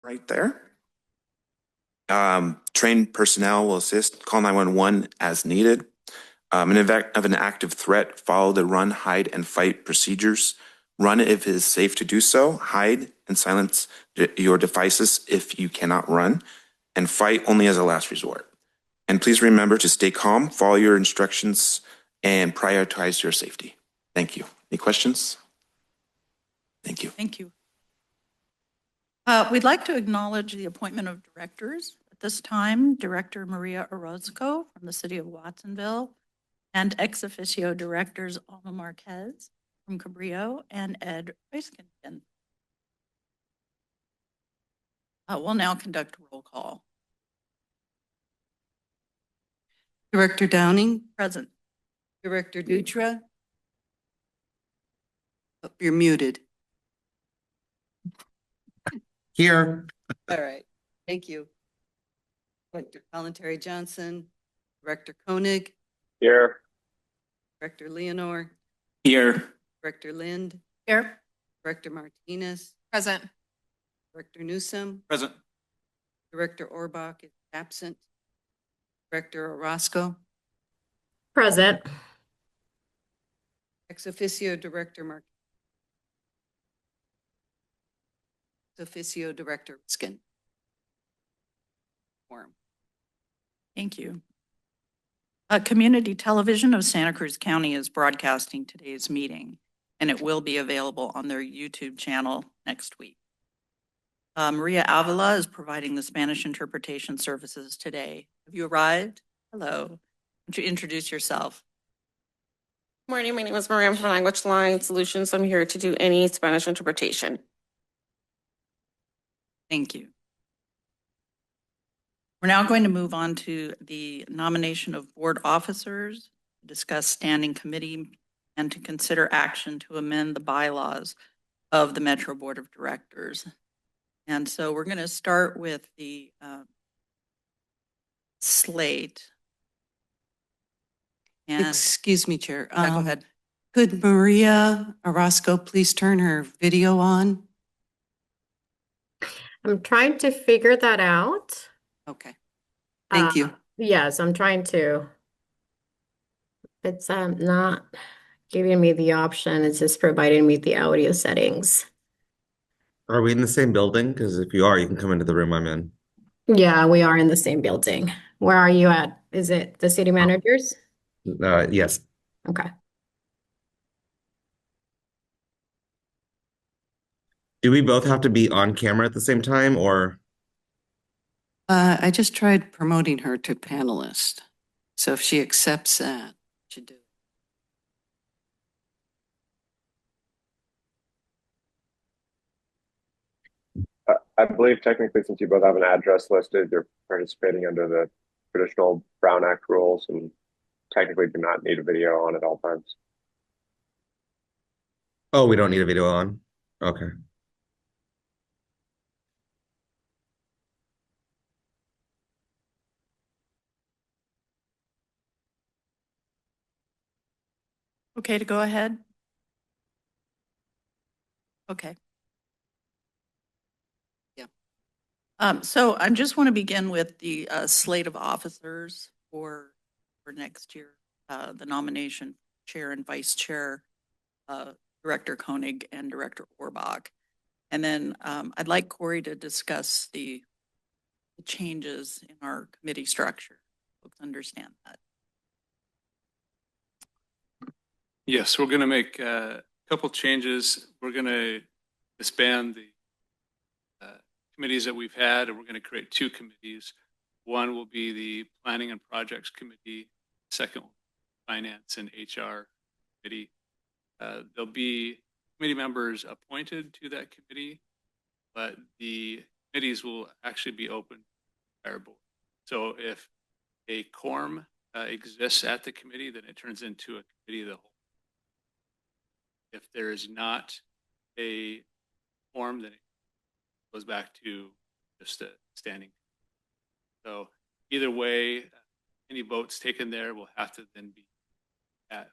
right there. Trained personnel will assist, call 911 as needed. In event of an active threat, follow the run, hide, and fight procedures. Run if it is safe to do so. Hide and silence your devices if you cannot run. And fight only as a last resort. And please remember to stay calm, follow your instructions, and prioritize your safety. Thank you. Any questions? Thank you. Thank you. We'd like to acknowledge the appointment of directors. At this time, Director Maria Orozco from the City of Watsonville and ex officio directors Alma Marquez from Cabrillo and Ed Reiskingen. We'll now conduct a roll call. Director Downing? Present. Director Dutra? Oh, you're muted. Here. All right, thank you. Director Voluntary Johnson, Director Koenig, Here. Director Leonore, Here. Director Lind, Here. Director Martinez, Present. Director Newsom, Present. Director Orbach is absent, Director Orozco, Present. ex officio Director Marquez, ex officio Director Skin. Quorum. Thank you. Community Television of Santa Cruz County is broadcasting today's meeting, and it will be available on their YouTube channel next week. Maria Avila is providing the Spanish interpretation services today. Have you arrived? Hello. Would you introduce yourself? Morning, my name is Maria from Language Line Solutions. I'm here to do any Spanish interpretation. Thank you. We're now going to move on to the nomination of board officers, discuss standing committee, and to consider action to amend the bylaws of the Metro Board of Directors. And so we're going to start with the slate. And Excuse me, Chair. yeah, go ahead. Could Maria Orozco please turn her video on? I'm trying to figure that out. Okay, thank you. Yes, I'm trying to. It's not giving me the option. It's just providing me the audio settings. Are we in the same building? Because if you are, you can come into the room I'm in. Yeah, we are in the same building. Where are you at? Is it the city managers? Yes. Okay. Do we both have to be on camera at the same time, or? I just tried promoting her to panelist. So if she accepts that, she do. I believe technically, since you both have an address listed, you're participating under the traditional Brown Act rules and technically do not need a video on at all times. Oh, we don't need a video on. Okay. Okay to go ahead? Okay. Yeah. So I just want to begin with the slate of officers for next year, the nomination chair and vice chair, Director Koenig and Director Orbach. And then I'd like Corey to discuss the changes in our committee structure. Folks understand that. Yes, we're going to make a couple changes. We're going to disband the committees that we've had, and we're going to create two committees. One will be the Planning and Projects Committee. Second, Finance and HR Committee. There'll be committee members appointed to that committee, but the committees will actually be open to our board. So if a quorum exists at the committee, then it turns into a committee of the whole. If there is not a quorum, then it goes back to just a standing. So either way, any votes taken there will have to then be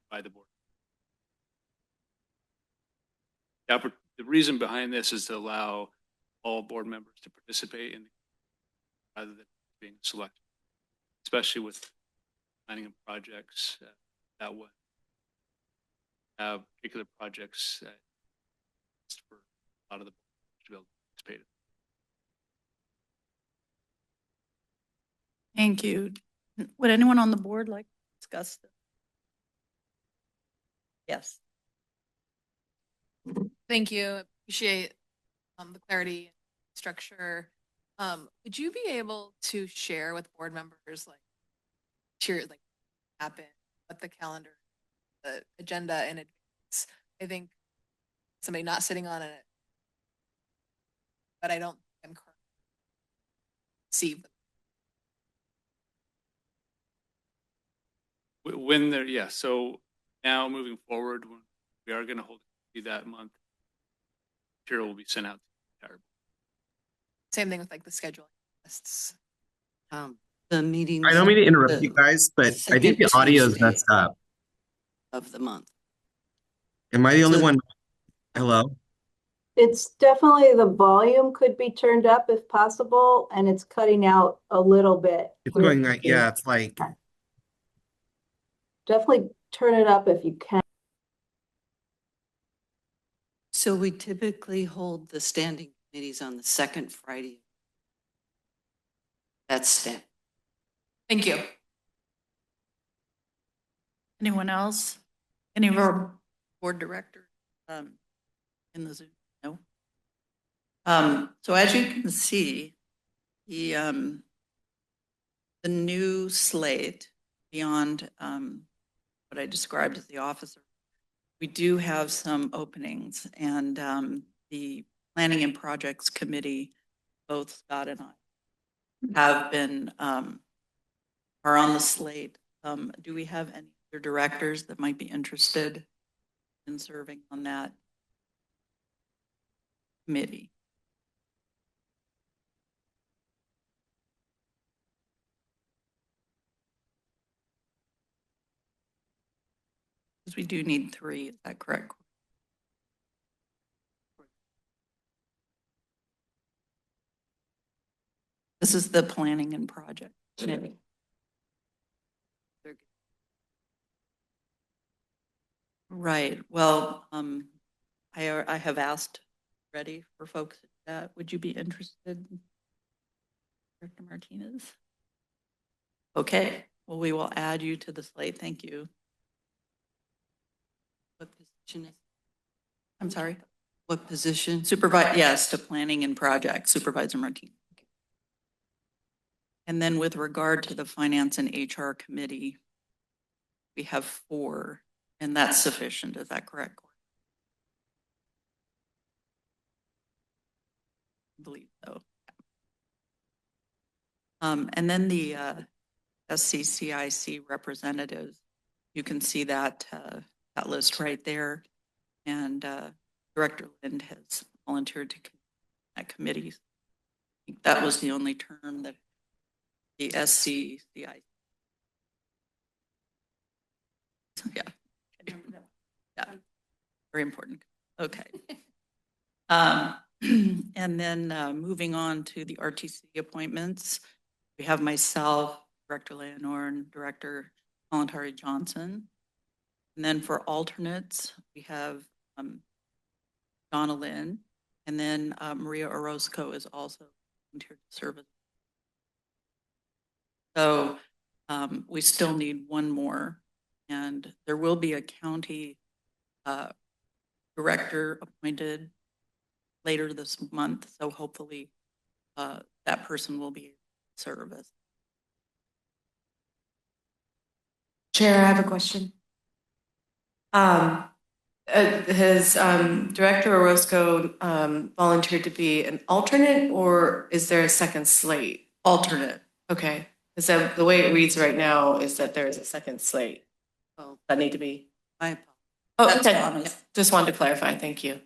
by the board. The reason behind this is to allow all board members to participate in rather than being selected, especially with planning of projects that would have particular projects for a lot of the board to be able to participate in. Thank you. Would anyone on the board like to discuss this? Yes. Thank you. Appreciate the clarity and structure. Would you be able to share with board members like happen, what the calendar, the agenda in advance? I think somebody not sitting on it, but I don't think I'm correct. See. When there, yeah. So now moving forward, when we are going to hold it that month, material will be sent out to the entire board. Same thing with like the scheduling lists. The meetings. I don't mean to interrupt the you guys, but I think second the audio is Tuesday messed up. of the month. Am I the only So- one? Hello? It's definitely the volume could be turned up if possible, and it's cutting out a little bit. It's going like, yeah, it's like, Definitely turn it up if you can. So we typically hold the standing committees on the second Friday. That's standard. Thank you. Anyone else? Any of our board directors in the Zoom? No. So as you can see, the new slate beyond what I described as the officer, we do have some openings, and the Planning and Projects Committee, both Scott and I, have been are on the slate. Do we have any other directors that might be interested in serving on that committee? Because we do need 3, is that correct? This is the Planning and Project Committee. Right. Well, I have asked already for folks that would you be interested, Director Martinez? Okay. Well, we will add you to the slate. Thank you. What position is? I'm sorry. What position? Supervise, yes, to Planning and Project, Supervisor Martinez. And then with regard to the Finance and HR Committee, we have 4, and that's sufficient. Is that correct? I believe so. And then the SCCIC representatives, you can see that that list right there. And Director Lind has volunteered to that committee. I think that was the only term that the SCCIC. Yeah. Yeah. Very important. Okay. And then moving on to the RTC appointments, we have myself, Director Leonore, and Director Kalantari Johnson. And then for alternates, we have Donna Lynn, and then Maria Orozco is also volunteered to serve. So we still need 1 more, and there will be a county director appointed later this month. So hopefully that person will be service. Chair, I have a question. Has Director Orozco volunteered to be an alternate, or is there a second slate? Alternate. Okay, is that the way it reads right now? Is that there is a second slate? Oh, That need to be. I apologize. Oh, That's okay. honest. Just wanted to clarify. Thank you.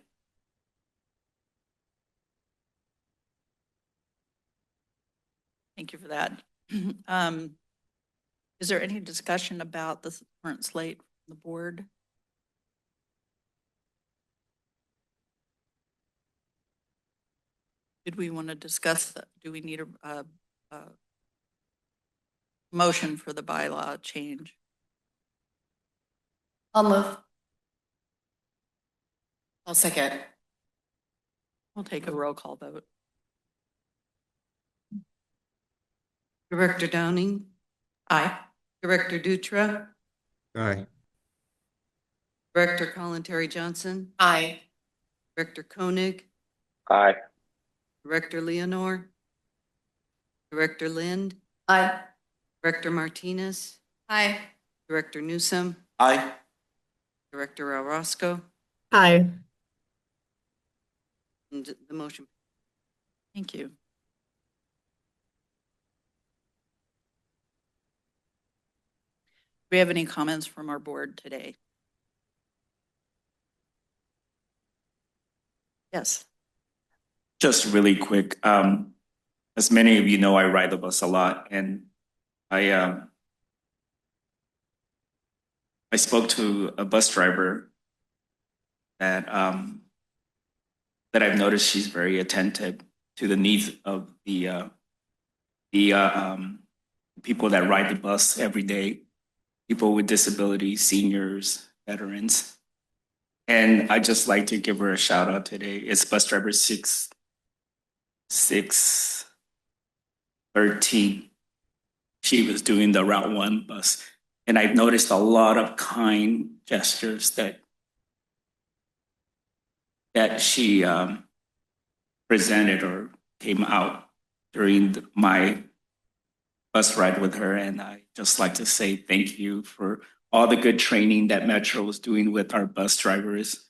Thank you for that. Is there any discussion about the current slate from the board? Did we want to discuss that? Do we need a motion for the bylaw change? I'll move. I'll second. We'll take a roll call vote. Director Downing, Aye. Director Dutra, Aye. Director Colin Johnson, Aye. Director Koenig, Aye. Director Leonore, Director Lind, Aye. Director Martinez, Aye. Director Newsom, Aye. Director Orozco, Hi. and the motion. Thank you. Do we have any comments from our board today? Yes. Just really quick, as many of you know, I ride the bus a lot, and I spoke to a bus driver that that I've noticed she's very attentive to the needs of the people that ride the bus every day, people with disabilities, seniors, veterans. And I just like to give her a shout out today. It's bus driver 613. She was doing the Route 1 bus. And I've noticed a lot of kind gestures that she presented or came out during my bus ride with her. And I just like to say thank you for all the good training that Metro is doing with our bus drivers,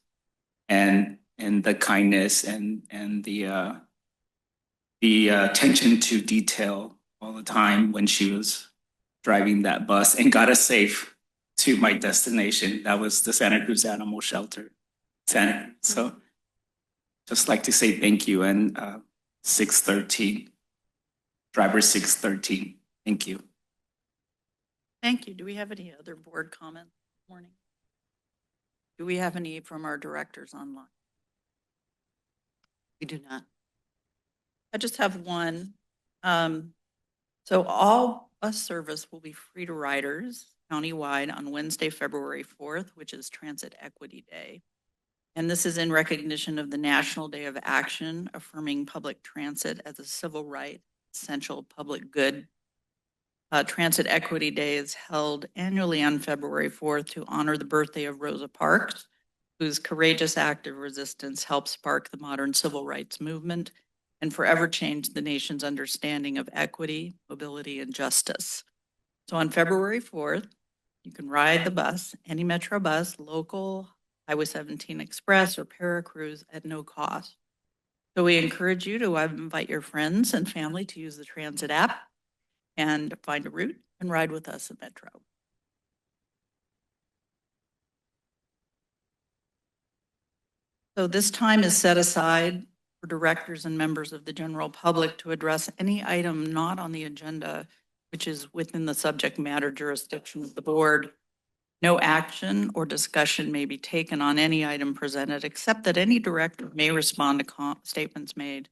and the kindness and the attention to detail all the time when she was driving that bus and got us safe to my destination. That was the Santa Cruz Animal Shelter. So just like to say thank you. And 613, driver 613, thank you. Thank you. Do we have any other board comments this morning? Do we have any from our directors online? We do not. I just have one. So all bus service will be free to riders countywide on Wednesday, February 4th, which is Transit Equity Day. And this is in recognition of the National Day of Action, affirming public transit as a civil right, essential public good. Transit Equity Day is held annually on February 4th to honor the birthday of Rosa Parks, whose courageous act of resistance helped spark the modern civil rights movement and forever changed the nation's understanding of equity, mobility, and justice. So on February 4th, you can ride the bus, any Metro bus, local, Highway 17 Express, or Paracruz at no cost. So we encourage you to invite your friends and family to use the transit app and find a route and ride with us at Metro. So this time is set aside for directors and members of the general public to address any item not on the agenda, which is within the subject matter jurisdiction of the board. No action or discussion may be taken on any item presented, except that any director may respond to statements made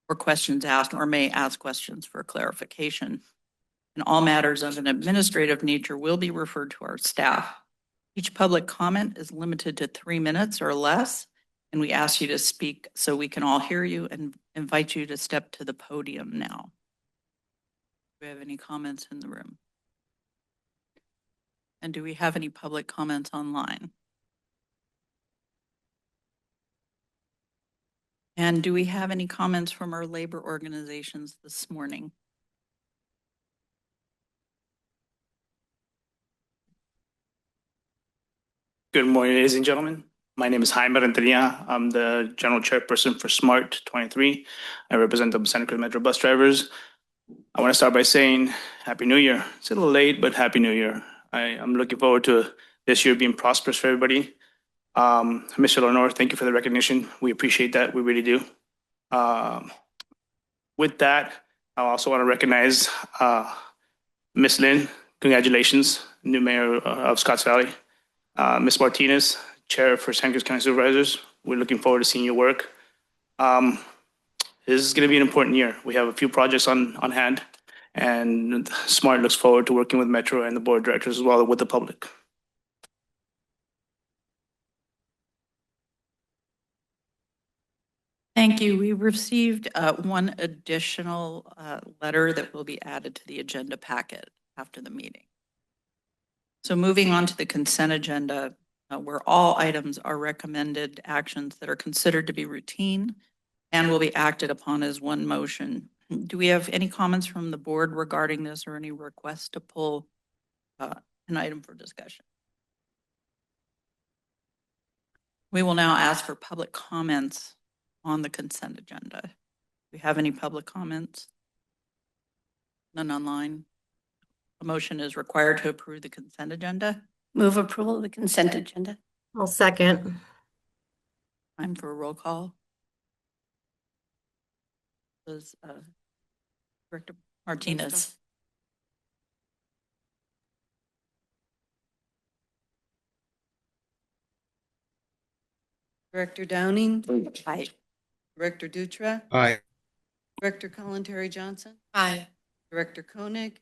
or questions asked, or may ask questions for clarification. And all matters of an administrative nature will be referred to our staff. Each public comment is limited to 3 minutes or less, and we ask you to speak so we can all hear you and invite you to step to the podium now. Do we have any comments in the room? And do we have any public comments online? And do we have any comments from our labor organizations this morning? Good morning, ladies and gentlemen. My name is Jaime Renteria. I'm the general chairperson for SMART 23. I represent the Santa Cruz Metro bus drivers. I want to start by saying Happy New Year. It's a little late, but Happy New Year. I'm looking forward to this year being prosperous for everybody. Mr. Lenore, thank you for the recognition. We appreciate that. We really do. With that, I also want to recognize Ms. Lynn. Congratulations, new mayor of Scotts Valley. Ms. Martinez, chair for Santa Cruz County Supervisors. We're looking forward to seeing your work. This is going to be an important year. We have a few projects on hand, and SMART looks forward to working with Metro and the board of directors as well with the public. Thank you. We received one additional letter that will be added to the agenda packet after the meeting. So moving on to the consent agenda, where all items are recommended actions that are considered to be routine and will be acted upon as one motion. Do we have any comments from the board regarding this or any requests to pull an item for discussion? We will now ask for public comments on the consent agenda. Do we have any public comments? None online. A motion is required to approve the consent agenda. Move approval of the consent agenda. I'll second. Time for a roll call. Does Director Martinez? Director Downing, Aye. Director Dutra, Aye. Director Terry Johnson, Aye. Director Koenig,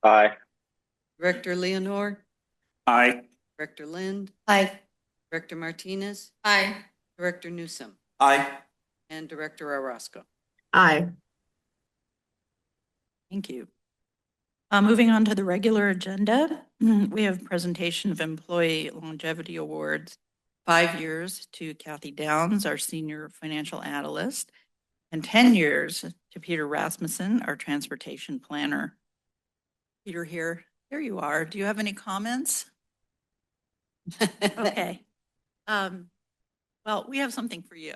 Aye. Director Leonore, Aye. Director Lind, Aye. Director Martinez, Aye. Director Newsom, Aye. and Director Orozco. Aye. Thank you. Moving on to the regular agenda, we have presentation of employee longevity awards, 5 years to Kathy Downs, our senior financial analyst, and 10 years to Peter Rasmussen, our transportation planner. Peter, here you are. Do you have any comments? Okay. Well, we have something for you.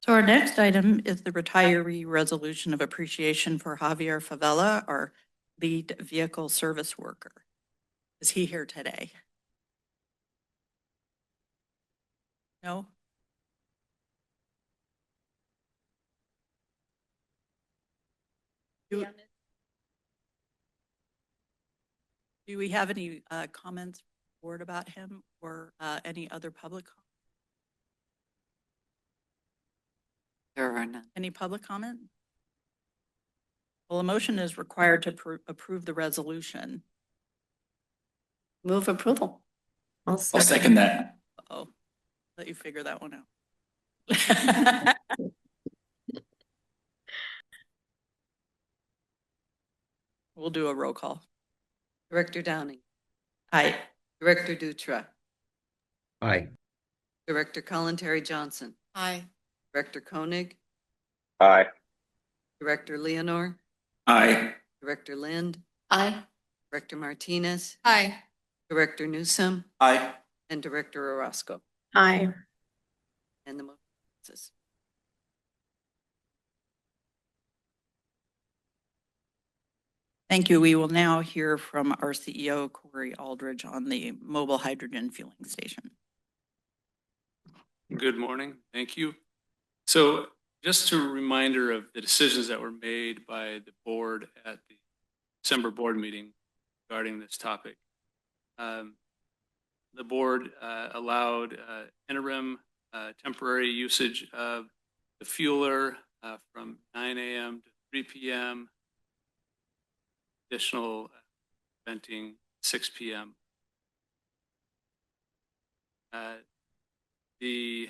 So our next item is the retiree resolution of appreciation for Javier Favela, our lead vehicle service worker. Is he here today? No? Do we have any comments board about him or any other public? There are none. Any public comment? Well, a motion is required to approve the resolution. Move approval. I'll second that. Oh, let you figure that one out. We'll do a roll call. Director Downing, Aye. Director Dutra, Aye. Director Terry Johnson, Aye. Director Koenig, Aye. Director Leonore, Aye. Director Lind, Aye. Director Martinez, Aye. Director Newsom, Aye. and Director Orozco. Aye. And the motion passes. Thank you. We will now hear from our CEO, Corey Aldridge, on the mobile hydrogen fueling station. Good morning. Thank you. So just a reminder of the decisions that were made by the board at the December board meeting regarding this topic. The board allowed interim temporary usage of the fueler from 9 a.m. to 3 p.m. Additional venting 6 p.m. The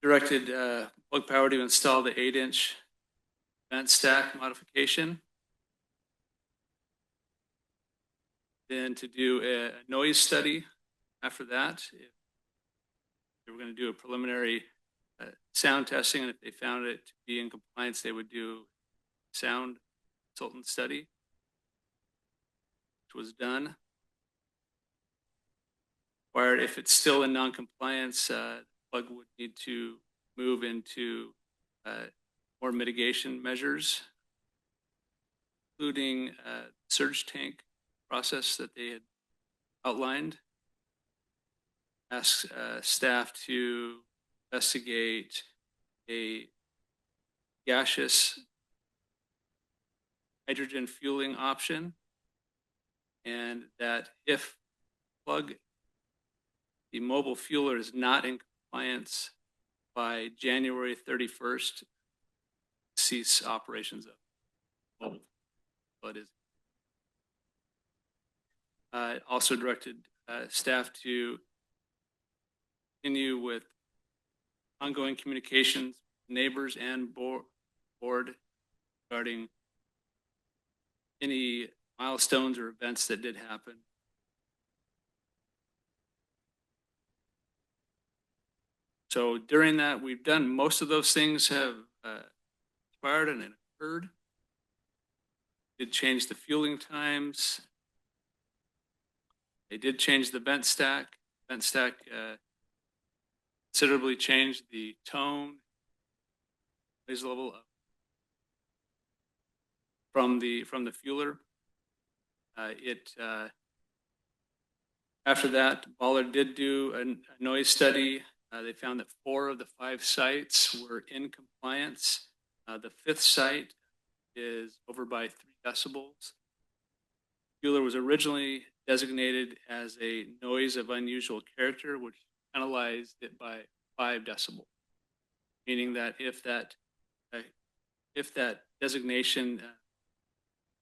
directed Plug Power to install the 8-inch vent stack modification. Then to do a noise study after that. If they were going to do a preliminary sound testing, and if they found it to be in compliance, they would do sound consultant study, which was done. Or if it's still in non-compliance, the plug would need to move into more mitigation measures, including surge tank process that they had outlined. Ask staff to investigate a gaseous hydrogen fueling option, and that if plug the mobile fueler is not in compliance by January 31st, cease operations of mobile. It is. Also directed staff to continue with ongoing communications, neighbors and board regarding any milestones or events that did happen. So during that, we've done most of those things have expired and occurred. Did change the fueling times. They did change the vent stack. Vent stack considerably changed the tone, noise level from the fueler. After that, Ballard did do a noise study. They found that 4 of the 5 sites were in compliance. The 5th site is over by 3 decibels. Fueler was originally designated as a noise of unusual character, which penalized it by 5 decibels, meaning that if that designation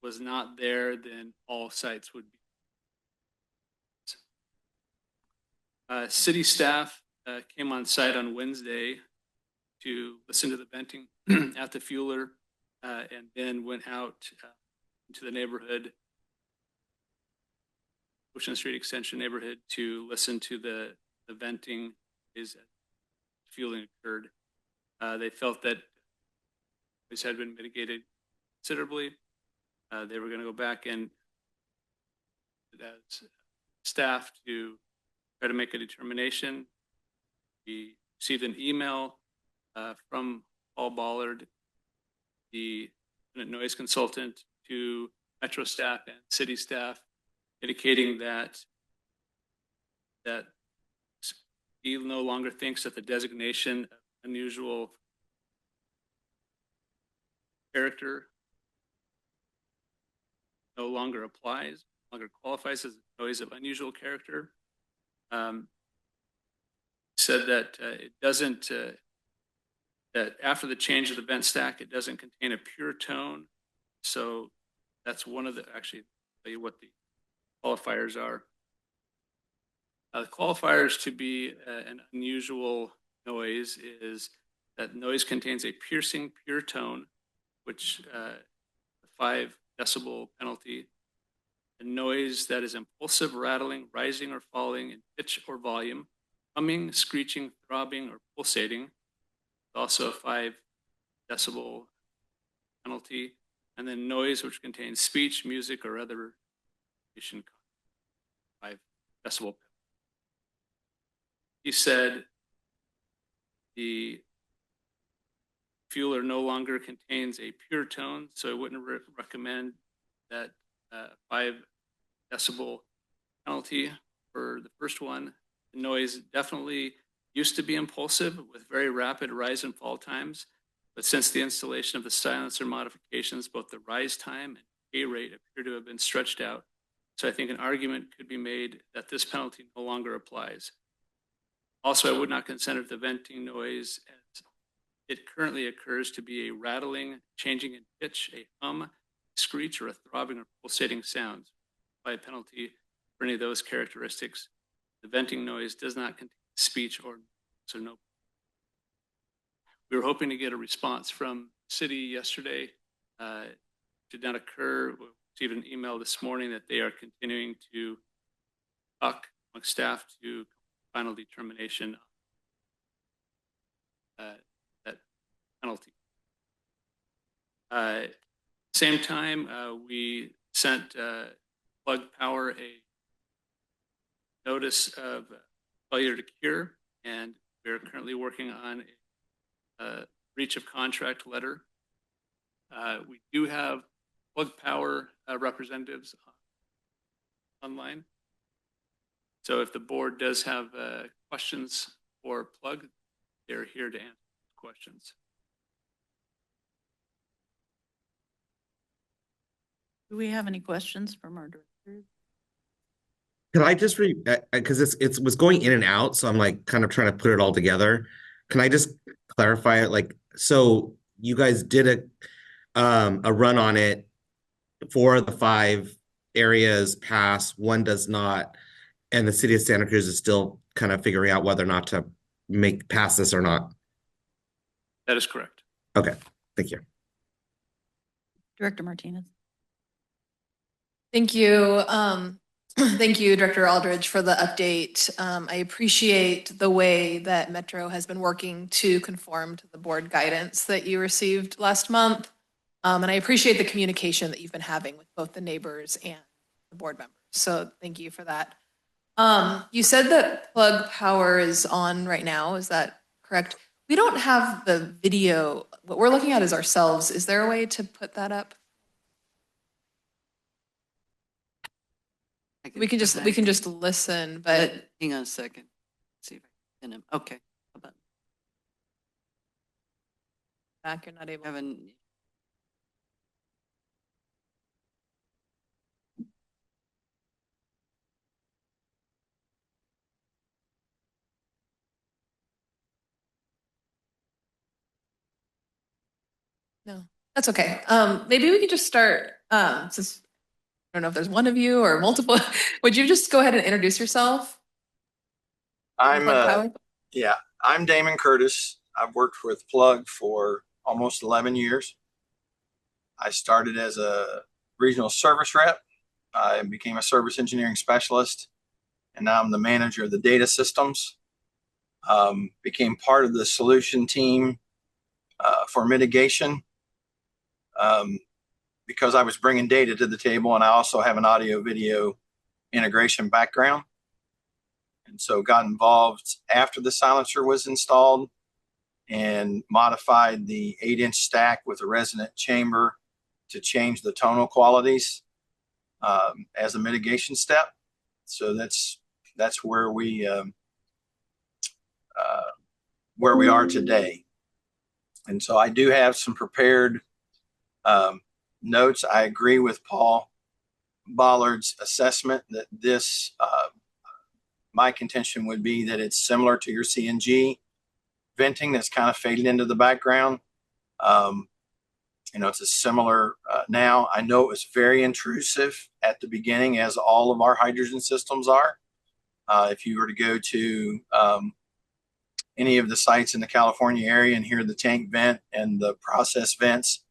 was not there, then all sites would be. City staff came on site on Wednesday to listen to the venting at the fueler, and then went out into the neighborhood, Ocean Street Extension neighborhood, to listen to the venting as fueling occurred. They felt that this had been mitigated considerably. They were going to go back and as staff to try to make a determination. We received an email from Paul Ballard, the noise consultant, to Metro staff and city staff, indicating that he no longer thinks that the designation of unusual character no longer applies, no longer qualifies as a noise of unusual character. Said that it doesn't, that after the change of the vent stack, it doesn't contain a pure tone. So that's one of the, actually, I'll tell you what the qualifiers are. The qualifiers to be an unusual noise is that noise contains a piercing pure tone, which the 5 decibel penalty. A noise that is impulsive, rattling, rising or falling in pitch or volume, humming, screeching, throbbing, or pulsating. Also a 5 decibel penalty. And then noise which contains speech, music, or other 5 decibel. He said the fueler no longer contains a pure tone, so I wouldn't recommend that 5 decibel penalty for the first one. The noise definitely used to be impulsive with very rapid rise and fall times, but since the installation of the silencer modifications, both the rise time and A rate appear to have been stretched out. So I think an argument could be made that this penalty no longer applies. Also, I would not consider the venting noise as it currently occurs to be a rattling, changing in pitch, a hum, screech, or a throbbing or pulsating sound. By a penalty for any of those characteristics, the venting noise does not contain speech or so no. We were hoping to get a response from city yesterday. Did not occur. We received an email this morning that they are continuing to talk among staff to final determination that penalty. Same time, we sent Plug Power a notice of failure to cure, and we're currently working on a breach of contract letter. We do have Plug Power representatives online. So if the board does have questions for Plug, they're here to answer questions. Do we have any questions from our directors? Could I just because it was going in and out, so I'm like kind of trying to put it all together. Can I just clarify it? Like, so you guys did a run on it. 4 of the 5 areas pass, 1 does not, and the city of Santa Cruz is still kind of figuring out whether or not to pass this or not. That is correct. Okay, thank you. Director Martinez. Thank you. Thank you, Director Aldridge, for the update. I appreciate the way that Metro has been working to conform to the board guidance that you received last month. And I appreciate the communication that you've been having with both the neighbors and the board members. So thank you for that. You said that Plug Power is on right now. Is that correct? We don't have the video. What we're looking at is ourselves. Is there a way to put that up? We can just listen, but hang on a second. See if I can pin him. Okay. How about back? You're not able. Haven't. No, that's okay. Maybe we can just start, since I don't know if there's one of you or multiple. Would you just go ahead and introduce yourself? I'm Damon Curtis. I've worked with Plug for almost 11 years. I started as a regional service rep. I became a service engineering specialist, and now I'm the manager of the data systems. Became part of the solution team for mitigation because I was bringing data to the table, and I also have an audio video integration background. And so got involved after the silencer was installed and modified the 8-inch stack with a resonant chamber to change the tonal qualities as a mitigation step. So that's where we are today. And so I do have some prepared notes. I agree with Paul Bollard's assessment that this, my contention would be that it's similar to your CNG venting that's kind of faded into the background. It's a similar now. I know it was very intrusive at the beginning, as all of our hydrogen systems are. If you were to go to any of the sites in the California area and hear the tank vent and the process vents,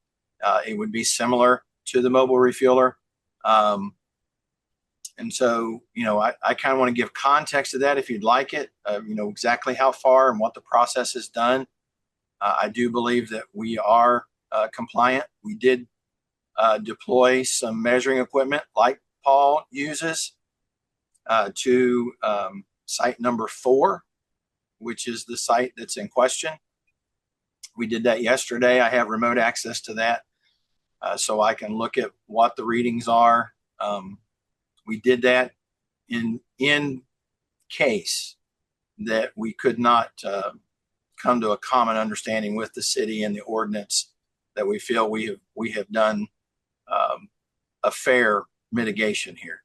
it would be similar to the mobile refueler. And so, I kind of want to give context to that if you'd like it, exactly how far and what the process has done. I do believe that we are compliant. We did deploy some measuring equipment like Paul uses to site number 4, which is the site that's in question. We did that yesterday. I have remote access to that so I can look at what the readings are. We did that in case that we could not come to a common understanding with the city and the ordinance, that we feel we have done a fair mitigation here.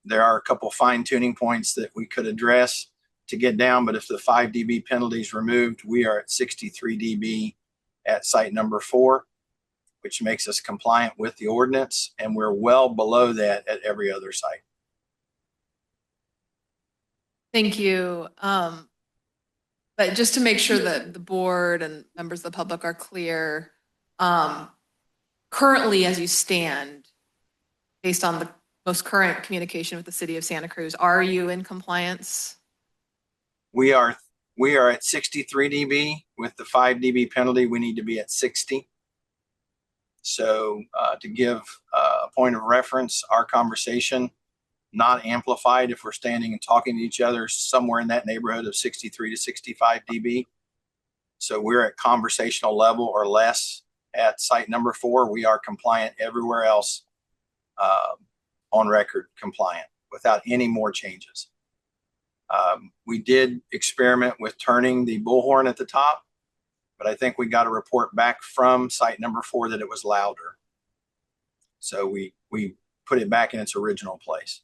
There are a couple fine tuning points that we could address to get down, but if the 5 dB penalty is removed, we are at 63 dB at site number 4, which makes us compliant with the ordinance, and we're well below that at every other site. Thank you. But just to make sure that the board and members of the public are clear, currently as you stand, based on the most current communication with the city of Santa Cruz, are you in compliance? We are at 63 dB. With the 5 dB penalty, we need to be at 60. So to give a point of reference, our conversation not amplified if we're standing and talking to each other somewhere in that neighborhood of 63 to 65 dB. So we're at conversational level or less at site number 4. We are compliant everywhere else, on record compliant without any more changes. We did experiment with turning the bullhorn at the top, but I think we got a report back from site number 4 that it was louder. So we put it back in its original place.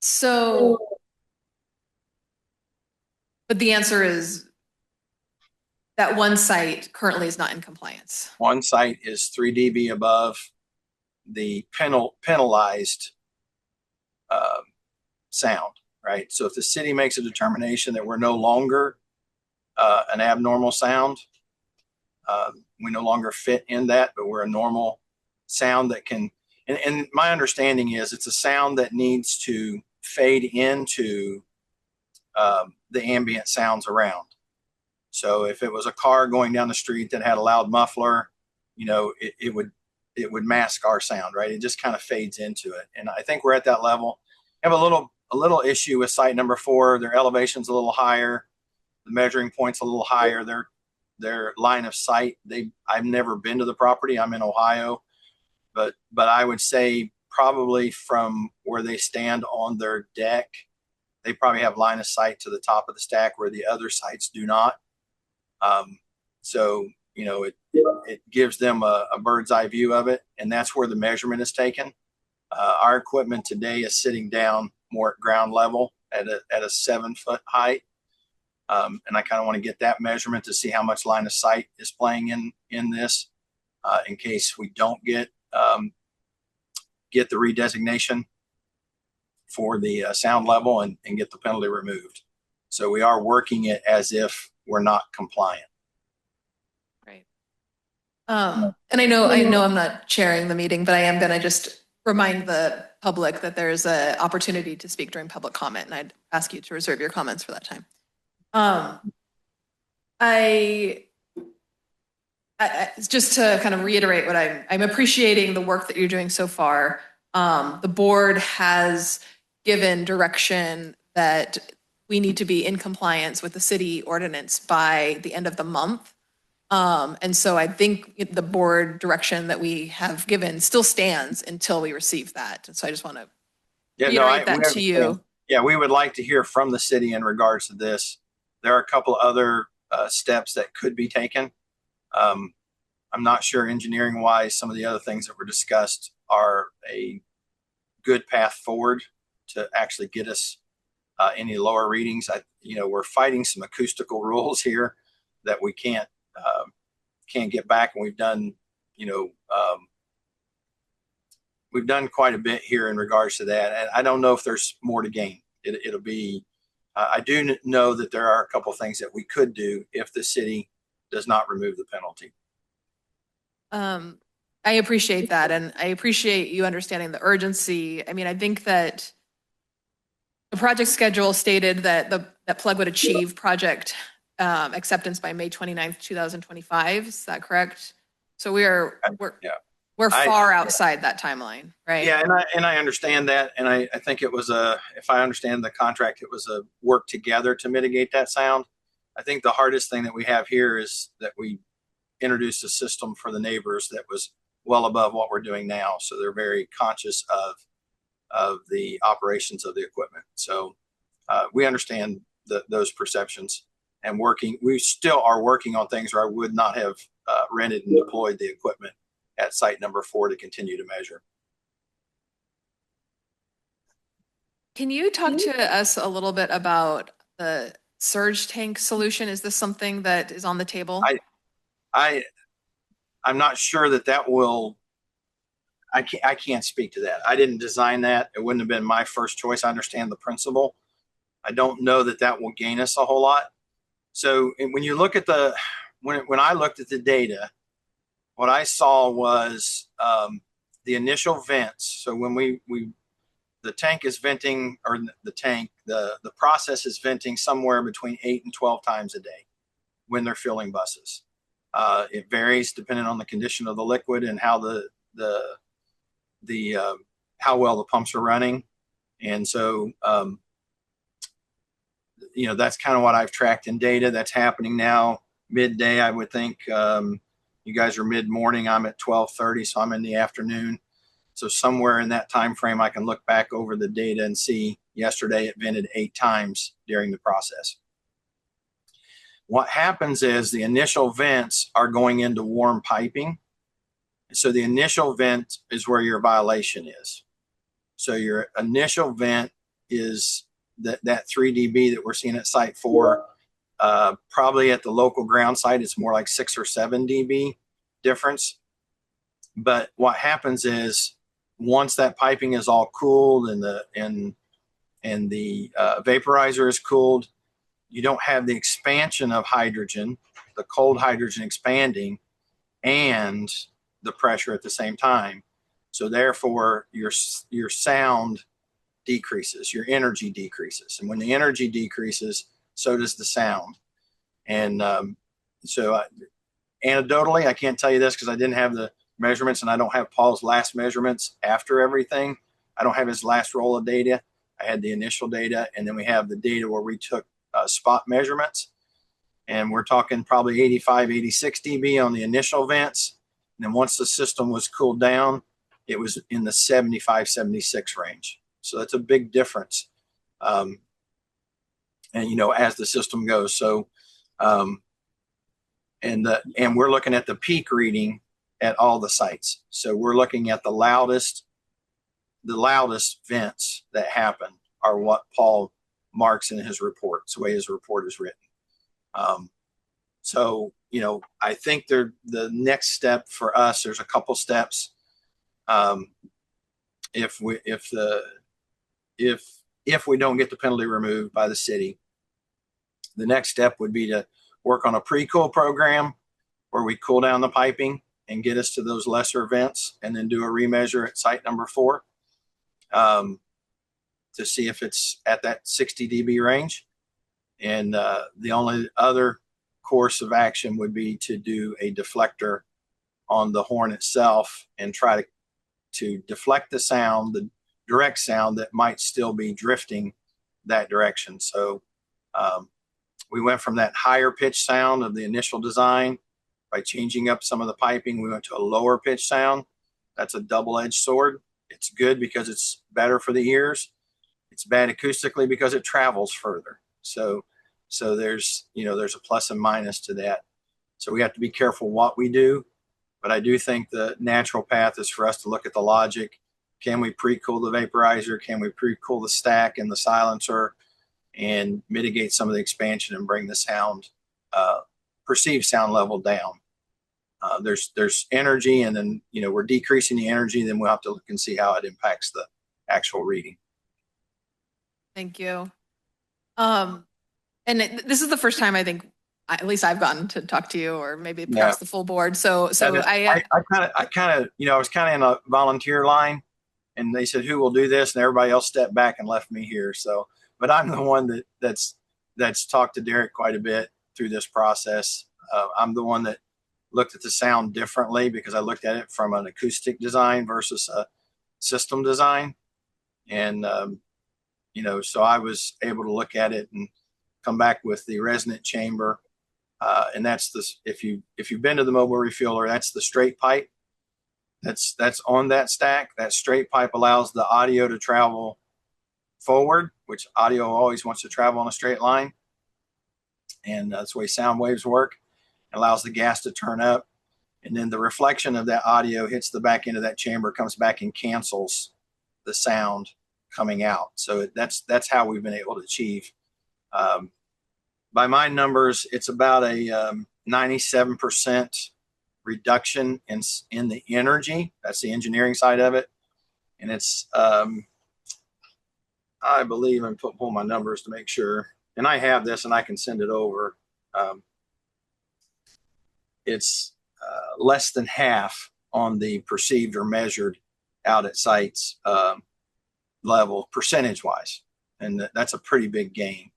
So, but the answer is that one site currently is not in compliance. One site is 3 dB above the penalized sound, right? So if the city makes a determination that we're no longer an abnormal sound, we no longer fit in that, but we're a normal sound that can, and my understanding is it's a sound that needs to fade into the ambient sounds around. So if it was a car going down the street that had a loud muffler, you know, it would mask our sound, right? It just kind of fades into it. And I think we're at that level. I have a little issue with site number 4. Their elevation's a little higher. The measuring point's a little higher. Their line of sight, I've never been to the property. I'm in Ohio, but I would say probably from where they stand on their deck, they probably have line of sight to the top of the stack where the other sites do not. So, you know, it gives them a bird's eye view of it, and that's where the measurement is taken. Our equipment today is sitting down more at ground level at a 7-foot height. And I kind of want to get that measurement to see how much line of sight is playing in this, in case we don't get the redesignation for the sound level and get the penalty removed. So we are working it as if we're not compliant. Right. And I know I'm not chairing the meeting, but I am going to just remind the public that there's an opportunity to speak during public comment, and I'd ask you to reserve your comments for that time. I just to kind of reiterate what I'm appreciating the work that you're doing so far. The board has given direction that we need to be in compliance with the city ordinance by the end of the month. And so I think the board direction that we have given still stands until we receive that. So I just want to reiterate that to you. Yeah, we would like to hear from the city in regards to this. There are a couple other steps that could be taken. I'm not sure engineering wise, some of the other things that were discussed are a good path forward to actually get us any lower readings. We're fighting some acoustical rules here that we can't get back, and we've done quite a bit here in regards to that. And I don't know if there's more to gain. It'll be. I do know that there are a couple of things that we could do if the city does not remove the penalty. I appreciate that, and I appreciate you understanding the urgency. I mean, I think that the project schedule stated that that Plug would achieve project acceptance by May 29th, 2025. Is that correct? So we're far outside that timeline, right? Yeah, and I understand that, and I think it was if I understand the contract, it was a work together to mitigate that sound. I think the hardest thing that we have here is that we introduced a system for the neighbors that was well above what we're doing now, so they're very conscious of the operations of the equipment. So we understand those perceptions, and we still are working on things where I would not have rented and deployed the equipment at site number 4 to continue to measure. Can you talk to us a little bit about the surge tank solution? Is this something that is on the table? I'm not sure that will. I can't speak to that. I didn't design that. It wouldn't have been my first choice. I understand the principle. I don't know that will gain us a whole lot. So when you look at when I looked at the data, what I saw was the initial vents. So when the tank is venting, or the process is venting somewhere between 8 and 12 times a day when they're filling buses. It varies depending on the condition of the liquid and how how well the pumps are running. And so, that's kind of what I've tracked in data. That's happening now midday. I would think you guys are mid-morning. I'm at 12:30, so I'm in the afternoon. So somewhere in that time frame, I can look back over the data and see yesterday it vented 8 times during the process. What happens is the initial vents are going into warm piping. So the initial vent is where your violation is. So your initial vent is that 3 dB that we're seeing at site 4. Probably at the local ground site, it's more like 6 or 7 dB difference. But what happens is once that piping is all cooled and the vaporizer is cooled, you don't have the expansion of hydrogen, the cold hydrogen expanding, and the pressure at the same time. So therefore, your sound decreases, your energy decreases. And when the energy decreases, so does the sound. And anecdotally, I can't tell you this because I didn't have the measurements and I don't have Paul's last measurements after everything. I don't have his last roll of data. I had the initial data, and then we have the data where we took spot measurements. And we're talking probably 85, 86 dB on the initial vents. And then once the system was cooled down, it was in the 75, 76 range. So that's a big difference. And, as the system goes. So, and we're looking at the peak reading at all the sites. So we're looking at the loudest vents that happen are what Paul marks in his report. It's the way his report is written. So, I think the next step for us, there's a couple steps. If we don't get the penalty removed by the city, the next step would be to work on a pre-cool program where we cool down the piping and get us to those lesser vents, and then do a remeasure at site number 4 to see if it's at that 60 dB range. And the only other course of action would be to do a deflector on the horn itself and try to deflect the sound, the direct sound that might still be drifting that direction. So we went from that higher pitch sound of the initial design. By changing up some of the piping, we went to a lower pitch sound. That's a double-edged sword. It's good because it's better for the ears. It's bad acoustically because it travels further. So there's a plus and minus to that. So we have to be careful what we do. But I do think the natural path is for us to look at the logic. Can we pre-cool the vaporizer? Can we pre-cool the stack and the silencer and mitigate some of the expansion and bring the sound, perceived sound level down? There's energy, and then, we're decreasing the energy. Then we'll have to look and see how it impacts the actual reading. Thank you. This is the first time I think, at least I've gotten to talk to you, or maybe perhaps the full board. So I was kind of in a volunteer line, and they said, who will do this? And everybody else stepped back and left me here. So, but I'm the one that's talked to Derek quite a bit through this process. I'm the one that looked at the sound differently because I looked at it from an acoustic design versus a system design. And, so I was able to look at it and come back with the resonant chamber. And that's if you've been to the mobile refueler, that's the straight pipe. That's on that stack. That straight pipe allows the audio to travel forward, which audio always wants to travel on a straight line. And that's the way sound waves work. It allows the gas to turn up. And then the reflection of that audio hits the back end of that chamber, comes back and cancels the sound coming out. So that's how we've been able to achieve. By my numbers, it's about a 97% reduction in the energy. That's the engineering side of it. And it's, I believe, I'm pull my numbers to make sure. And I have this and I can send it over. It's less than half on the perceived or measured out at sites level percentage wise. And that's a pretty big gain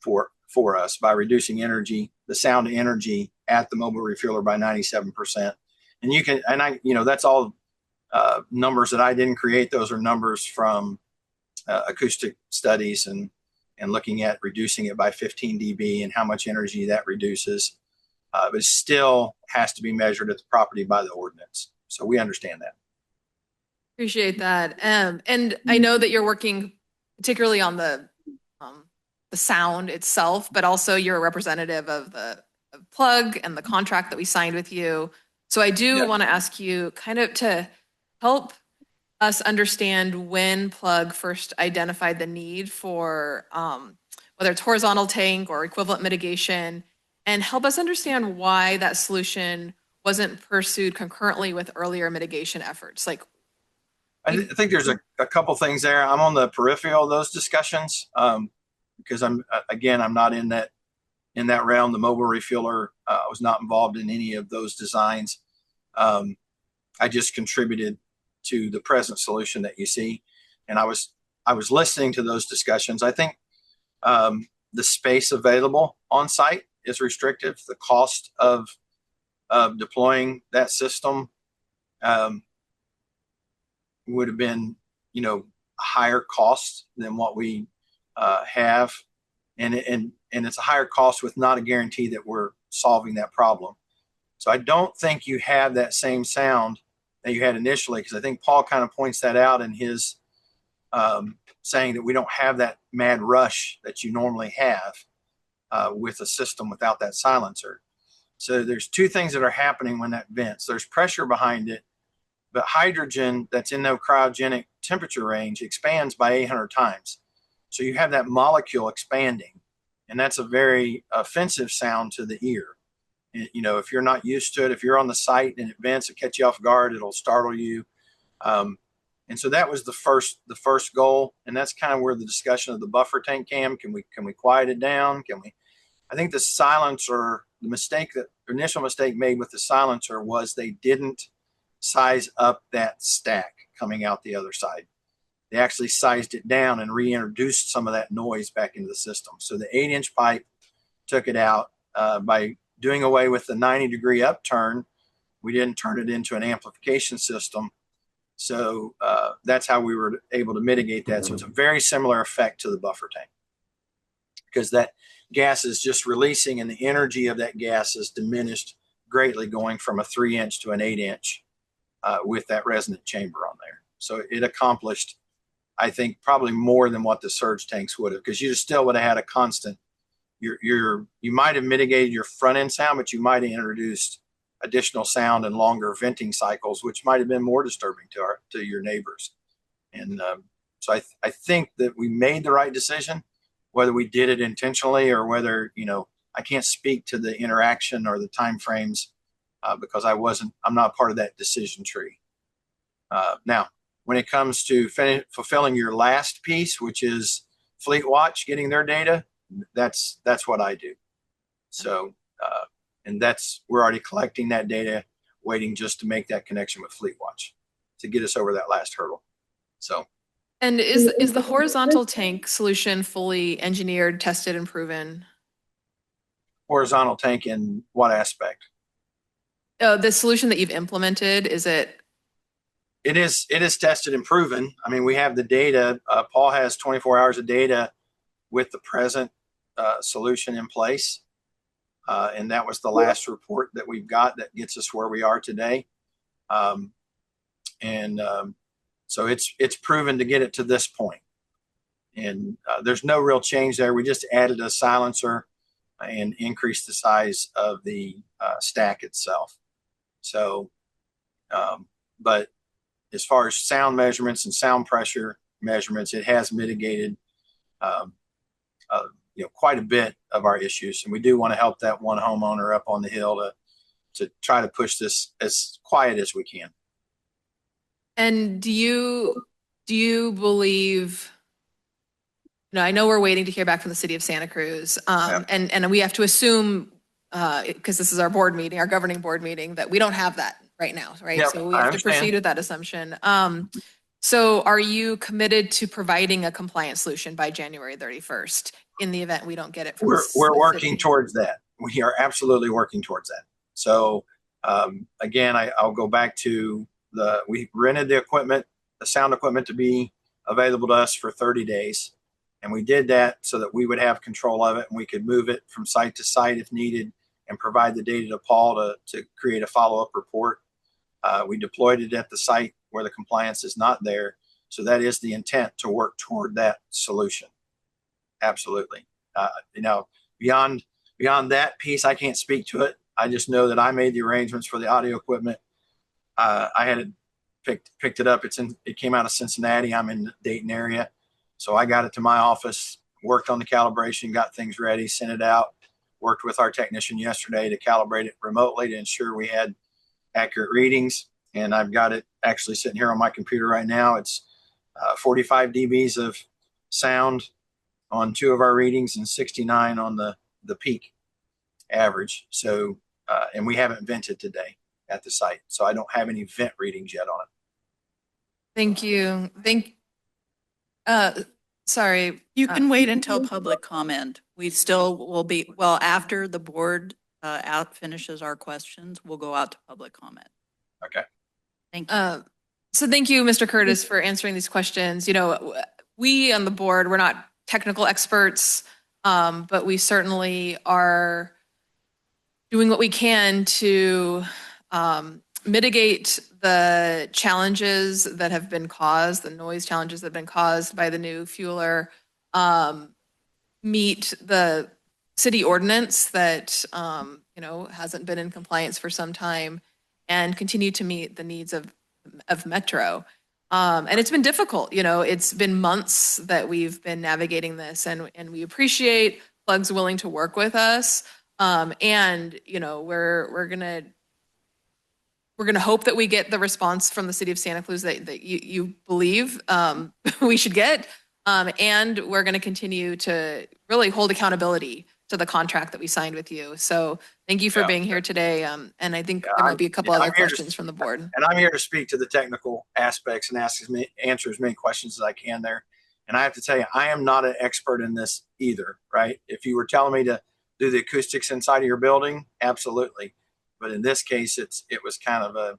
for us by reducing energy, the sound energy at the mobile refueler by 97%. And you can, and I, that's all numbers that I didn't create. Those are numbers from acoustic studies and looking at reducing it by 15 dB and how much energy that reduces. But it still has to be measured at the property by the ordinance. So we understand that. Appreciate that. And I know that you're working particularly on the sound itself, but also you're a representative of the plug and the contract that we signed with you. So I do want to ask you kind of to help us understand when Plug first identified the need for whether it's horizontal tank or equivalent mitigation, and help us understand why that solution wasn't pursued concurrently with earlier mitigation efforts. Like, I think there's a couple things there. I'm on the peripheral of those discussions because I'm not in that realm. The mobile refueler was not involved in any of those designs. I just contributed to the present solution that you see, and I was listening to those discussions. I think the space available on site is restrictive. The cost of deploying that system would have been, a higher cost than what we have, and it's a higher cost with not a guarantee that we're solving that problem. So I don't think you have that same sound that you had initially, because I think Paul kind of points that out in his saying that we don't have that mad rush that you normally have with a system without that silencer. So there's two things that are happening when that vents. There's pressure behind it, but hydrogen that's in no cryogenic temperature range expands by 800 times. So you have that molecule expanding, and that's a very offensive sound to the ear. If you're not used to it, if you're on the site and it vents, it catch you off guard, it'll startle you. And so that was the first goal, and that's kind of where the discussion of the buffer tank cam. Can we quiet it down? I think the silencer, the initial mistake made with the silencer was they didn't size up that stack coming out the other side. They actually sized it down and reintroduced some of that noise back into the system. So the 8-inch pipe took it out by doing away with the 90-degree upturn. We didn't turn it into an amplification system. So that's how we were able to mitigate that. So it's a very similar effect to the buffer tank, because that gas is just releasing and the energy of that gas is diminished greatly going from a 3-inch to an 8-inch with that resonant chamber on there. So it accomplished, I think, probably more than what the surge tanks would have, because you still would have had a constant. You might have mitigated your front end sound, but you might have introduced additional sound and longer venting cycles, which might have been more disturbing to your neighbors. And so I think that we made the right decision, whether we did it intentionally or whether, I can't speak to the interaction or the timeframes because I'm not part of that decision tree. Now, when it comes to fulfilling your last piece, which is Fleet Watch, getting their data, that's what I do. So, and we're already collecting that data, waiting just to make that connection with Fleet Watch to get us over that last hurdle. So. And is the horizontal tank solution fully engineered, tested, and proven? Horizontal tank in what aspect? The solution that you've implemented, is it? It is tested and proven. I mean, we have the data. Paul has 24 hours of data with the present solution in place. And that was the last report that we've got that gets us where we are today. So it's proven to get it to this point. And there's no real change there. We just added a silencer and increased the size of the stack itself. So, but as far as sound measurements and sound pressure measurements, it has mitigated quite a bit of our issues. And we do want to help that one homeowner up on the hill to try to push this as quiet as we can. And do you believe, I know we're waiting to hear back from the city of Santa Cruz, and we have to assume, because this is our board meeting, our governing board meeting, that we don't have that right now, right? Yep, so we have to proceed with that assumption. So are you committed to providing a compliant solution by January 31st in the event we don't get it from We're working towards that. we are absolutely working towards that. So again, I'll go back to we rented the equipment, the sound equipment, to be available to us for 30 days. And we did that so that we would have control of it and we could move it from site to site if needed and provide the data to Paul to create a follow-up report. We deployed it at the site where the compliance is not there. So that is the intent, to work toward that solution. Absolutely. Beyond that piece, I can't speak to it. I just know that I made the arrangements for the audio equipment. I had it picked it up. It came out of Cincinnati. I'm in the Dayton area. So I got it to my office, worked on the calibration, got things ready, sent it out, worked with our technician yesterday to calibrate it remotely to ensure we had accurate readings. And I've got it actually sitting here on my computer right now. It's 45 dBs of sound on 2 of our readings and 69 on the peak average. So, and we haven't vented today at the site. So I don't have any vent readings yet on it. Thank you. Sorry. You can wait until public comment. We still will be, well, after the board finishes our questions, we'll go out to public comment. Okay. Thank you. So thank you, Mr. Curtis, for answering these questions. You know, we on the board, we're not technical experts, but we certainly are doing what we can to mitigate the challenges that have been caused, the noise challenges that have been caused by the new fueler, meet the city ordinance that, hasn't been in compliance for some time, and continue to meet the needs of Metro. And it's been difficult, it's been months that we've been navigating this, and we appreciate Plug's willing to work with us. And we're gonna hope that we get the response from the city of Santa Cruz that you believe we should get. And we're gonna continue to really hold accountability to the contract that we signed with you. So thank you for being here today. And I think there might be a couple other questions from the board. And I'm here to speak to the technical aspects and answer as many questions as I can there. And I have to tell you, I am not an expert in this either, right? If you were telling me to do the acoustics inside of your building, absolutely. But in this case, it was kind of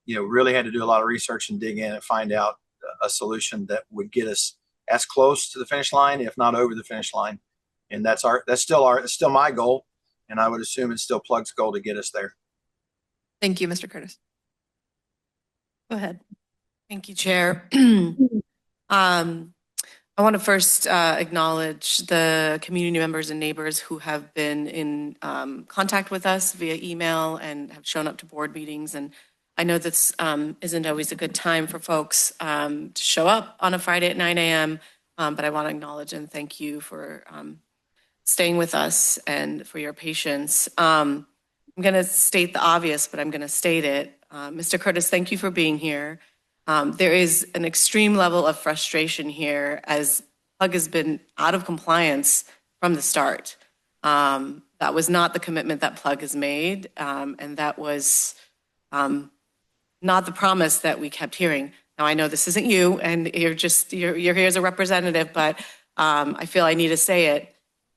really had to do a lot of research and dig in and find out a solution that would get us as close to the finish line, if not over the finish line. And that's still my goal. And I would assume it's still Plug's goal to get us there. Thank you, Mr. Curtis. Go ahead. Thank you, Chair. I want to first acknowledge the community members and neighbors who have been in contact with us via email and have shown up to board meetings. And I know this isn't always a good time for folks to show up on a Friday at 9 a.m., but I want to acknowledge and thank you for staying with us and for your patience. I'm going to state the obvious, but I'm going to state it. Mr. Curtis, thank you for being here. There is an extreme level of frustration here as Plug has been out of compliance from the start. That was not the commitment that Plug has made, and that was not the promise that we kept hearing. Now, I know this isn't you, and you're here as a representative, but I feel I need to say it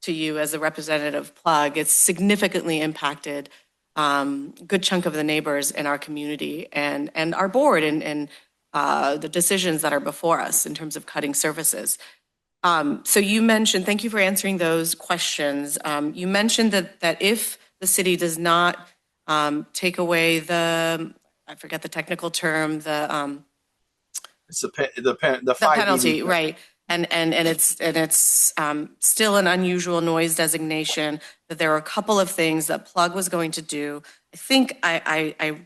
to you as a representative of Plug. It's significantly impacted a good chunk of the neighbors in our community and our board and the decisions that are before us in terms of cutting services. So you mentioned, thank you for answering those questions. You mentioned that if the city does not take away I forget the technical term, it's the penalty, right? And it's still an unusual noise designation, that there are a couple of things that Plug was going to do. I think I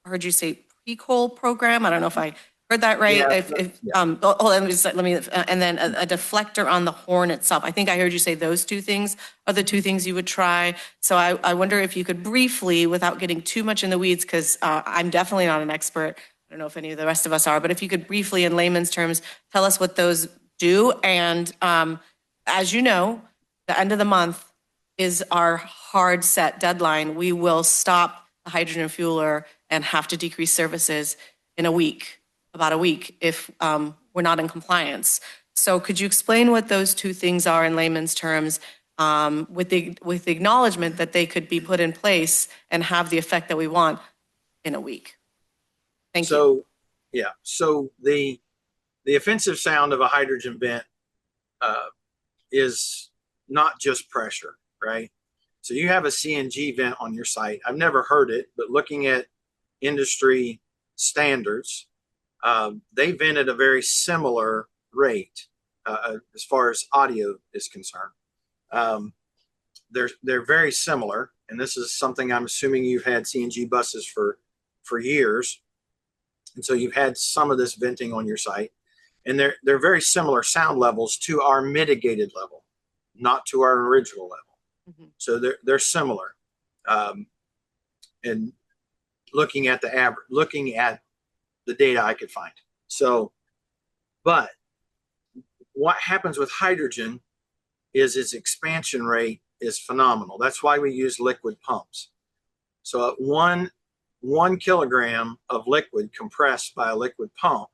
heard you say pre-coal program. I don't know if I heard that right. Yeah, And then a deflector on the horn itself. I think I heard you say those two things are the two things you would try. So I wonder if you could briefly, without getting too much in the weeds, because I'm definitely not an expert. I don't know if any of the rest of us are, but if you could briefly, in layman's terms, tell us what those do. And as you know, the end of the month is our hard set deadline. We will stop the hydrogen fueler and have to decrease services in about a week, if we're not in compliance. So could you explain what those two things are in layman's terms? with the acknowledgement that they could be put in place and have the effect that we want in a week. Thank you. Yeah. So the offensive sound of a hydrogen vent is not just pressure, right? So you have a CNG vent on your site. I've never heard it, but looking at industry standards, they vent at a very similar rate as far as audio is concerned. They're very similar, and this is something I'm assuming you've had CNG buses for years, and so you've had some of this venting on your site, and they're very similar sound levels to our mitigated level, not to our original level. So they're similar. And looking at the average, looking at the data I could find. So, but what happens with hydrogen is its expansion rate is phenomenal. That's why we use liquid pumps. So at one kilogram of liquid compressed by a liquid pump,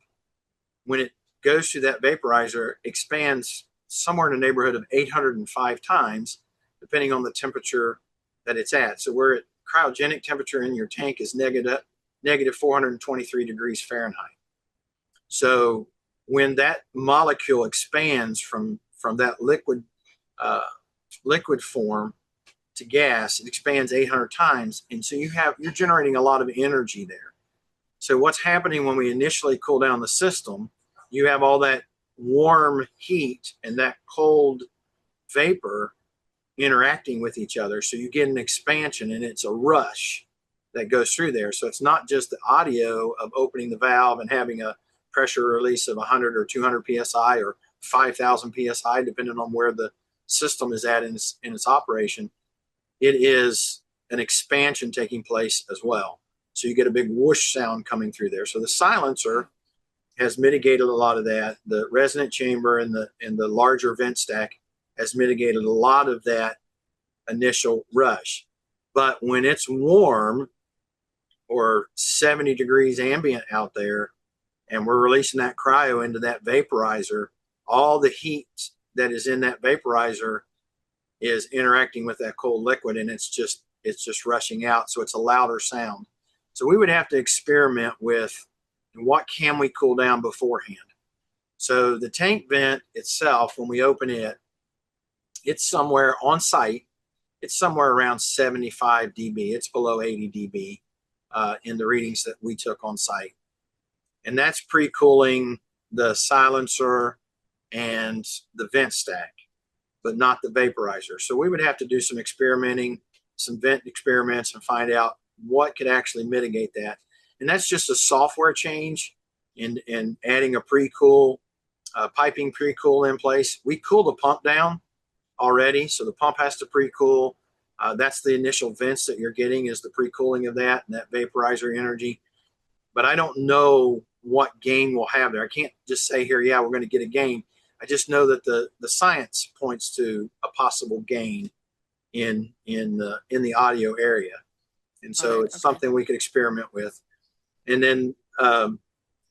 when it goes through that vaporizer, expands somewhere in the neighborhood of 805 times, depending on the temperature that it's at. So where cryogenic temperature in your tank is negative 423 degrees Fahrenheit. So when that molecule expands from that liquid form to gas, it expands 800 times, and so you're generating a lot of energy there. So what's happening when we initially cool down the system? You have all that warm heat and that cold vapor interacting with each other. So you get an expansion, and it's a rush that goes through there. So it's not just the audio of opening the valve and having a pressure release of 100 or 200 PSI or 5,000 PSI, depending on where the system is at in its operation. It is an expansion taking place as well. So you get a big whoosh sound coming through there. So the silencer has mitigated a lot of that. The resonant chamber and the larger vent stack has mitigated a lot of that initial rush. But when it's warm or 70 degrees ambient out there, and we're releasing that cryo into that vaporizer, all the heat that is in that vaporizer is interacting with that cold liquid, and it's just rushing out. So it's a louder sound. So we would have to experiment with what can we cool down beforehand. So the tank vent itself, when we open it, it's somewhere on site. It's somewhere around 75 dB. It's below 80 dB in the readings that we took on site. And that's pre-cooling the silencer and the vent stack, but not the vaporizer. So we would have to do some experimenting, some vent experiments, and find out what could actually mitigate that. And that's just a software change in adding a pre-cool, piping pre-cool in place. We cool the pump down already, so the pump has to pre-cool. That's the initial vents that you're getting, is the pre-cooling of that and that vaporizer energy. But I don't know what gain we'll have there. I can't just say here, yeah, we're going to get a gain. I just know that the science points to a possible gain in the audio area, and so it's something we could experiment with. And then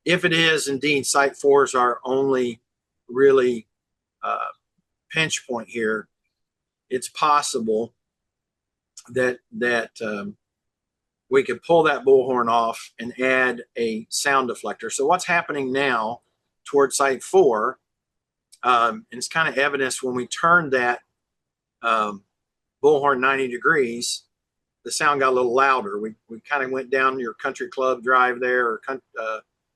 if it is indeed Site 4 is our only really pinch point here, it's possible that we could pull that bullhorn off and add a sound deflector. So what's happening now towards Site 4, and it's kind of evidenced when we turned that bullhorn 90 degrees, the sound got a little louder. We kind of went down your country club drive there, or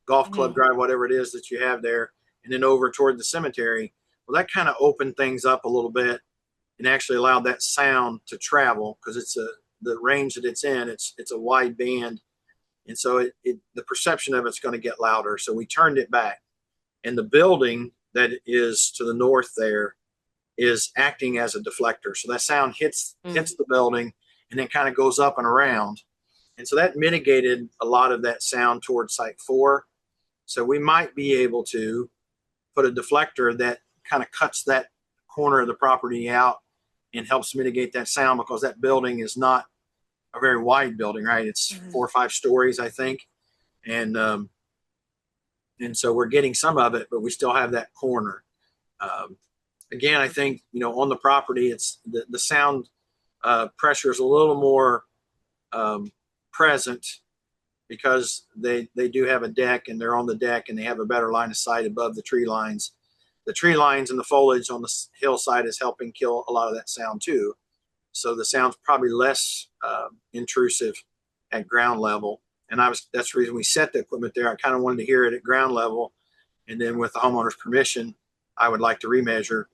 golf club drive, whatever it is that you have there, and then over toward the cemetery. Well, that kind of opened things up a little bit and actually allowed that sound to travel, because it's the range that it's in, it's a wide band, and so the perception of it's going to get louder. So we turned it back, and the building that is to the north there is acting as a deflector. So that sound hits the building and then kind of goes up and around, and so that mitigated a lot of that sound towards Site 4. So we might be able to put a deflector that kind of cuts that corner of the property out and helps mitigate that sound, because that building is not a very wide building, right? It's 4 or 5 stories, I think. And so we're getting some of it, but we still have that corner. again, I think, on the property, it's the sound pressure is a little more present because they do have a deck and they're on the deck and they have a better line of sight above the tree lines. The tree lines and the foliage on the hillside is helping kill a lot of that sound too. So the sound's probably less intrusive at ground level. And that's the reason we set the equipment there. I kind of wanted to hear it at ground level. And then with the homeowner's permission, I would like to remeasure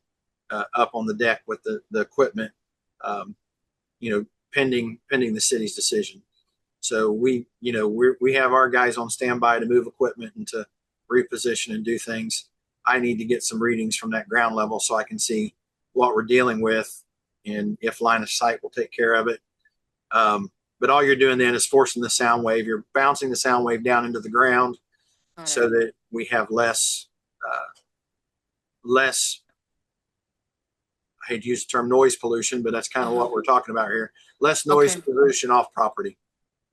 up on the deck with the equipment, pending the city's decision. So we have our guys on standby to move equipment and to reposition and do things. I need to get some readings from that ground level so I can see what we're dealing with and if line of sight will take care of it. But all you're doing then is forcing the sound wave. You're bouncing the sound wave down into the ground so that we have less, I hate to use the term noise pollution, but that's kind of what we're talking about here. Less noise pollution off property.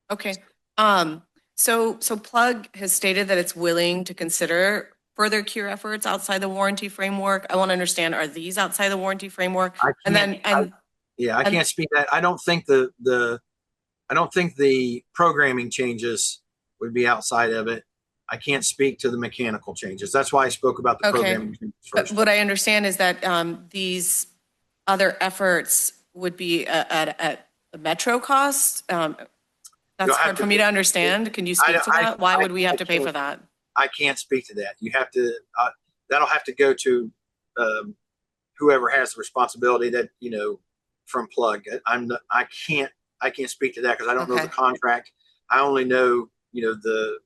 Okay. So Plug has stated that it's willing to consider further cure efforts outside the warranty framework. I want to understand, are these outside the warranty framework? I can't speak that. I don't think the programming changes would be outside of it. I can't speak to the mechanical changes. That's why I spoke about the programming changes first. What I understand is that these other efforts would be at a metro cost. That's hard for me to understand. Can you speak to that? Why would we have to pay for that? I can't speak to that. You have to, that'll have to go to whoever has the responsibility from Plug. I can't speak to that because I don't know the contract. I only know, the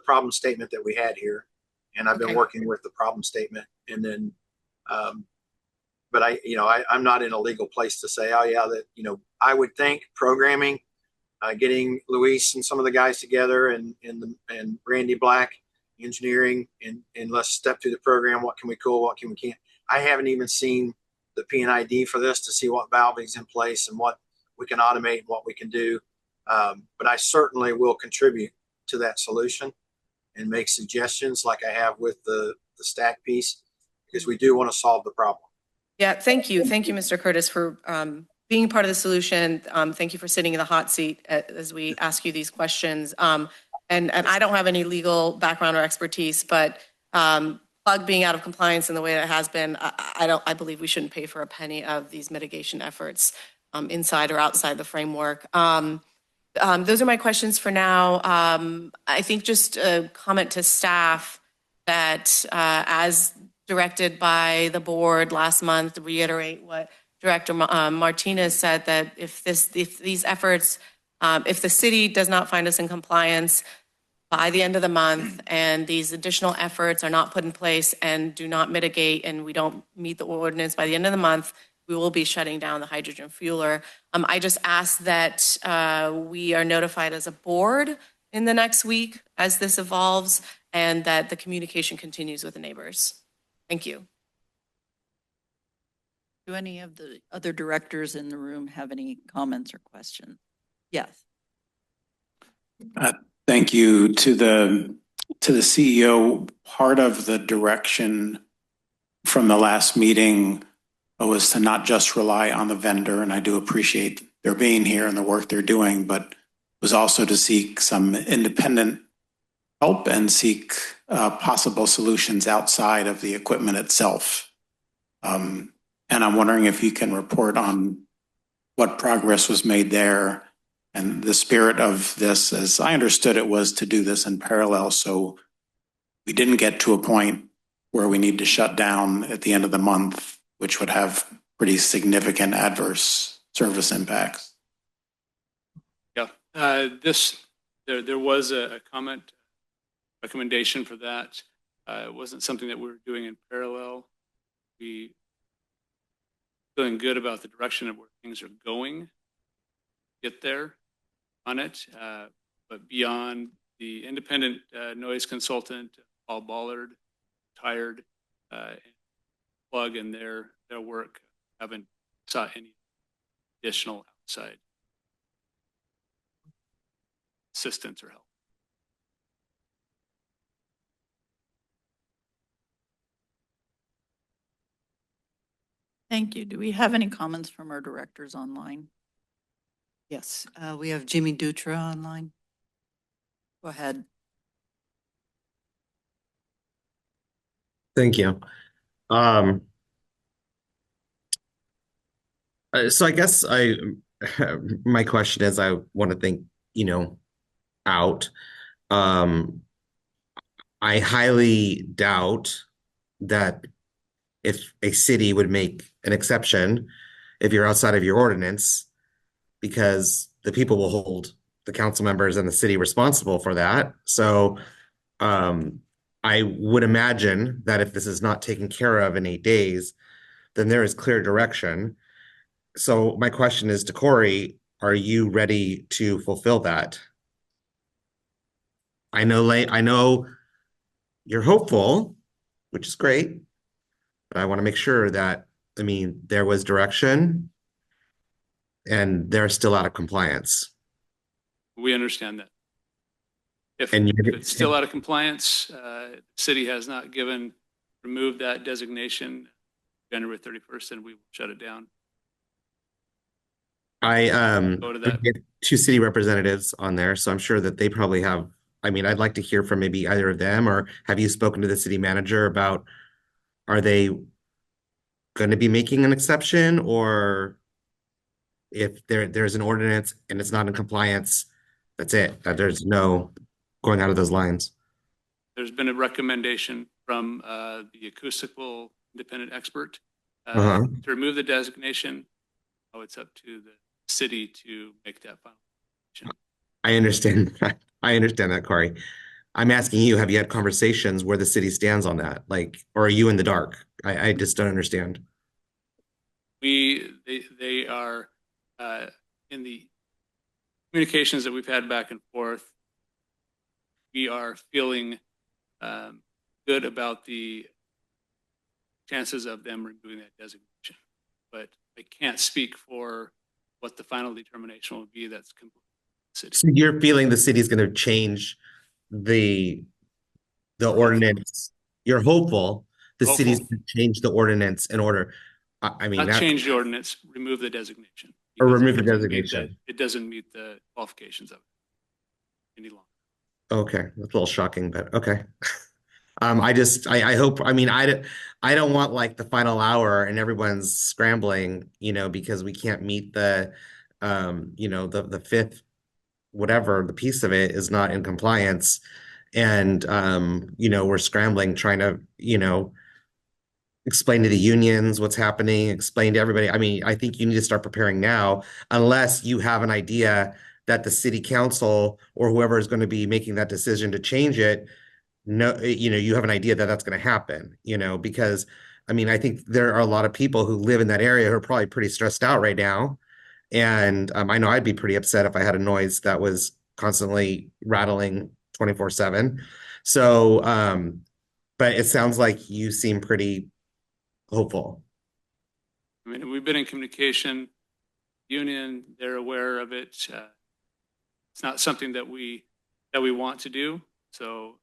problem statement that we had here. And I've been working with the problem statement. And then, but I'm not in a legal place to say, oh yeah, that, I would think programming, getting Luis and some of the guys together and Randy Black engineering and let's step through the program. What can we cool? What can we can't? I haven't even seen the P&ID for this to see what valving is in place and what we can automate and what we can do. But I certainly will contribute to that solution and make suggestions like I have with the stack piece because we do want to solve the problem. Yeah, thank you. Thank you, Mr. Curtis, for being part of the solution. Thank you for sitting in the hot seat as we ask you these questions. And I don't have any legal background or expertise, but Plug being out of compliance in the way that it has been, I believe we shouldn't pay for a penny of these mitigation efforts inside or outside the framework. Those are my questions for now. I think just a comment to staff that as directed by the board last month, to reiterate what Director Martinez said, that if these efforts, if the city does not find us in compliance by the end of the month and these additional efforts are not put in place and do not mitigate and we don't meet the ordinance by the end of the month, we will be shutting down the hydrogen fueler. I just ask that we are notified as a board in the next week as this evolves and that the communication continues with the neighbors. Thank you. Do any of the other directors in the room have any comments or questions? Yes. Thank you to the CEO. Part of the direction from the last meeting was to not just rely on the vendor, and I do appreciate their being here and the work they're doing, but was also to seek some independent help and seek possible solutions outside of the equipment itself. And I'm wondering if you can report on what progress was made there. And the spirit of this, as I understood it, was to do this in parallel. So we didn't get to a point where we need to shut down at the end of the month, which would have pretty significant adverse service impacts. Yeah, there was a comment, recommendation for that. It wasn't something that we were doing in parallel. We feeling good about the direction of where things are going, get there on it. But beyond the independent noise consultant, Paul Ballard, retired, Plug in their work, haven't sought any additional outside assistance or help. Thank you. Do we have any comments from our directors online? Yes, we have Jimmy Dutra online. Go ahead. Thank you. So I guess my question is, I want to think, out. Um, I highly doubt that if a city would make an exception if you're outside of your ordinance, because the people will hold the council members and the city responsible for that. So um, I would imagine that if this is not taken care of in 8 days, then there is clear direction. So my question is to Corey, are you ready to fulfill that? I know you're hopeful, which is great, but I want to make sure that, I mean, there was direction and they're still out of compliance. We understand that. If And it's still out of compliance, the city has not removed that designation January 31st, and we will shut it down. I Go to that. get two city representatives on there, so I'm sure that they probably have. I mean, I'd like to hear from maybe either of them, or have you spoken to the city manager about, are they going to be making an exception, or if there's an ordinance and it's not in compliance, that's it, that there's no going out of those lines. There's been a recommendation from the acoustical independent expert Uh-huh. to remove the designation. Oh, it's up to the city to make that final decision. I understand that. I understand that, Corey. I'm asking you, have you had conversations where the city stands on that? Like, or are you in the dark? I just don't understand. They are in the communications that we've had back and forth. We are feeling good about the chances of them removing that designation, but I can't speak for what the final determination will be. That's completely city. So you're feeling the city's going to change the ordinance. You're hopeful the city's going to change the ordinance in order. I mean, not change the ordinance, remove the designation. Or remove the designation. It doesn't meet the qualifications of it any longer. Okay, that's a little shocking, but okay. I hope, I mean, I don't want like the final hour and everyone's scrambling, because we can't meet the the fifth, whatever the piece of it is not in compliance. And we're scrambling, trying to, explain to the unions what's happening, explain to everybody. I mean, I think you need to start preparing now, unless you have an idea that the city council or whoever is going to be making that decision to change it, no, you have an idea that that's going to happen, because I mean, I think there are a lot of people who live in that area who are probably pretty stressed out right now. And I know I'd be pretty upset if I had a noise that was constantly rattling 24/7. So, but it sounds like you seem pretty hopeful. I mean, we've been in communication, union, they're aware of it. It's not something that we want to do. So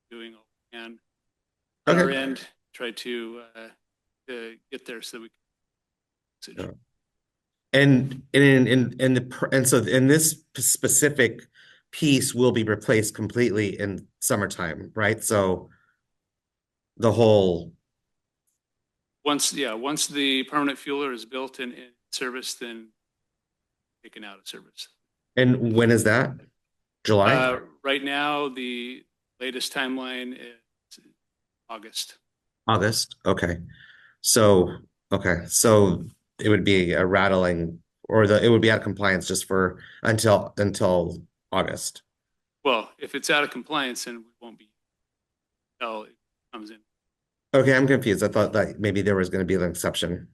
doing all we can on our end, try to get there so that we can. Yeah. And so in this specific piece will be replaced completely in summertime, right? So the whole once the permanent fueler is built in service, then taken out of service. And when is that? July? Right now, the latest timeline is August. August. Okay. So it would be a rattling, or it would be out of compliance just for until August. Well, if it's out of compliance, then we won't be until it comes in. Okay, I'm confused. I thought that maybe there was going to be an exception.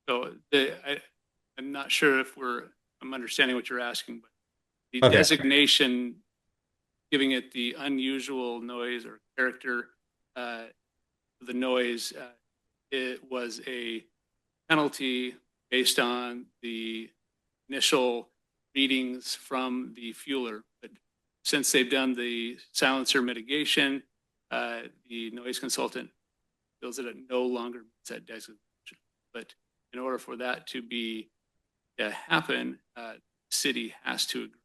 So I'm not sure if I'm understanding what you're asking, but the designation, giving it the unusual noise or character, the noise, it was a penalty based on the initial readings from the fueler. But since they've done the silencer mitigation the noise consultant feels that it no longer meets that designation. But in order for that to happen, city has to agree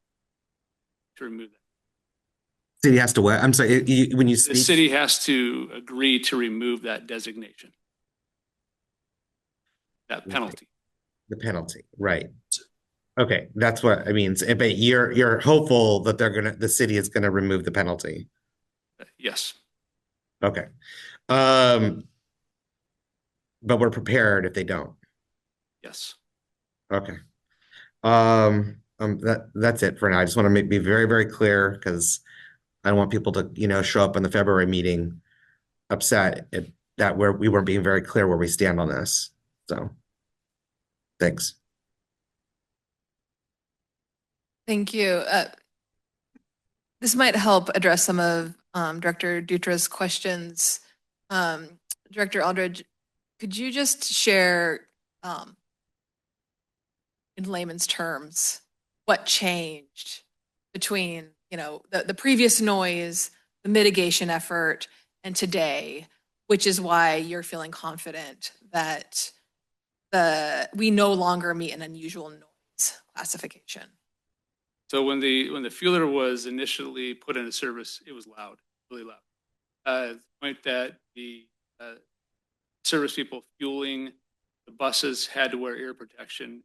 to remove that. City has to what? I'm sorry, when you The speak. city has to agree to remove that designation, that penalty. The penalty, right? Okay, that's what I mean. But you're hopeful that the city is gonna remove the penalty. Yes. Okay. But we're prepared if they don't. Yes. Okay. That's it for now. I just want to be very, very clear because I don't want people to, show up in the February meeting upset that we weren't being very clear where we stand on this. So, thanks. Thank you. This might help address some of Director Dutra's questions. Director Aldridge, could you just share in layman's terms what changed between the previous noise, the mitigation effort, and today, which is why you're feeling confident that we no longer meet an unusual noise classification? So when the fueler was initially put into service, it was loud, really loud. The point that the service people fueling the buses had to wear ear protection.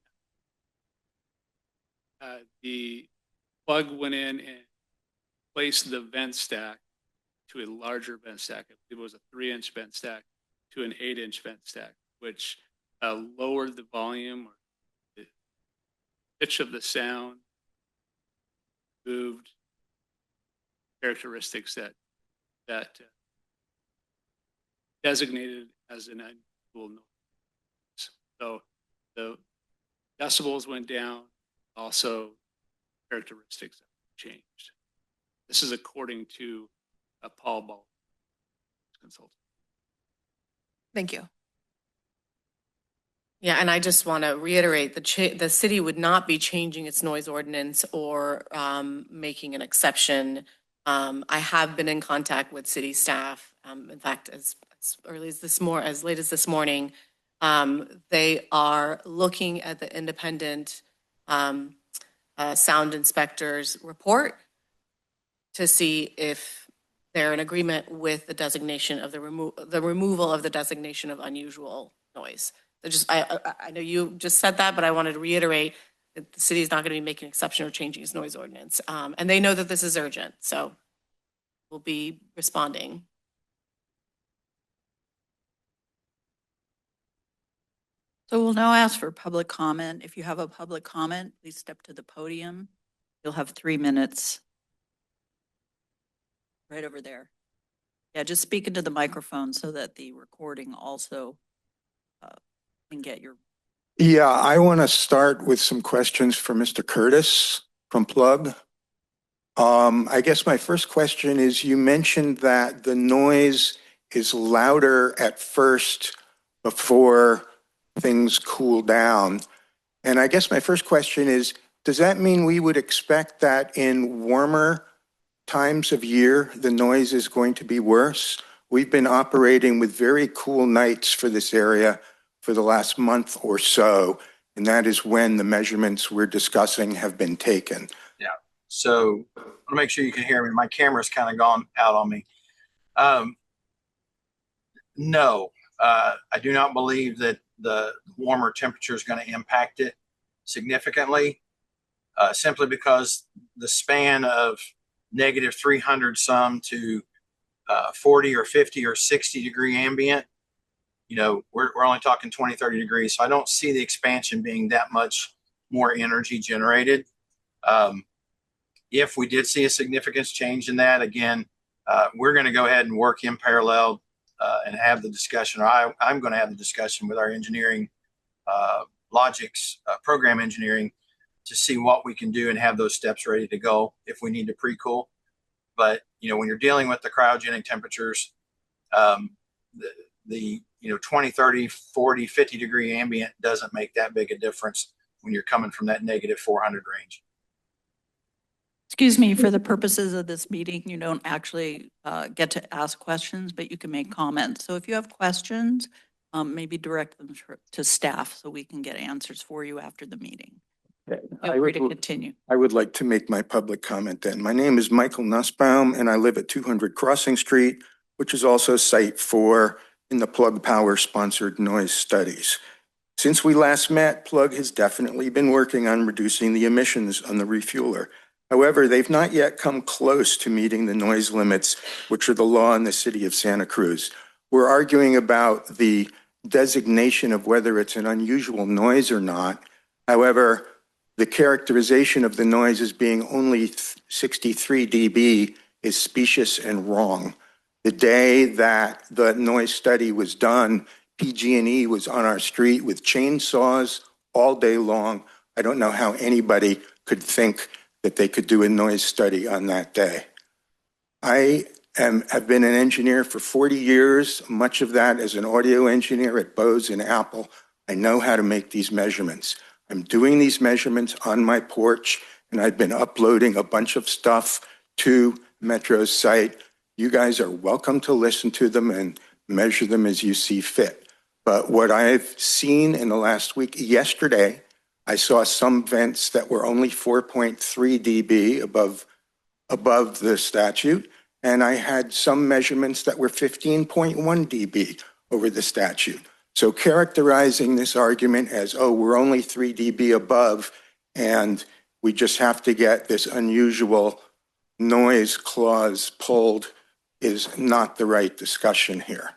The plug went in and placed the vent stack to a larger vent stack. I believe it was a 3-inch vent stack to an 8-inch vent stack, which lowered the volume or the pitch of the sound, moved characteristics that designated as an unusual noise. So the decibels went down, also characteristics changed. This is according to Paul Ball, consultant. Thank you. Yeah, and I just want to reiterate the city would not be changing its noise ordinance or making an exception. I have been in contact with city staff. In fact, as early as as late as this morning, they are looking at the independent sound inspector's report to see if they're in agreement with the designation of the removal of the designation of unusual noise. I know you just said that, but I wanted to reiterate that the city is not going to be making an exception or changing its noise ordinance. And they know that this is urgent, so we'll be responding. So we'll now ask for public comment. If you have a public comment, please step to the podium. You'll have 3 minutes. Right over there. Yeah, just speak into the microphone so that the recording also can get your. Yeah, I want to start with some questions for Mr. Curtis from Plug. I guess my first question is, you mentioned that the noise is louder at first before things cool down. And I guess my first question is, does that mean we would expect that in warmer times of year, the noise is going to be worse? We've been operating with very cool nights for this area for the last month or so, and that is when the measurements we're discussing have been taken. Yeah. So I want to make sure you can hear me. My camera's kind of gone out on me. No, I do not believe that the warmer temperature is going to impact it significantly, simply because the span of negative 300 some to 40 or 50 or 60 degree ambient, we're only talking 20, 30 degrees. So I don't see the expansion being that much more energy generated. If we did see a significant change in that, again, we're going to go ahead and work in parallel and have the discussion, or I'm going to have the discussion with our engineering, Logix program engineering, to see what we can do and have those steps ready to go if we need to pre-cool. But, when you're dealing with the cryogenic temperatures, the 20, 30, 40, 50 degree ambient doesn't make that big a difference when you're coming from that negative 400 range. Excuse me, for the purposes of this meeting, you don't actually get to ask questions, but you can make comments. So if you have questions, maybe direct them to staff so we can get answers for you after the meeting. Feel free to continue. I would like to make my public comment then. My name is Michael Nussbaum and I live at 200 Crossing Street, which is also site 4 in the Plug Power sponsored noise studies. Since we last met, Plug has definitely been working on reducing the emissions on the refueler. However, they've not yet come close to meeting the noise limits, which are the law in the city of Santa Cruz. We're arguing about the designation of whether it's an unusual noise or not. However, the characterization of the noise as being only 63 dB is specious and wrong. The day that the noise study was done, PG&E was on our street with chainsaws all day long. I don't know how anybody could think that they could do a noise study on that day. Have been an engineer for 40 years, much of that as an audio engineer at Bose and Apple. I know how to make these measurements. I'm doing these measurements on my porch, and I've been uploading a bunch of stuff to Metro's site. You guys are welcome to listen to them and measure them as you see fit. But what I've seen in the last week, yesterday, I saw some vents that were only 4.3 dB above the statute, and I had some measurements that were 15.1 dB over the statute. So characterizing this argument as, oh, we're only 3 dB above, and we just have to get this unusual noise clause pulled is not the right discussion here.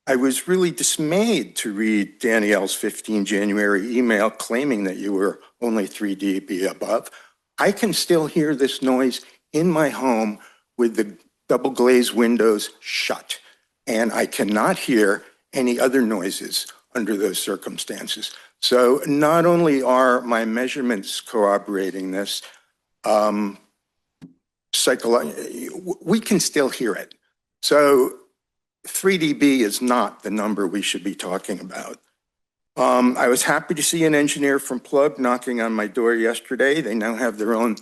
I was really dismayed to read Danielle's 15 January email claiming that you were only 3 dB above. I can still hear this noise in my home with the double glazed windows shut, and I cannot hear any other noises under those circumstances. So not only are my measurements corroborating this, we can still hear it. So 3 dB is not the number we should be talking about. I was happy to see an engineer from Plug knocking on my door yesterday. They now have their own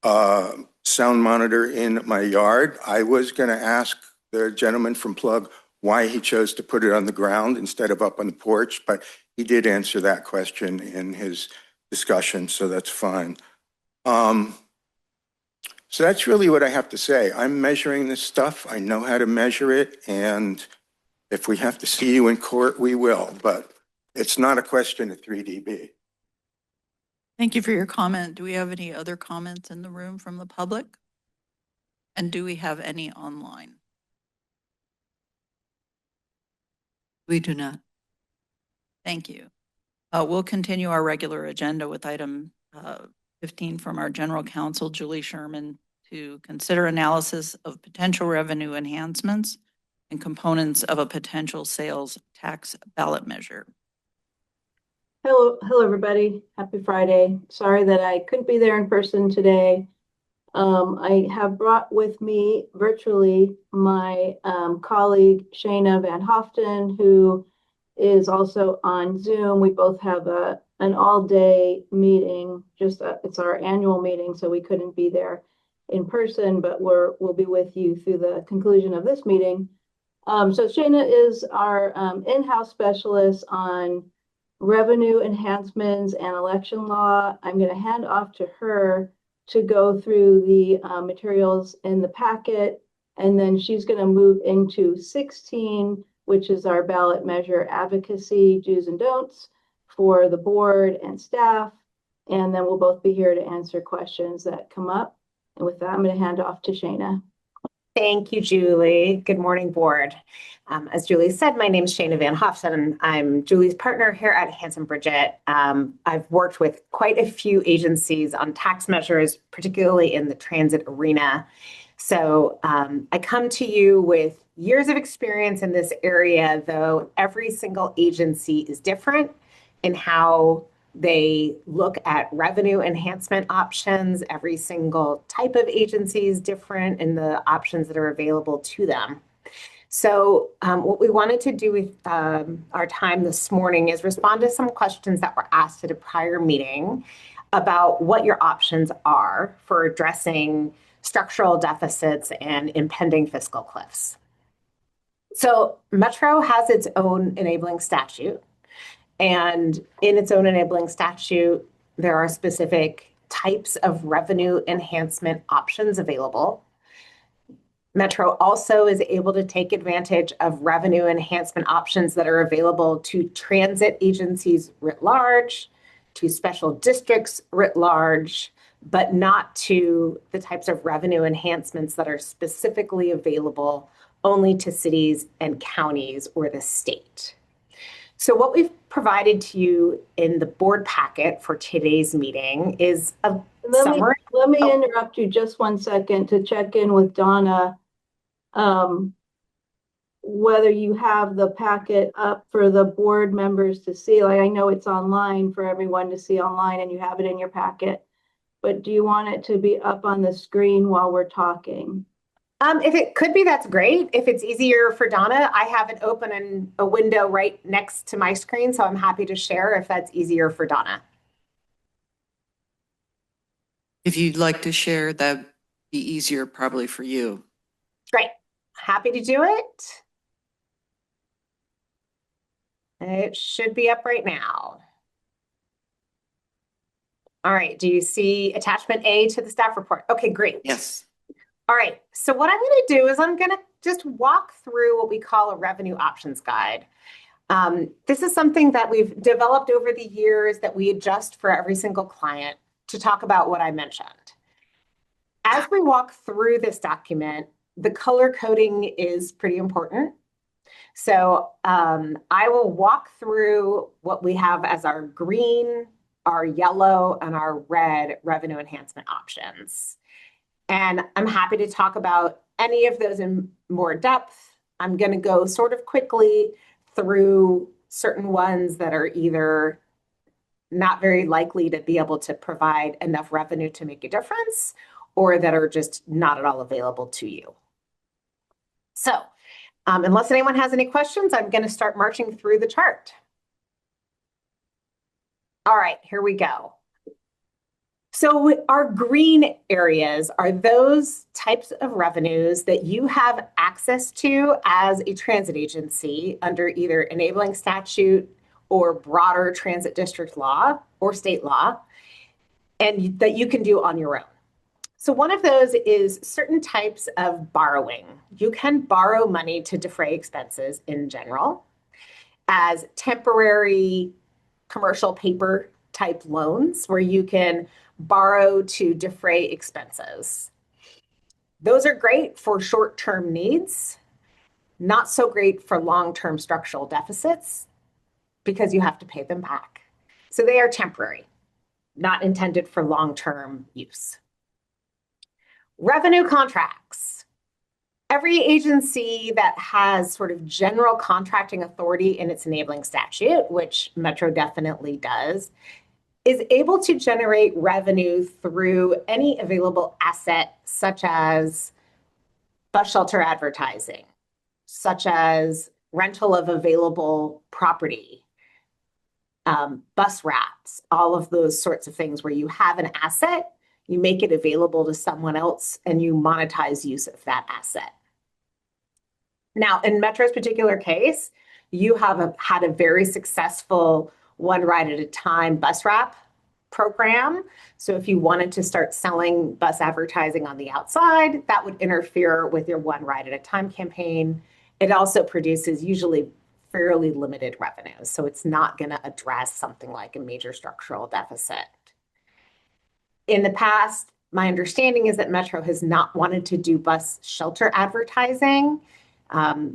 sound monitor in my yard. I was going to ask the gentleman from Plug why he chose to put it on the ground instead of up on the porch, but he did answer that question in his discussion, so that's fine. So that's really what I have to say. I'm measuring this stuff. I know how to measure it. And if we have to see you in court, we will. But it's not a question of 3 dB. Thank you for your comment. Do we have any other comments in the room from the public? And do we have any online? We do not. Thank you. We'll continue our regular agenda with item 15 from our General Counsel, Julie Sherman, to consider analysis of potential revenue enhancements and components of a potential sales tax ballot measure. Hello, everybody. Happy Friday. Sorry that I couldn't be there in person today. I have brought with me virtually my colleague, Shayna Van Hoften, who is also on Zoom. We both have an all-day meeting. It's our annual meeting, so we couldn't be there in person, but we'll be with you through the conclusion of this meeting. So Shayna is our in-house specialist on revenue enhancements and election law. I'm going to hand off to her to go through the materials in the packet, and then she's going to move into 16, which is our ballot measure advocacy do's and don'ts for the board and staff. And then we'll both be here to answer questions that come up. And with that, I'm going to hand off to Shayna. Thank you, Julie. Good morning, board. As Julie said, my name is Shayna Van Hoften. I'm Julie's partner here at Hanson Bridget. I've worked with quite a few agencies on tax measures, particularly in the transit arena. So I come to you with years of experience in this area, though every single agency is different in how they look at revenue enhancement options. Every single type of agency is different in the options that are available to them. So what we wanted to do with our time this morning is respond to some questions that were asked at a prior meeting. about what your options are for addressing structural deficits and impending fiscal cliffs. So Metro has its own enabling statute, and in its own enabling statute, there are specific types of revenue enhancement options available. Metro also is able to take advantage of revenue enhancement options that are available to transit agencies writ large, to special districts writ large, but not to the types of revenue enhancements that are specifically available only to cities and counties or the state. So what we've provided to you in the board packet for today's meeting is a summary. Let me interrupt you just 1 second to check in with Donna. Whether you have the packet up for the board members to see. Like, I know it's online for everyone to see online and you have it in your packet, but do you want it to be up on the screen while we're talking? If it could be, that's great. If it's easier for Donna, I have it open in a window right next to my screen, so I'm happy to share if that's easier for Donna. If you'd like to share, that'd be easier probably for you. Great. Happy to do it. It should be up right now. All right. Do you see attachment A to the staff report? Okay, great. Yes. All right. So what I'm going to do is I'm going to just walk through what we call a revenue options guide. This is something that we've developed over the years that we adjust for every single client to talk about what I mentioned. As we walk through this document, the color coding is pretty important. So I will walk through what we have as our green, our yellow, and our red revenue enhancement options. And I'm happy to talk about any of those in more depth. I'm going to go sort of quickly through certain ones that are either not very likely to be able to provide enough revenue to make a difference, or that are just not at all available to you. So unless anyone has any questions, I'm going to start marching through the chart. All right, here we go. So our green areas are those types of revenues that you have access to as a transit agency under either enabling statute or broader transit district law or state law, and that you can do on your own. So one of those is certain types of borrowing. You can borrow money to defray expenses in general as temporary commercial paper type loans where you can borrow to defray expenses. Those are great for short-term needs, not so great for long-term structural deficits because you have to pay them back. So they are temporary, not intended for long-term use. Revenue contracts. Every agency that has sort of general contracting authority in its enabling statute, which Metro definitely does, is able to generate revenue through any available asset, such as bus shelter advertising, such as rental of available property, bus wraps, all of those sorts of things where you have an asset, you make it available to someone else, and you monetize use of that asset. Now, in Metro's particular case, you have had a very successful one ride at a time bus wrap program. So if you wanted to start selling bus advertising on the outside, that would interfere with your one ride at a time campaign. It also produces usually fairly limited revenue. So it's not going to address something like a major structural deficit. In the past, my understanding is that Metro has not wanted to do bus shelter advertising.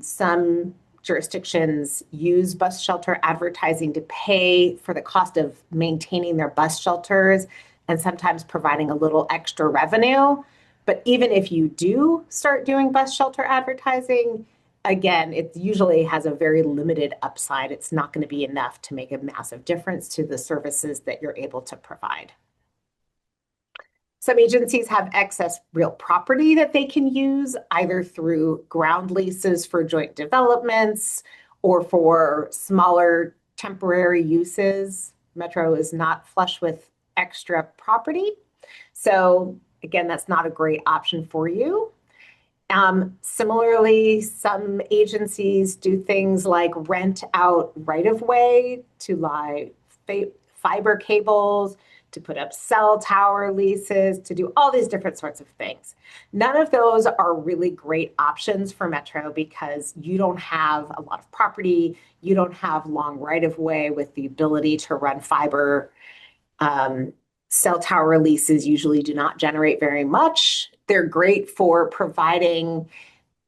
Some jurisdictions use bus shelter advertising to pay for the cost of maintaining their bus shelters and sometimes providing a little extra revenue. But even if you do start doing bus shelter advertising, again, it usually has a very limited upside. It's not going to be enough to make a massive difference to the services that you're able to provide. Some agencies have excess real property that they can use either through ground leases for joint developments or for smaller temporary uses. Metro is not flush with extra property. So again, that's not a great option for you. Similarly, some agencies do things like rent out right of way to lie fiber cables, to put up cell tower leases, to do all these different sorts of things. None of those are really great options for Metro because you don't have a lot of property, you don't have long right of way with the ability to run fiber. Cell tower leases usually do not generate very much. They're great for providing,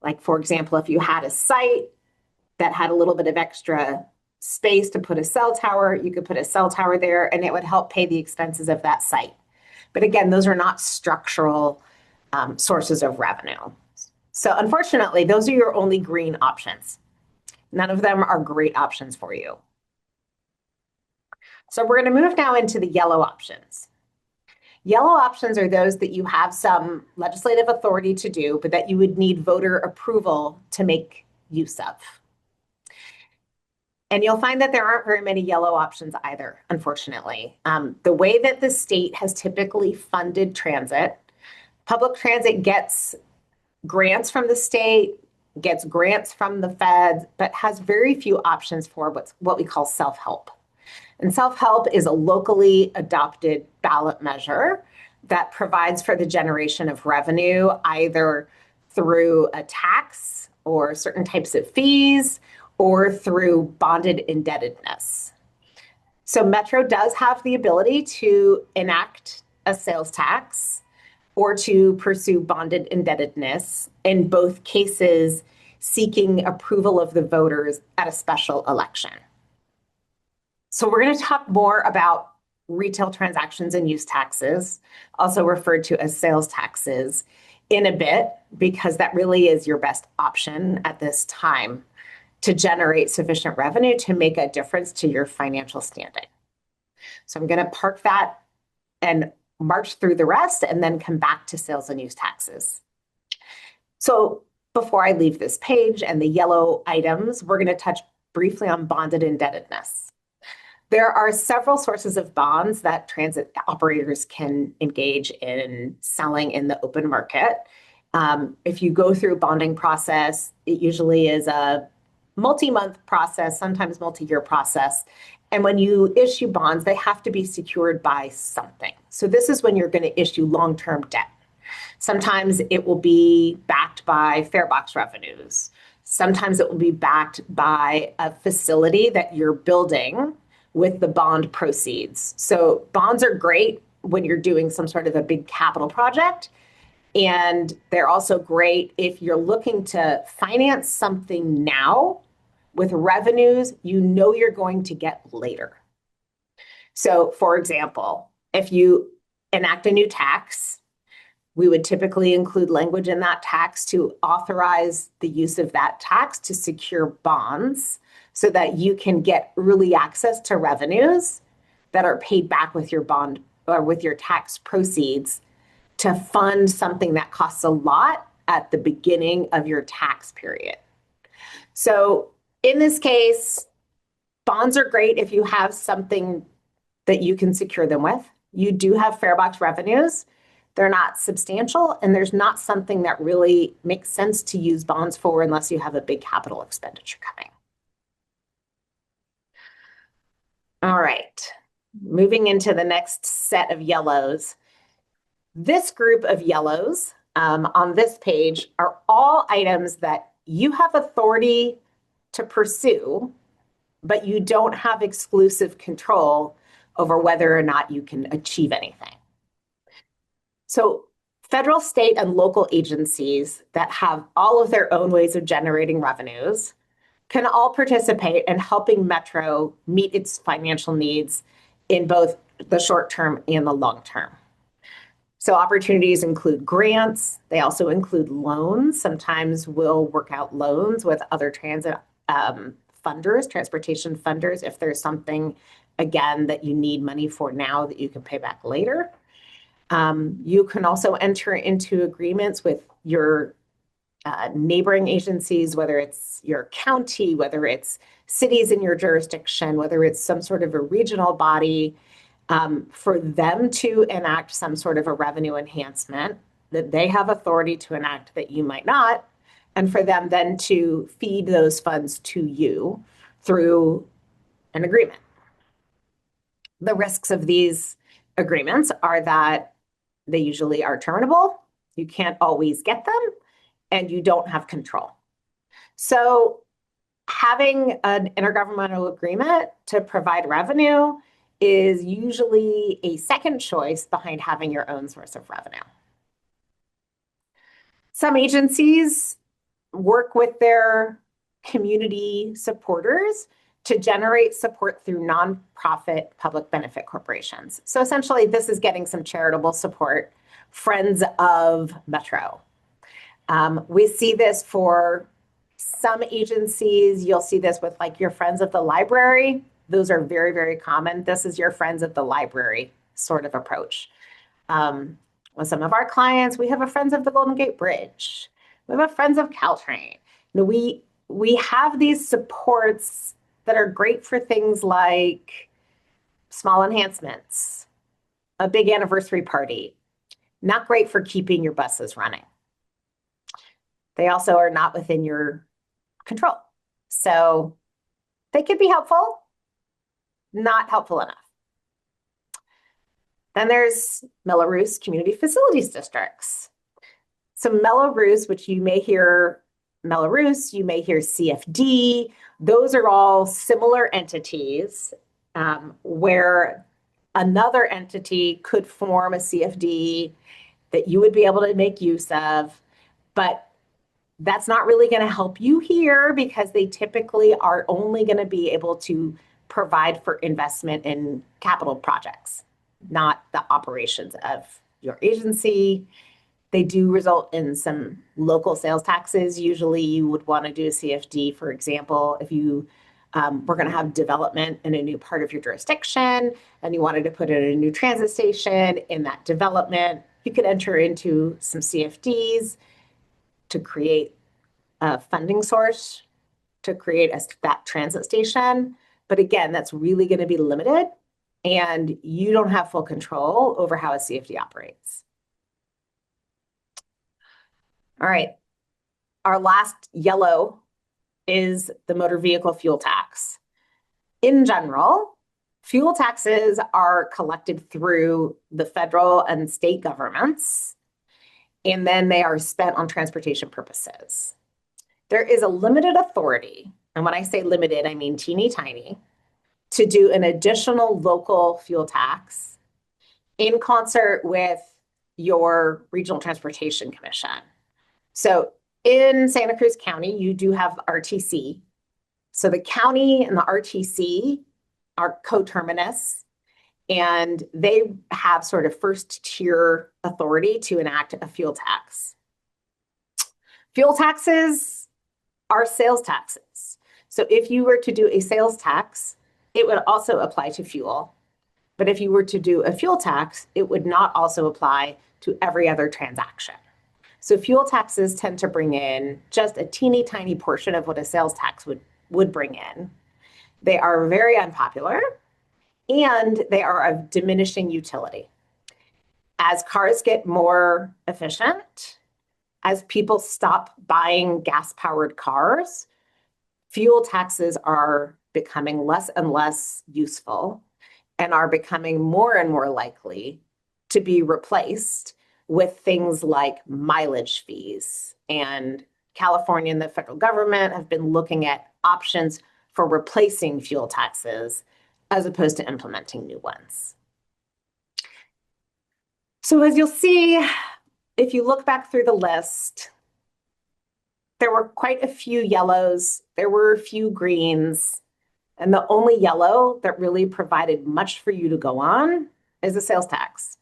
like, for example, if you had a site that had a little bit of extra space to put a cell tower, you could put a cell tower there and it would help pay the expenses of that site. But again, those are not structural sources of revenue. So unfortunately, those are your only green options. None of them are great options for you. So we're going to move now into the yellow options. Yellow options are those that you have some legislative authority to do, but that you would need voter approval to make use of. And you'll find that there aren't very many yellow options either, unfortunately. The way that the state has typically funded transit, public transit gets grants from the state, gets grants from the feds, but has very few options for what we call self-help. And self-help is a locally adopted ballot measure that provides for the generation of revenue either through a tax or certain types of fees or through bonded indebtedness. So Metro does have the ability to enact a sales tax or to pursue bonded indebtedness, in both cases seeking approval of the voters at a special election. So we're going to talk more about retail transactions and use taxes, also referred to as sales taxes, in a bit, because that really is your best option at this time to generate sufficient revenue to make a difference to your financial standing. So I'm going to park that and march through the rest and then come back to sales and use taxes. So before I leave this page and the yellow items, we're going to touch briefly on bonded indebtedness. There are several sources of bonds that transit operators can engage in selling in the open market. If you go through a bonding process, it usually is a multi-month process, sometimes multi-year process. And when you issue bonds, they have to be secured by something. So this is when you're going to issue long-term debt. Sometimes it will be backed by fare box revenues. Sometimes it will be backed by a facility that you're building with the bond proceeds. So bonds are great when you're doing some sort of a big capital project. And they're also great if you're looking to finance something now with revenues you know you're going to get later. So for example, if you enact a new tax, we would typically include language in that tax to authorize the use of that tax to secure bonds so that you can get early access to revenues that are paid back with your bond or with your tax proceeds to fund something that costs a lot at the beginning of your tax period. So in this case, bonds are great if you have something that you can secure them with. You do have fare box revenues. They're not substantial, and there's not something that really makes sense to use bonds for unless you have a big capital expenditure coming. All right, moving into the next set of yellows. This group of yellows on this page are all items that you have authority to pursue, but you don't have exclusive control over whether or not you can achieve anything. So federal, state, and local agencies that have all of their own ways of generating revenues can all participate in helping Metro meet its financial needs in both the short term and the long term. So opportunities include grants. They also include loans. Sometimes we'll work out loans with other transit funders, transportation funders, if there's something, again, that you need money for now that you can pay back later. You can also enter into agreements with your neighboring agencies, whether it's your county, whether it's cities in your jurisdiction, whether it's some sort of a regional body, For them to enact some sort of a revenue enhancement that they have authority to enact that you might not, and for them then to feed those funds to you through an agreement. The risks of these agreements are that they usually are terminable, you can't always get them, and you don't have control. So having an intergovernmental agreement to provide revenue is usually a second choice behind having your own source of revenue. Some agencies work with their community supporters to generate support through nonprofit public benefit corporations. So essentially, this is getting some charitable support, Friends of Metro. We see this for some agencies. You'll see this with like your Friends of the Library. Those are very, very common. This is your Friends of the Library sort of approach. With some of our clients, we have a Friends of the Golden Gate Bridge. We have a Friends of Caltrain. You know, we have these supports that are great for things like small enhancements, a big anniversary party, not great for keeping your buses running. They also are not within your control. So they could be helpful, not helpful enough. Then there's Mello-Roos Community Facilities Districts. So Mello-Roos, which you may hear Mello-Roos, you may hear CFD, those are all similar entities where another entity could form a CFD that you would be able to make use of, but that's not really going to help you here because they typically are only going to be able to provide for investment in capital projects, not the operations of your agency. They do result in some local sales taxes. Usually you would want to do a CFD, for example, if you were going to have development in a new part of your jurisdiction and you wanted to put in a new transit station in that development, you could enter into some CFDs to create a funding source to create that transit station. But again, that's really going to be limited and you don't have full control over how a CFD operates. All right, our last yellow is the motor vehicle fuel tax. In general, fuel taxes are collected through the federal and state governments, and then they are spent on transportation purposes. There is a limited authority, and when I say limited, I mean teeny tiny, to do an additional local fuel tax in concert with your regional transportation commission. So in Santa Cruz County, you do have RTC. So the county and the RTC are coterminous, and they have sort of first tier authority to enact a fuel tax. Fuel taxes are sales taxes. So if you were to do a sales tax, it would also apply to fuel. But if you were to do a fuel tax, it would not also apply to every other transaction. So fuel taxes tend to bring in just a teeny tiny portion of what a sales tax would bring in. They are very unpopular and they are of diminishing utility. As cars get more efficient, as people stop buying gas-powered cars, fuel taxes are becoming less and less useful and are becoming more and more likely to be replaced with things like mileage fees. And California and the federal government have been looking at options for replacing fuel taxes as opposed to implementing new ones. So as you'll see, if you look back through the list, there were quite a few yellows, there were a few greens, and the only yellow that really provided much for you to go on is the sales tax.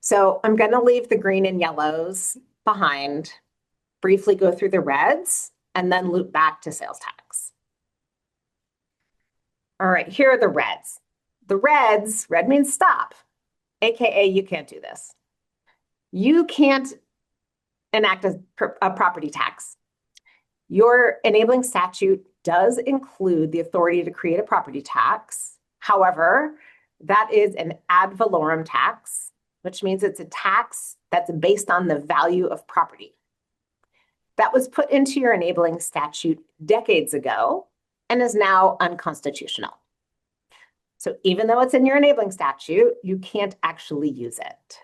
So I'm going to leave the green and yellows behind, briefly go through the reds, and then loop back to sales tax. All right, here are the reds. The reds, red means stop, AKA you can't do this. You can't enact a property tax. Your enabling statute does include the authority to create a property tax. However, that is an ad valorem tax, which means it's a tax that's based on the value of property. That was put into your enabling statute decades ago and is now unconstitutional. So even though it's in your enabling statute, you can't actually use it.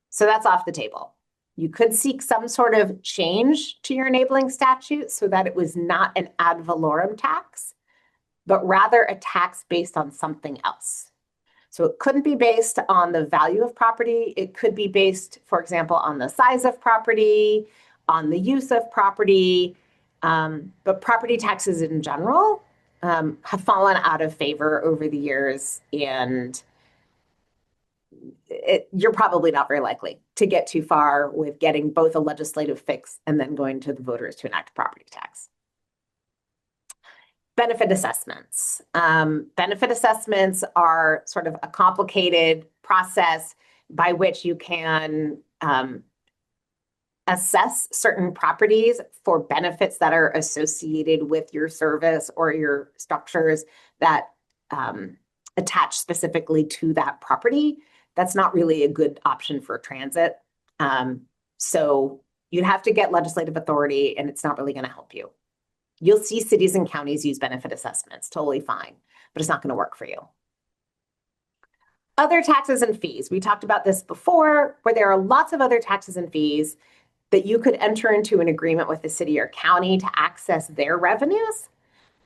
So that's off the table. You could seek some sort of change to your enabling statute so that it was not an ad valorem tax, but rather a tax based on something else. So it couldn't be based on the value of property. It could be based, for example, on the size of property, on the use of property. But property taxes in general have fallen out of favor over the years, and you're probably not very likely to get too far with getting both a legislative fix and then going to the voters to enact a property tax. Benefit assessments. Benefit assessments are sort of a complicated process by which you can assess certain properties for benefits that are associated with your service or your structures that attach specifically to that property. That's not really a good option for transit. So you'd have to get legislative authority, and it's not really going to help you. You'll see cities and counties use benefit assessments, totally fine, but it's not going to work for you. Other taxes and fees. We talked about this before, where there are lots of other taxes and fees that you could enter into an agreement with the city or county to access their revenues.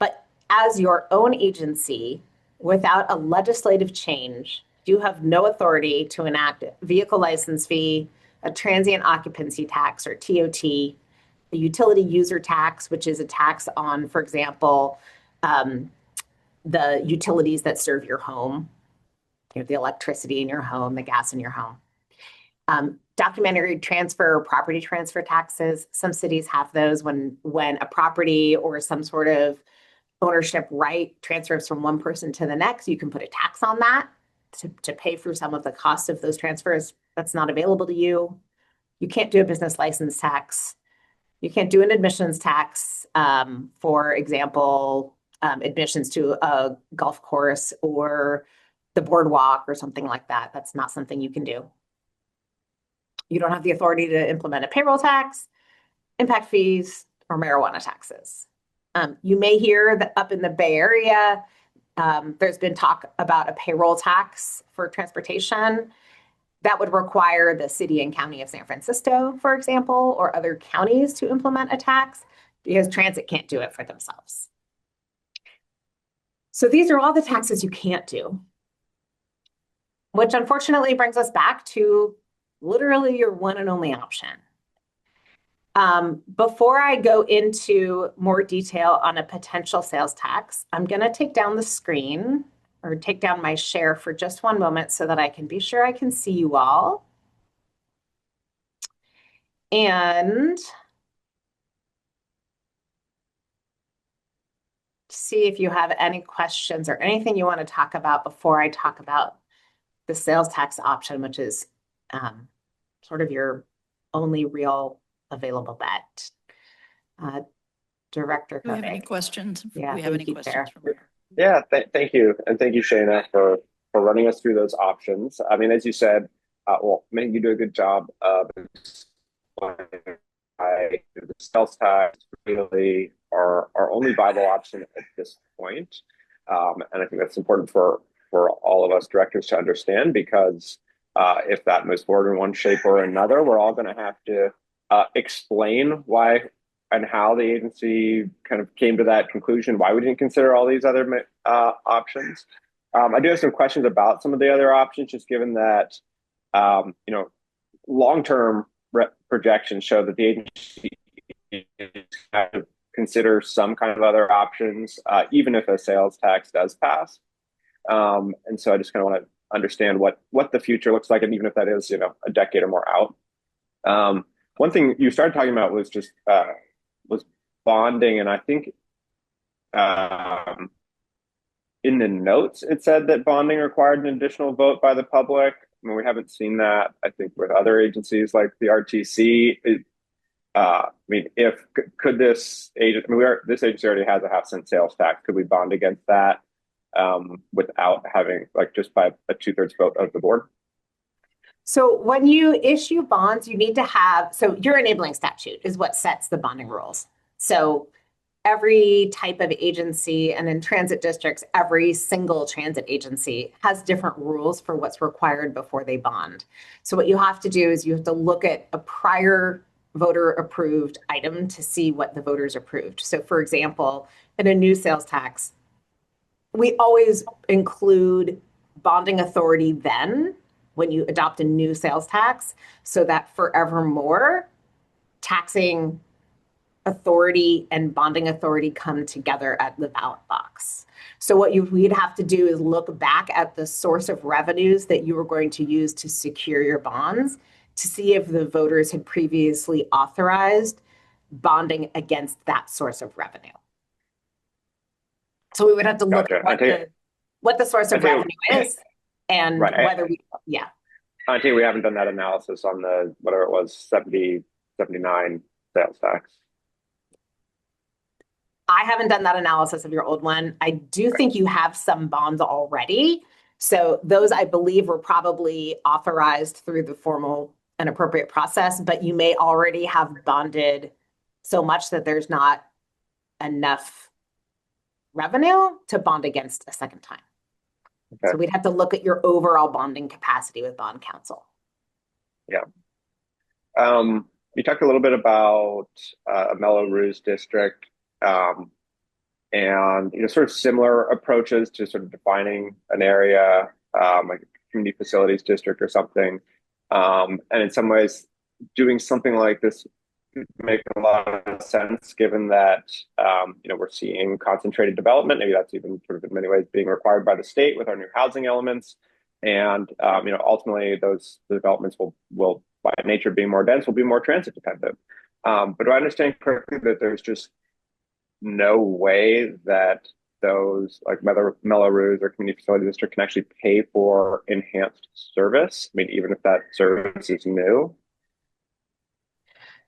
But as your own agency, without a legislative change, you have no authority to enact a vehicle license fee, a transient occupancy tax or TOT, a utility user tax, which is a tax on, for example, the utilities that serve your home, the electricity in your home, the gas in your home. Documentary transfer or property transfer taxes. Some cities have those when a property or some sort of ownership right transfers from one person to the next. You can put a tax on that to pay for some of the cost of those transfers. That's not available to you. You can't do a business license tax. You can't do an admissions tax, for example, admissions to a golf course or the boardwalk or something like that. That's not something you can do. You don't have the authority to implement a payroll tax, impact fees, or marijuana taxes. You may hear that up in the Bay Area, there's been talk about a payroll tax for transportation. That would require the city and county of San Francisco, for example, or other counties to implement a tax because transit can't do it for themselves. So these are all the taxes you can't do, which unfortunately brings us back to literally your one and only option. Before I go into more detail on a potential sales tax, I'm going to take down the screen or take down my share for just one moment so that I can be sure I can see you all. And see if you have any questions or anything you want to talk about before I talk about the sales tax option, which is sort of your only real available bet. Director, do we have any questions? Yeah, we have any questions from here? Yeah, thank you. And thank you, Shayna, for running us through those options. I mean, as you said, well, I mean, you do a good job of the sales tax really our only viable option at this point. And I think that's important for all of us directors to understand, because if that moves forward in one shape or another, we're all going to have to explain why and how the agency kind of came to that conclusion, why we didn't consider all these other options. I do have some questions about some of the other options, just given that, long-term projections show that the agency has to consider some kind of other options, even if a sales tax does pass. And so I just kind of want to understand what the future looks like, and even if that is, a decade or more out. One thing you started talking about was just was bonding, and I think in the notes it said that bonding required an additional vote by the public. I mean, we haven't seen that, I think, with other agencies like the RTC. I mean, could this agency? I mean, this agency already has a half-cent sales tax. Could we bond against that? without having, like, just by a 2/3 vote of the board? So when you issue bonds, you need to have, so your enabling statute is what sets the bonding rules. So every type of agency, and in transit districts, every single transit agency has different rules for what's required before they bond. So what you have to do is you have to look at a prior voter approved item to see what the voters approved. So for example, in a new sales tax, we always include bonding authority then when you adopt a new sales tax, so that forevermore taxing authority and bonding authority come together at the ballot box. So what we'd have to do is look back at the source of revenues that you were going to use to secure your bonds to see if the voters had previously authorized bonding against that source of revenue. So we would have to look at what the source of revenue is and whether we, I think we haven't done that analysis on the, whatever it was, 70, 79 sales tax. I haven't done that analysis of your old one. I do think you have some bonds already. So those, I believe, were probably authorized through the formal and appropriate process, but you may already have bonded so much that there's not enough revenue to bond against a second time. Okay. So we'd have to look at your overall bonding capacity with bond counsel. Yeah. You talked a little bit about a Mello-Roos district and sort of similar approaches to sort of defining an area, like a community facilities district or something. And in some ways, doing something like this make a lot of sense given that we're seeing concentrated development. Maybe that's even sort of in many ways being required by the state with our new housing elements. And ultimately those developments will by nature being more dense will be more transit dependent. But do I understand correctly that there's just no way that those like Mello-Roos or community facility district can actually pay for enhanced service? I mean, even if that service is new?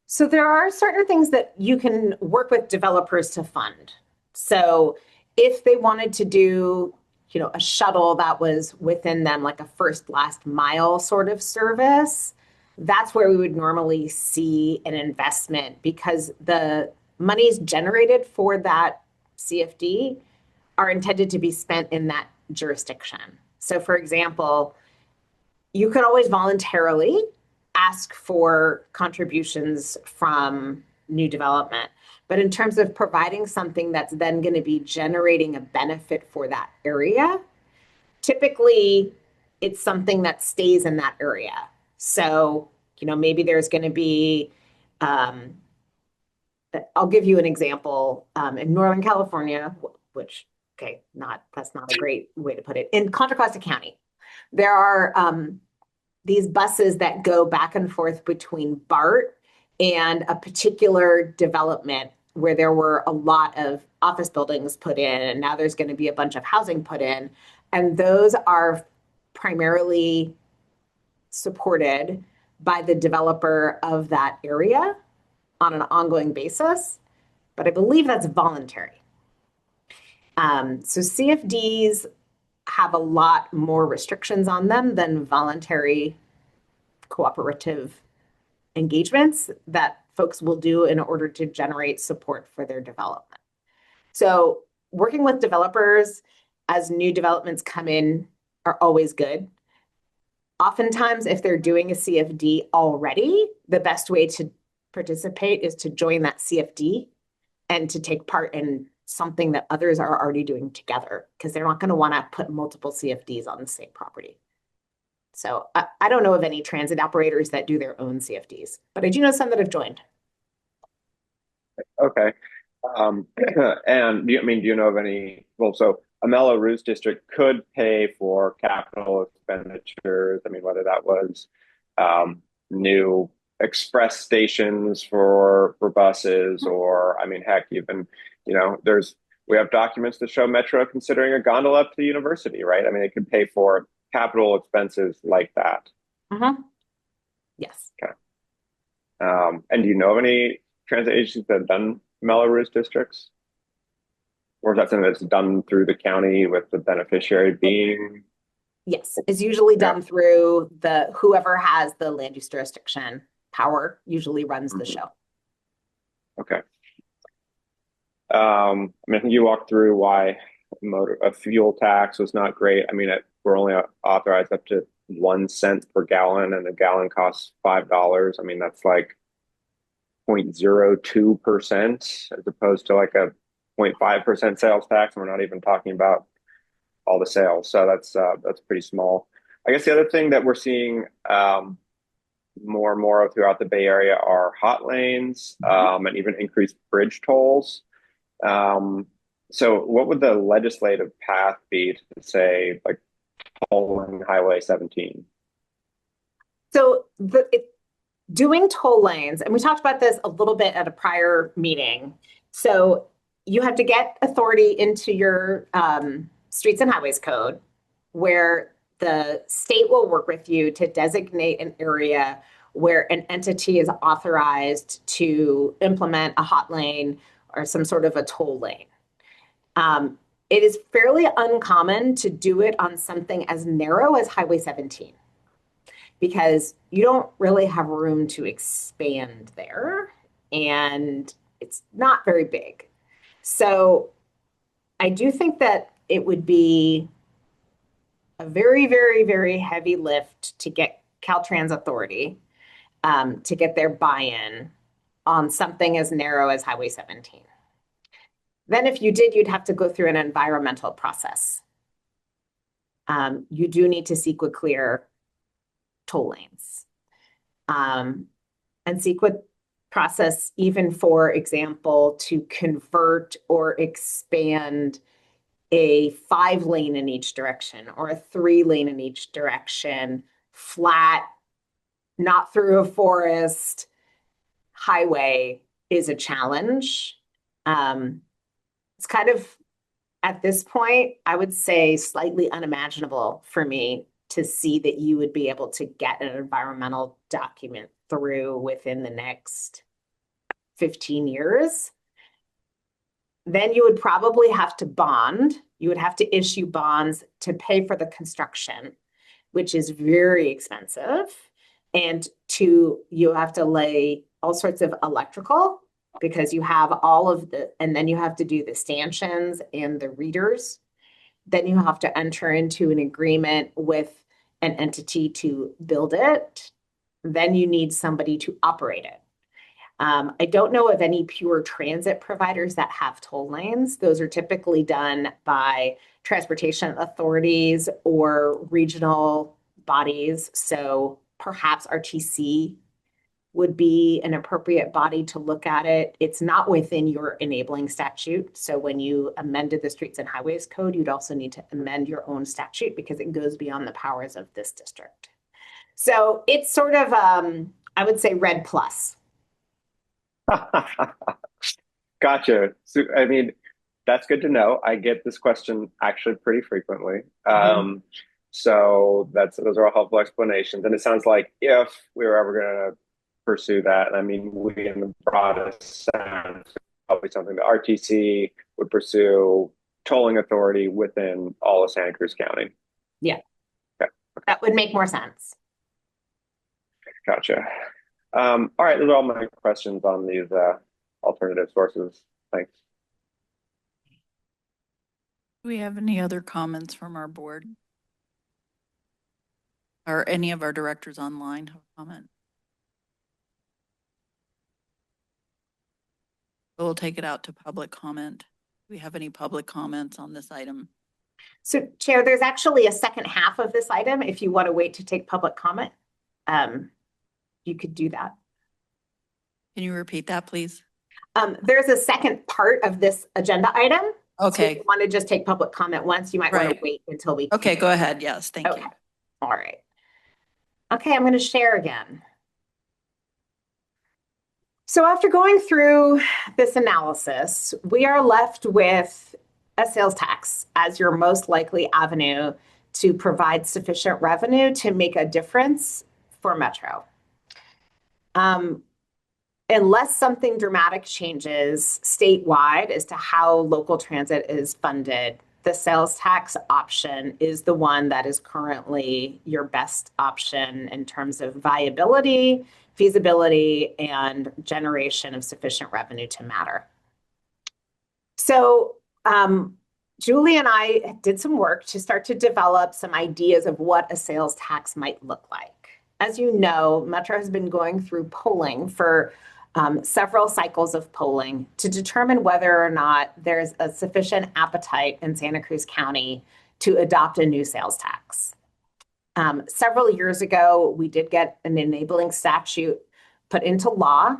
So there are certain things that you can work with developers to fund. So if they wanted to do, a shuttle that was within them, like a first last mile sort of service, that's where we would normally see an investment because the monies generated for that CFD are intended to be spent in that jurisdiction. So for example, you could always voluntarily ask for contributions from new development. But in terms of providing something that's then going to be generating a benefit for that area, typically it's something that stays in that area. So, maybe there's going to be, I'll give you an example. In Northern California, which, that's not a great way to put it. In Contra Costa County, there are these buses that go back and forth between BART and a particular development where there were a lot of office buildings put in, and now there's going to be a bunch of housing put in. And those are primarily supported by the developer of that area on an ongoing basis, but I believe that's voluntary. So CFDs have a lot more restrictions on them than voluntary cooperative engagements that folks will do in order to generate support for their development. So working with developers as new developments come in are always good. Oftentimes, if they're doing a CFD already, the best way to participate is to join that CFD and to take part in something that others are already doing together, because they're not going to want to put multiple CFDs on the same property. So I don't know of any transit operators that do their own CFDs, but I do know some that have joined. Okay. And do you know of any, so a Mello-Roos district could pay for capital expenditures. I mean, whether that was new express stations for buses, or heck, even we have documents that show Metro considering a gondola up to the university, right? I mean, it could pay for capital expenses like that. Yes. Okay. And do you know of any transit agencies that have done Mello-Roos districts? Or is that something that's done through the county with the beneficiary being? Yes, it's usually done through whoever has the land use jurisdiction power usually runs the show. Okay. I mean, I think you walked through why a fuel tax was not great. I mean, we're only authorized up to 1 cent per gallon, and a gallon costs $5. I mean, that's like 0.02% as opposed to like a 0.5% sales tax. And we're not even talking about all the sales. So that's pretty small. I guess the other thing that we're seeing more and more of throughout the Bay Area are hot lanes and even increased bridge tolls. So what would the legislative path be to say like tolling Highway 17? So doing toll lanes, and we talked about this a little bit at a prior meeting. So you have to get authority into your streets and highways code where the state will work with you to designate an area where an entity is authorized to implement a hot lane or some sort of a toll lane. It is fairly uncommon to do it on something as narrow as Highway 17 because you don't really have room to expand there and it's not very big. So I do think that it would be a very, very, very heavy lift to get Caltrans authority to get their buy-in on something as narrow as Highway 17. Then if you did, you'd have to go through an environmental process. You do need to CEQA clear toll lanes. And CEQA process, even for example, to convert or expand a 5-lane in each direction or a 3-lane in each direction, flat, not through a forest highway is a challenge. It's kind of, at this point, I would say slightly unimaginable for me to see that you would be able to get an environmental document through within the next 15 years. Then you would probably have to bond. You would have to issue bonds to pay for the construction, which is very expensive. And you have to lay all sorts of electrical because you have all of and then you have to do the stanchions and the readers. Then you have to enter into an agreement with an entity to build it. Then you need somebody to operate it. I don't know of any pure transit providers that have toll lanes. Those are typically done by transportation authorities or regional bodies. So perhaps RTC would be an appropriate body to look at it. It's not within your enabling statute. So when you amended the Streets and Highways Code, you'd also need to amend your own statute because it goes beyond the powers of this district. So it's sort of, I would say, red plus. Gotcha. So, I mean, that's good to know. I get this question actually pretty frequently. So those are all helpful explanations. And it sounds like if we were ever going to pursue that, I mean, we in the broadest sense, probably something that RTC would pursue tolling authority within all of Santa Cruz County. Yeah. Okay. That would make more sense. Gotcha. All right, those are all my questions on these alternative sources. Thanks. Do we have any other comments from our board? Or any of our directors online have a comment? We'll take it out to public comment. Do we have any public comments on this item? So, Chair, there's actually a second half of this item. If you want to wait to take public comment, you could do that. Can you repeat that, please? There's a second part of this agenda item. Okay. So if you want to just take public comment once, you might want to wait until we. Okay, go ahead. Yes, thank you. All right. Okay, I'm going to share again. So after going through this analysis, we are left with a sales tax as your most likely avenue to provide sufficient revenue to make a difference for Metro. unless something dramatic changes statewide as to how local transit is funded, the sales tax option is the one that is currently your best option in terms of viability, feasibility, and generation of sufficient revenue to matter. So Julie and I did some work to start to develop some ideas of what a sales tax might look like. As you know, Metro has been going through polling for several cycles of polling to determine whether or not there's a sufficient appetite in Santa Cruz County to adopt a new sales tax. Several years ago, we did get an enabling statute put into law,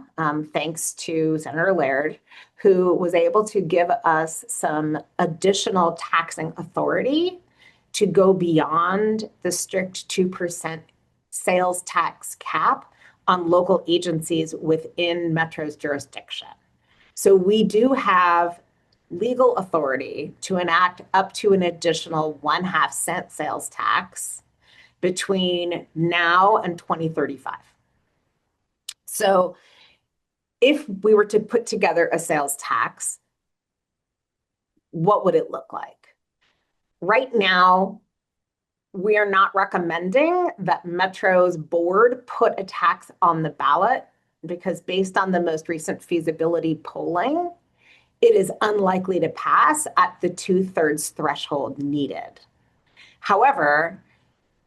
thanks to Senator Laird, who was able to give us some additional taxing authority to go beyond the strict 2% sales tax cap on local agencies within Metro's jurisdiction. So we do have legal authority to enact up to an additional 1/2 cent sales tax between now and 2035. So if we were to put together a sales tax, what would it look like? Right now, we are not recommending that Metro's board put a tax on the ballot because based on the most recent feasibility polling, it is unlikely to pass at the 2/3 threshold needed. However,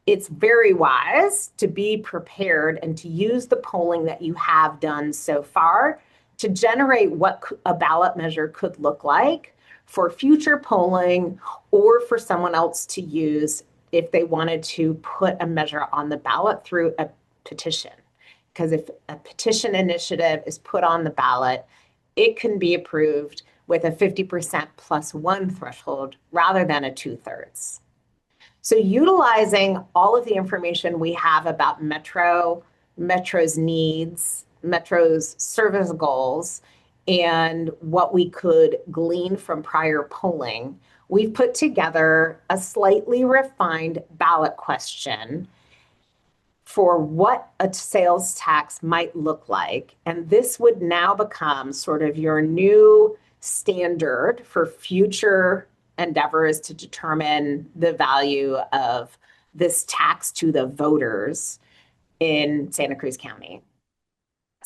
it's very wise to be prepared and to use the polling that you have done so far to generate what a ballot measure could look like for future polling or for someone else to use if they wanted to put a measure on the ballot through a petition. Because if a petition initiative is put on the ballot, it can be approved with a 50% plus one threshold rather than a 2/3. So utilizing all of the information we have about Metro's needs, Metro's service goals, and what we could glean from prior polling, we've put together a slightly refined ballot question for what a sales tax might look like. And this would now become sort of your new standard for future endeavors to determine the value of this tax to the voters in Santa Cruz County.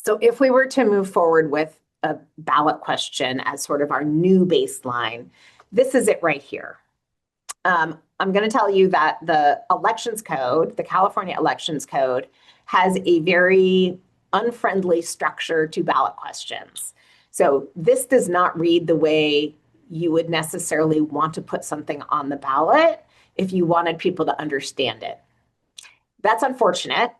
So if we were to move forward with a ballot question as sort of our new baseline, this is it right here. I'm going to tell you that the elections code, the California elections code, has a very unfriendly structure to ballot questions. So this does not read the way you would necessarily want to put something on the ballot if you wanted people to understand it. That's unfortunate,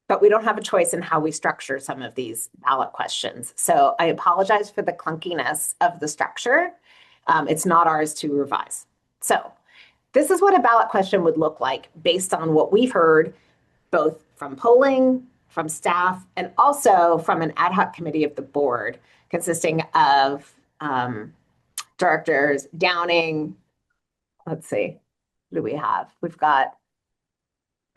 but we don't have a choice in how we structure some of these ballot questions. So I apologize for the clunkiness of the structure. It's not ours to revise. So this is what a ballot question would look like based on what we've heard, both from polling, from staff, and also from an ad hoc committee of the board consisting of directors Downing. Let's see, who do we have? We've got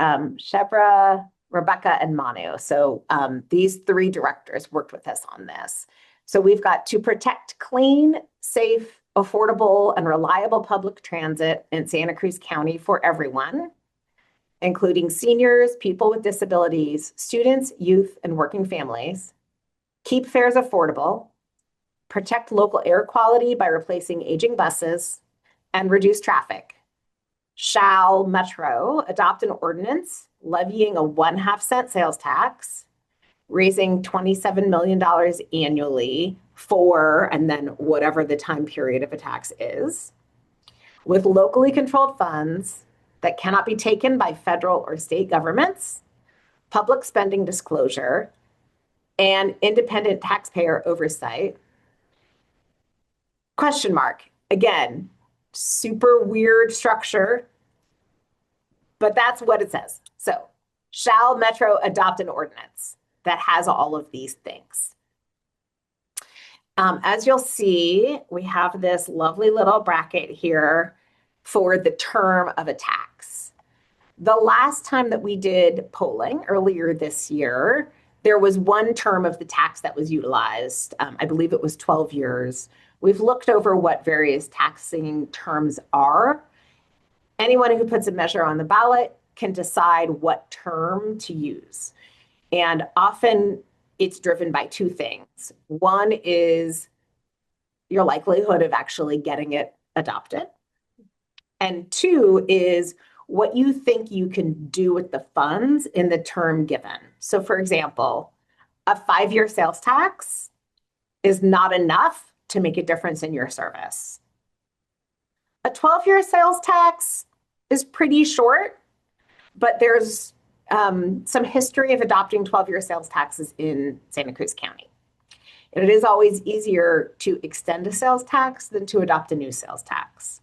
Shebra, Rebecca, and Manu. So these three directors worked with us on this. So we've got to protect clean, safe, affordable, and reliable public transit in Santa Cruz County for everyone, including seniors, people with disabilities, students, youth, and working families. Keep fares affordable, protect local air quality by replacing aging buses, and reduce traffic. Shall Metro adopt an ordinance levying a 1/2 cent sales tax, raising $27 million annually for, and then whatever the time period of a tax is, with locally controlled funds that cannot be taken by federal or state governments, public spending disclosure, and independent taxpayer oversight. Question mark. Again, super weird structure, but that's what it says. So, shall Metro adopt an ordinance that has all of these things? As you'll see, we have this lovely little bracket here for the term of a tax. The last time that we did polling earlier this year, There was one term of the tax that was utilized. I believe it was 12 years. We've looked over what various taxing terms are. Anyone who puts a measure on the ballot can decide what term to use. And often it's driven by two things. One is your likelihood of actually getting it adopted. And two is what you think you can do with the funds in the term given. So for example, a 5-year sales tax is not enough to make a difference in your service. A 12-year sales tax is pretty short, but there's some history of adopting 12-year sales taxes in Santa Cruz County. And it is always easier to extend a sales tax than to adopt a new sales tax.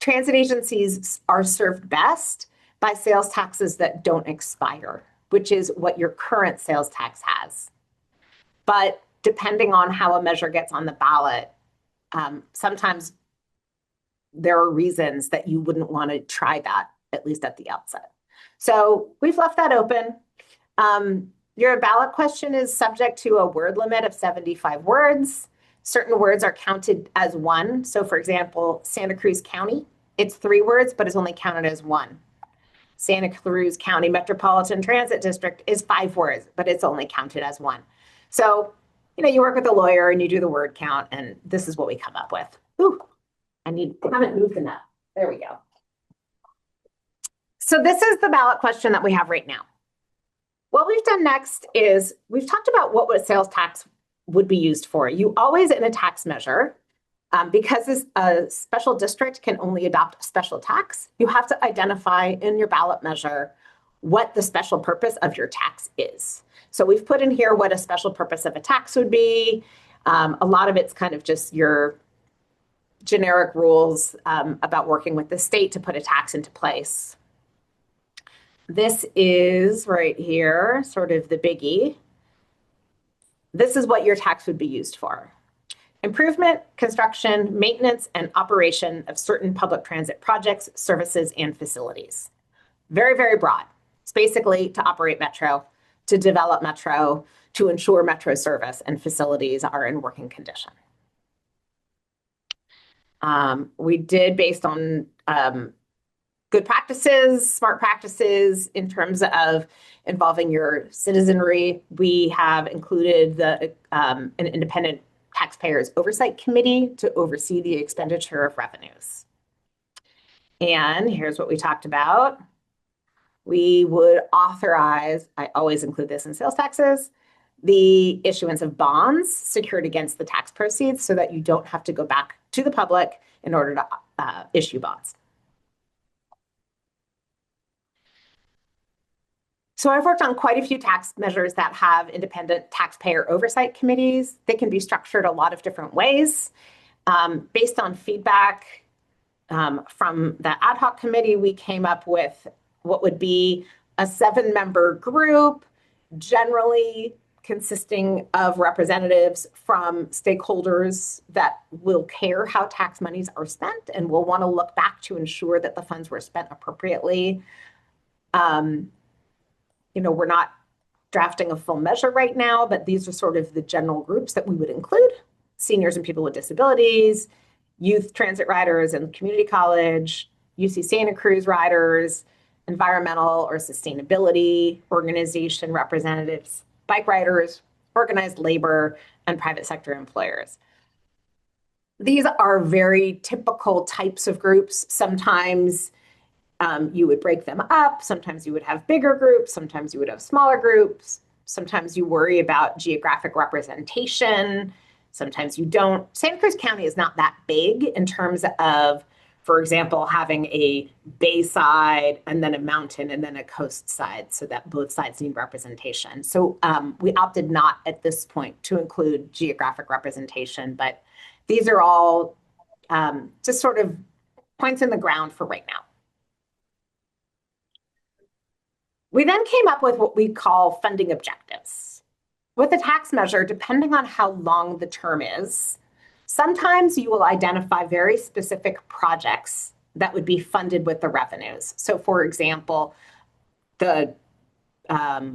Transit agencies are served best by sales taxes that don't expire, which is what your current sales tax has. But depending on how a measure gets on the ballot, sometimes there are reasons that you wouldn't want to try that, at least at the outset. So we've left that open. Your ballot question is subject to a word limit of 75 words. Certain words are counted as one. So for example, Santa Cruz County, it's 3 words, but it's only counted as 1. Santa Cruz County Metropolitan Transit District is 5 words, but it's only counted as 1. So, you work with a lawyer and you do the word count, and this is what we come up with. Ooh, I haven't moved enough. There we go. So this is the ballot question that we have right now. What we've done next is we've talked about what a sales tax would be used for. You always, in a tax measure, because a special district can only adopt a special tax, you have to identify in your ballot measure what the special purpose of your tax is. So we've put in here what a special purpose of a tax would be. A lot of it's kind of just your generic rules about working with the state to put a tax into place. This is right here, sort of the biggie. This is what your tax would be used for. Improvement, construction, maintenance, and operation of certain public transit projects, services, and facilities. Very, very broad. It's basically to operate Metro, to develop Metro, to ensure Metro service and facilities are in working condition. We did, based on good practices, smart practices in terms of involving your citizenry, we have included an independent taxpayers oversight committee to oversee the expenditure of revenues. And here's what we talked about. We would authorize, I always include this in sales taxes, the issuance of bonds secured against the tax proceeds so that you don't have to go back to the public in order to issue bonds. So I've worked on quite a few tax measures that have independent taxpayer oversight committees. They can be structured a lot of different ways. Based on feedback from the ad hoc committee, we came up with what would be a 7-member group, generally consisting of representatives from stakeholders that will care how tax monies are spent and will want to look back to ensure that the funds were spent appropriately. We're not drafting a full measure right now, but these are sort of the general groups that we would include: seniors and people with disabilities, youth transit riders and community college, UC Santa Cruz riders, environmental or sustainability organization representatives, bike riders, organized labor, and private sector employers. These are very typical types of groups. Sometimes you would break them up. Sometimes you would have bigger groups. Sometimes you would have smaller groups. Sometimes you worry about geographic representation. Sometimes you don't. Santa Cruz County is not that big in terms of, for example, having a bay side and then a mountain and then a coast side, so that both sides need representation. So we opted not at this point to include geographic representation, but these are all just sort of points in the ground for right now. We then came up with what we call funding objectives. With a tax measure, depending on how long the term is, sometimes you will identify very specific projects that would be funded with the revenues. So for example, the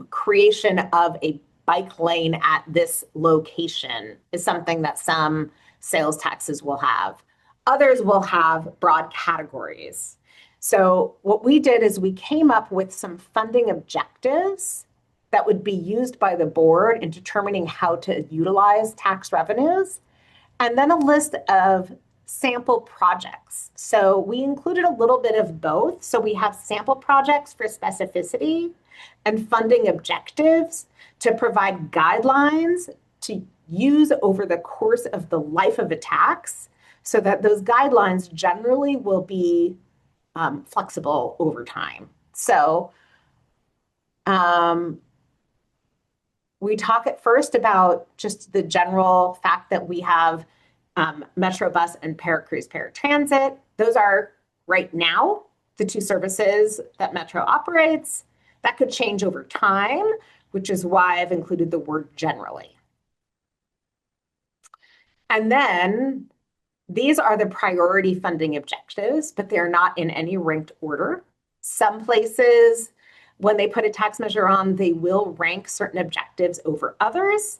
creation of a bike lane at this location is something that some sales taxes will have. Others will have broad categories. So what we did is we came up with some funding objectives that would be used by the board in determining how to utilize tax revenues, and then a list of sample projects. So we included a little bit of both. So we have sample projects for specificity and funding objectives to provide guidelines to use over the course of the life of a tax, so that those guidelines generally will be flexible over time. So we talk at first about just the general fact that we have Metro Bus and Paracruz Paratransit. Those are right now the two services that Metro operates. That could change over time, which is why I've included the word generally. And then these are the priority funding objectives, but they're not in any ranked order. Some places, when they put a tax measure on, they will rank certain objectives over others.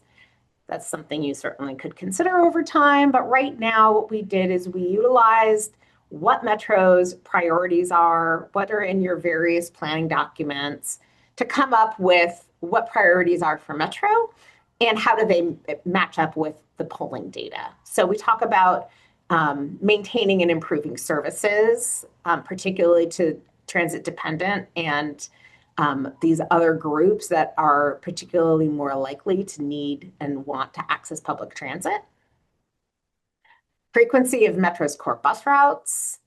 That's something you certainly could consider over time. But right now, what we did is we utilized what Metro's priorities are, what are in your various planning documents, to come up with what priorities are for Metro and how do they match up with the polling data. So we talk about maintaining and improving services, particularly to transit dependent and these other groups that are particularly more likely to need and want to access public transit. Frequency of Metro's core bus routes,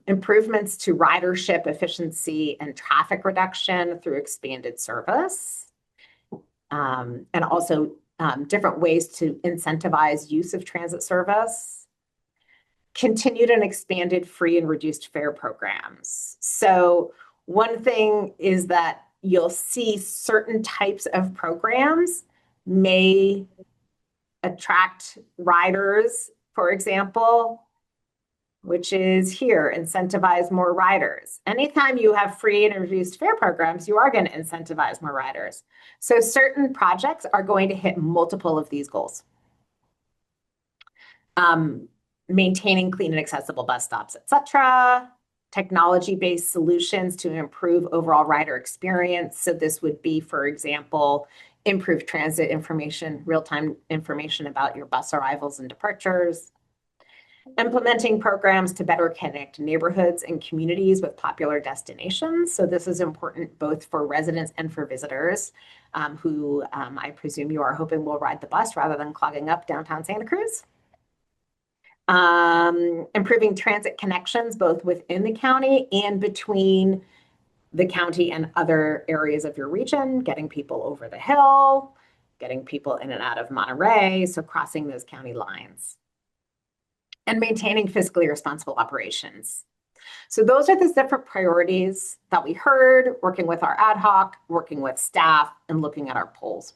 improvements to ridership efficiency and traffic reduction through expanded service, and also different ways to incentivize use of transit service. Continued and expanded free and reduced fare programs. So one thing is that you'll see certain types of programs may attract riders, for example, which is here, incentivize more riders. Anytime you have free and reduced fare programs, you are going to incentivize more riders. So certain projects are going to hit multiple of these goals. Maintaining clean and accessible bus stops, etc. Technology-based solutions to improve overall rider experience. So this would be, for example, improved transit information, real-time information about your bus arrivals and departures. Implementing programs to better connect neighborhoods and communities with popular destinations. So this is important both for residents and for visitors who I presume you are hoping will ride the bus rather than clogging up downtown Santa Cruz. Improving transit connections both within the county and between the county and other areas of your region, getting people over the hill, getting people in and out of Monterey, so crossing those county lines. And maintaining fiscally responsible operations. So those are the different priorities that we heard, working with our ad hoc, working with staff, and looking at our polls.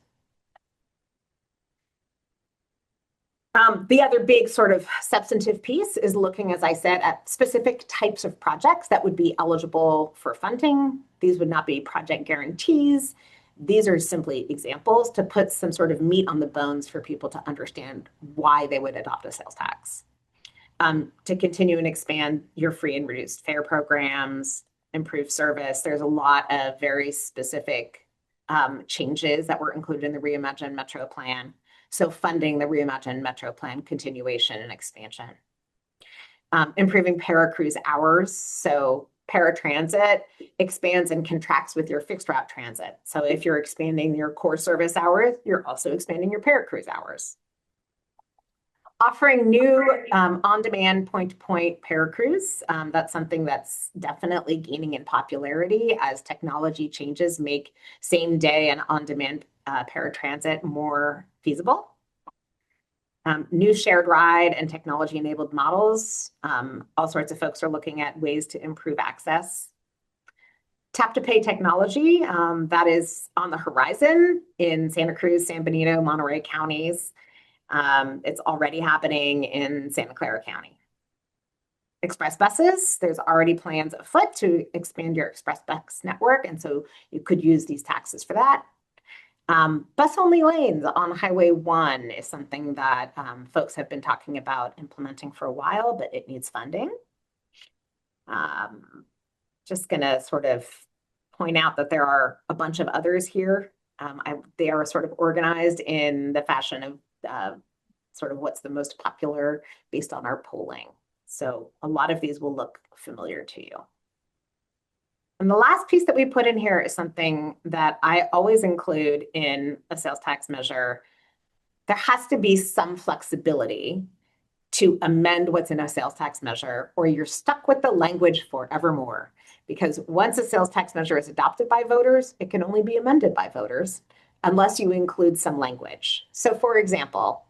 The other big sort of substantive piece is looking, as I said, at specific types of projects that would be eligible for funding. These would not be project guarantees. These are simply examples to put some sort of meat on the bones for people to understand why they would adopt a sales tax. To continue and expand your free and reduced fare programs, improve service. There's a lot of very specific changes that were included in the Reimagined Metro Plan. So funding the Reimagined Metro Plan continuation and expansion. Improving Paracruz hours. So paratransit expands and contracts with your fixed route transit. So if you're expanding your core service hours, you're also expanding your Paracruz hours. Offering new on-demand point-to-point Paracruz. That's something that's definitely gaining in popularity as technology changes make same-day and on-demand paratransit more feasible. New shared ride and technology-enabled models. All sorts of folks are looking at ways to improve access. Tap-to-pay technology, that is on the horizon in Santa Cruz, San Benito, Monterey counties. It's already happening in Santa Clara County. express buses. There's already plans afoot to expand your express bus network, and so you could use these taxes for that. Bus-only lanes on Highway 1 is something that folks have been talking about implementing for a while, but it needs funding. Just going to sort of point out that there are a bunch of others here. They are sort of organized in the fashion of sort of what's the most popular based on our polling. So a lot of these will look familiar to you. And the last piece that we put in here is something that I always include in a sales tax measure. There has to be some flexibility to amend what's in a sales tax measure, or you're stuck with the language forevermore. Because once a sales tax measure is adopted by voters, it can only be amended by voters unless you include some language. So for example,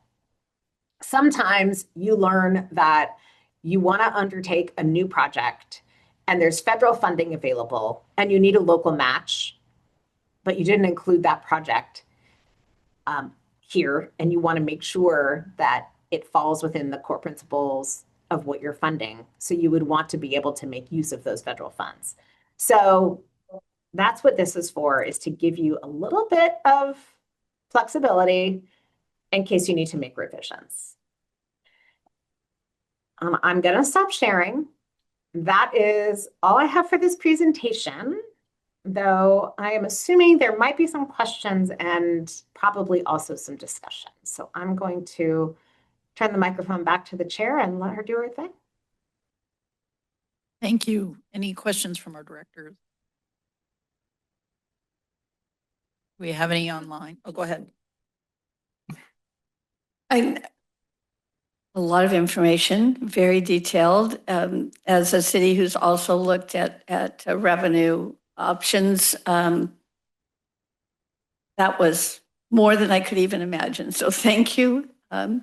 sometimes you learn that you want to undertake a new project and there's federal funding available and you need a local match, but you didn't include that project here, and you want to make sure that it falls within the core principles of what you're funding. So you would want to be able to make use of those federal funds. So that's what this is for, is to give you a little bit of flexibility in case you need to make revisions. I'm going to stop sharing. That is all I have for this presentation, though I am assuming there might be some questions and probably also some discussion. So I'm going to turn the microphone back to the chair and let her do her thing. Thank you. Any questions from our directors? Do we have any online? Oh, go ahead. A lot of information, very detailed. As a city who's also looked at revenue options, that was more than I could even imagine. So thank you. I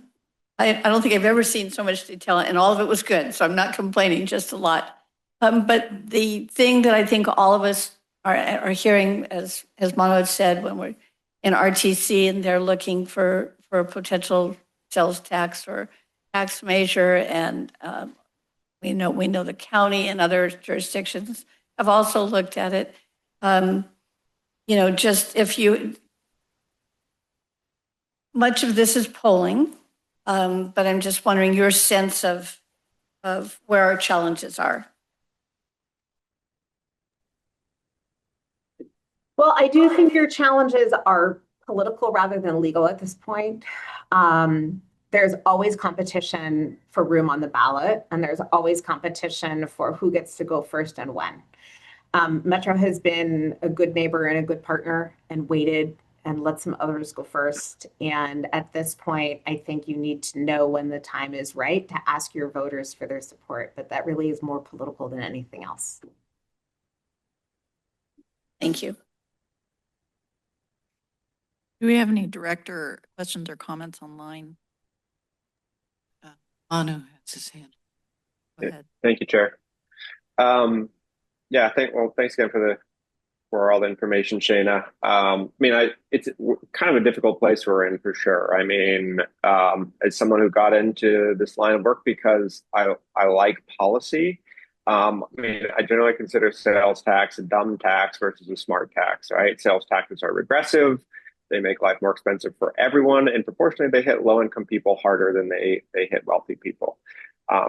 don't think I've ever seen so much detail, and all of it was good. So I'm not complaining, just a lot. But the thing that I think all of us are hearing, as Mano had said, when we're in RTC and they're looking for a potential sales tax or tax measure, and we know the county and other jurisdictions have also looked at it. Just much of this is polling, but I'm just wondering your sense of where our challenges are. Well, I do think your challenges are political rather than legal at this point. There's always competition for room on the ballot, and there's always competition for who gets to go first and when. Metro has been a good neighbor and a good partner and waited and let some others go first. And at this point, I think you need to know when the time is right to ask your voters for their support, but that really is more political than anything else. Thank you. Do we have any director questions or comments online? Manu has his hand. Go ahead. Thank you, Chair. Thanks again for all the information, Shayna. It's kind of a difficult place we're in for sure. As someone who got into this line of work because I like policy, I generally consider sales tax a dumb tax versus a smart tax, right? Sales taxes are regressive. They make life more expensive for everyone, and proportionally, they hit low-income people harder than they hit wealthy people.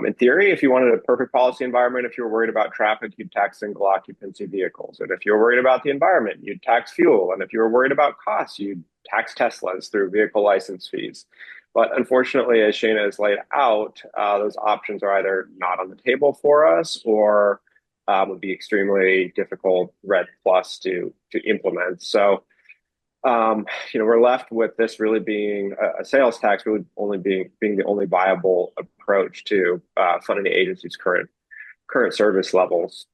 In theory, if you wanted a perfect policy environment, if you were worried about traffic, you'd tax single occupancy vehicles. And if you were worried about the environment, you'd tax fuel. And if you were worried about costs, you'd tax Teslas through vehicle license fees. But unfortunately, as Shayna has laid out, those options are either not on the table for us or would be extremely difficult red plus to implement. So we're left with this really being a sales tax, really only being the only viable approach to funding the agency's current service levels.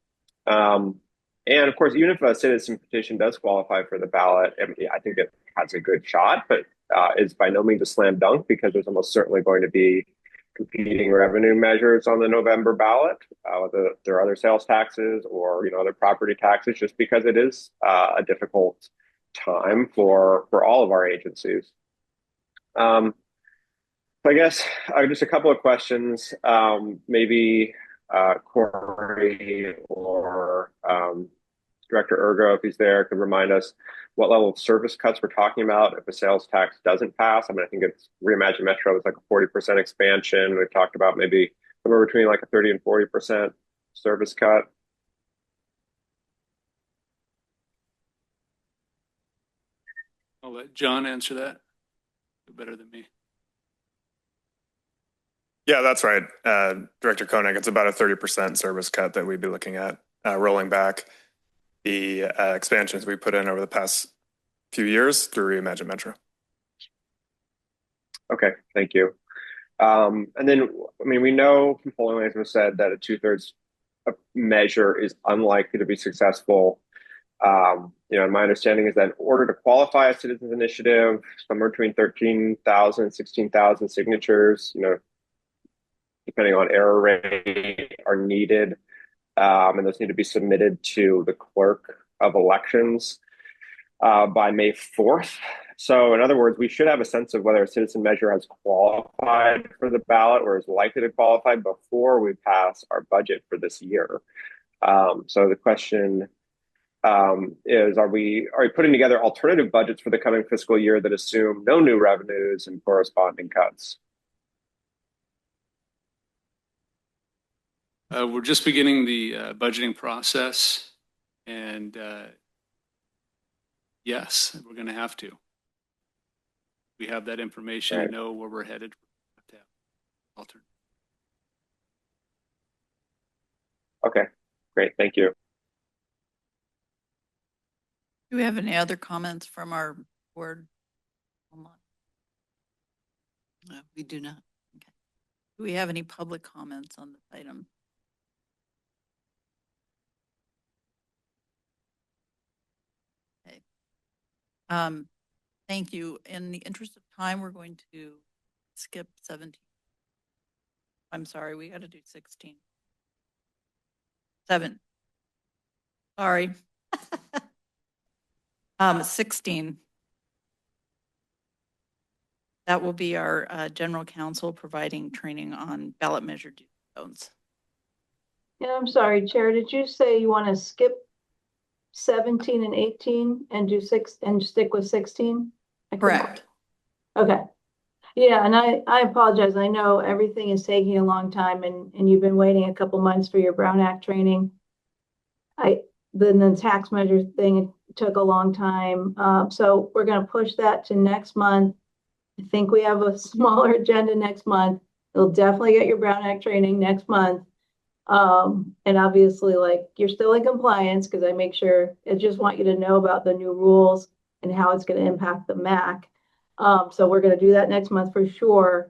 And of course, even if a citizen petition does qualify for the ballot, I think it has a good shot, but is by no means a slam dunk because there's almost certainly going to be competing revenue measures on the November ballot, whether there are other sales taxes or other property taxes, just because it is a difficult time for all of our agencies. So I guess just a couple of questions. Maybe Corey or Director Ergo, if he's there, could remind us what level of service cuts we're talking about if a sales tax doesn't pass. I mean, I think it's Reimagine Metro is like a 40% expansion. We've talked about maybe somewhere between like a 30 and 40% service cut. I'll let John answer that better than me. Yeah, that's right. Director Koenig, it's about a 30% service cut that we'd be looking at, rolling back the expansions we put in over the past few years through Reimagine Metro. Okay, thank you. And then, I mean, we know from polling, as was said, that a 2/3 measure is unlikely to be successful. And my understanding is that in order to qualify a citizens initiative, somewhere between 13,000 and 16,000 signatures, depending on error rate, are needed. And those need to be submitted to the clerk of elections by May 4th. So in other words, we should have a sense of whether a citizen measure has qualified for the ballot or is likely to qualify before we pass our budget for this year. So the question is, are we putting together alternative budgets for the coming fiscal year that assume no new revenues and corresponding cuts? We're just beginning the budgeting process, and yes, we're going to have to. We have that information and know where we're headed. Okay, great, thank you. Do we have any other comments from our board online? No, we do not. Okay. Do we have any public comments on this item? Okay. Thank you. In the interest of time, we're going to skip 17. I'm sorry, we got to do 16. 7. Sorry. 16. That will be our general counsel providing training on ballot measure do's and don'ts. Yeah, I'm sorry, Chair. Did you say you want to skip 17 and 18 and do 6 and stick with 16? Correct. Okay. Yeah, and I apologize. I know everything is taking a long time and you've been waiting a couple months for your Brown Act training. Then the tax measure thing took a long time. So we're going to push that to next month. I think we have a smaller agenda next month. You'll definitely get your Brown Act training next month. And obviously, like, you're still in compliance because I make sure, I just want you to know about the new rules and how it's going to impact the MAC. So we're going to do that next month for sure.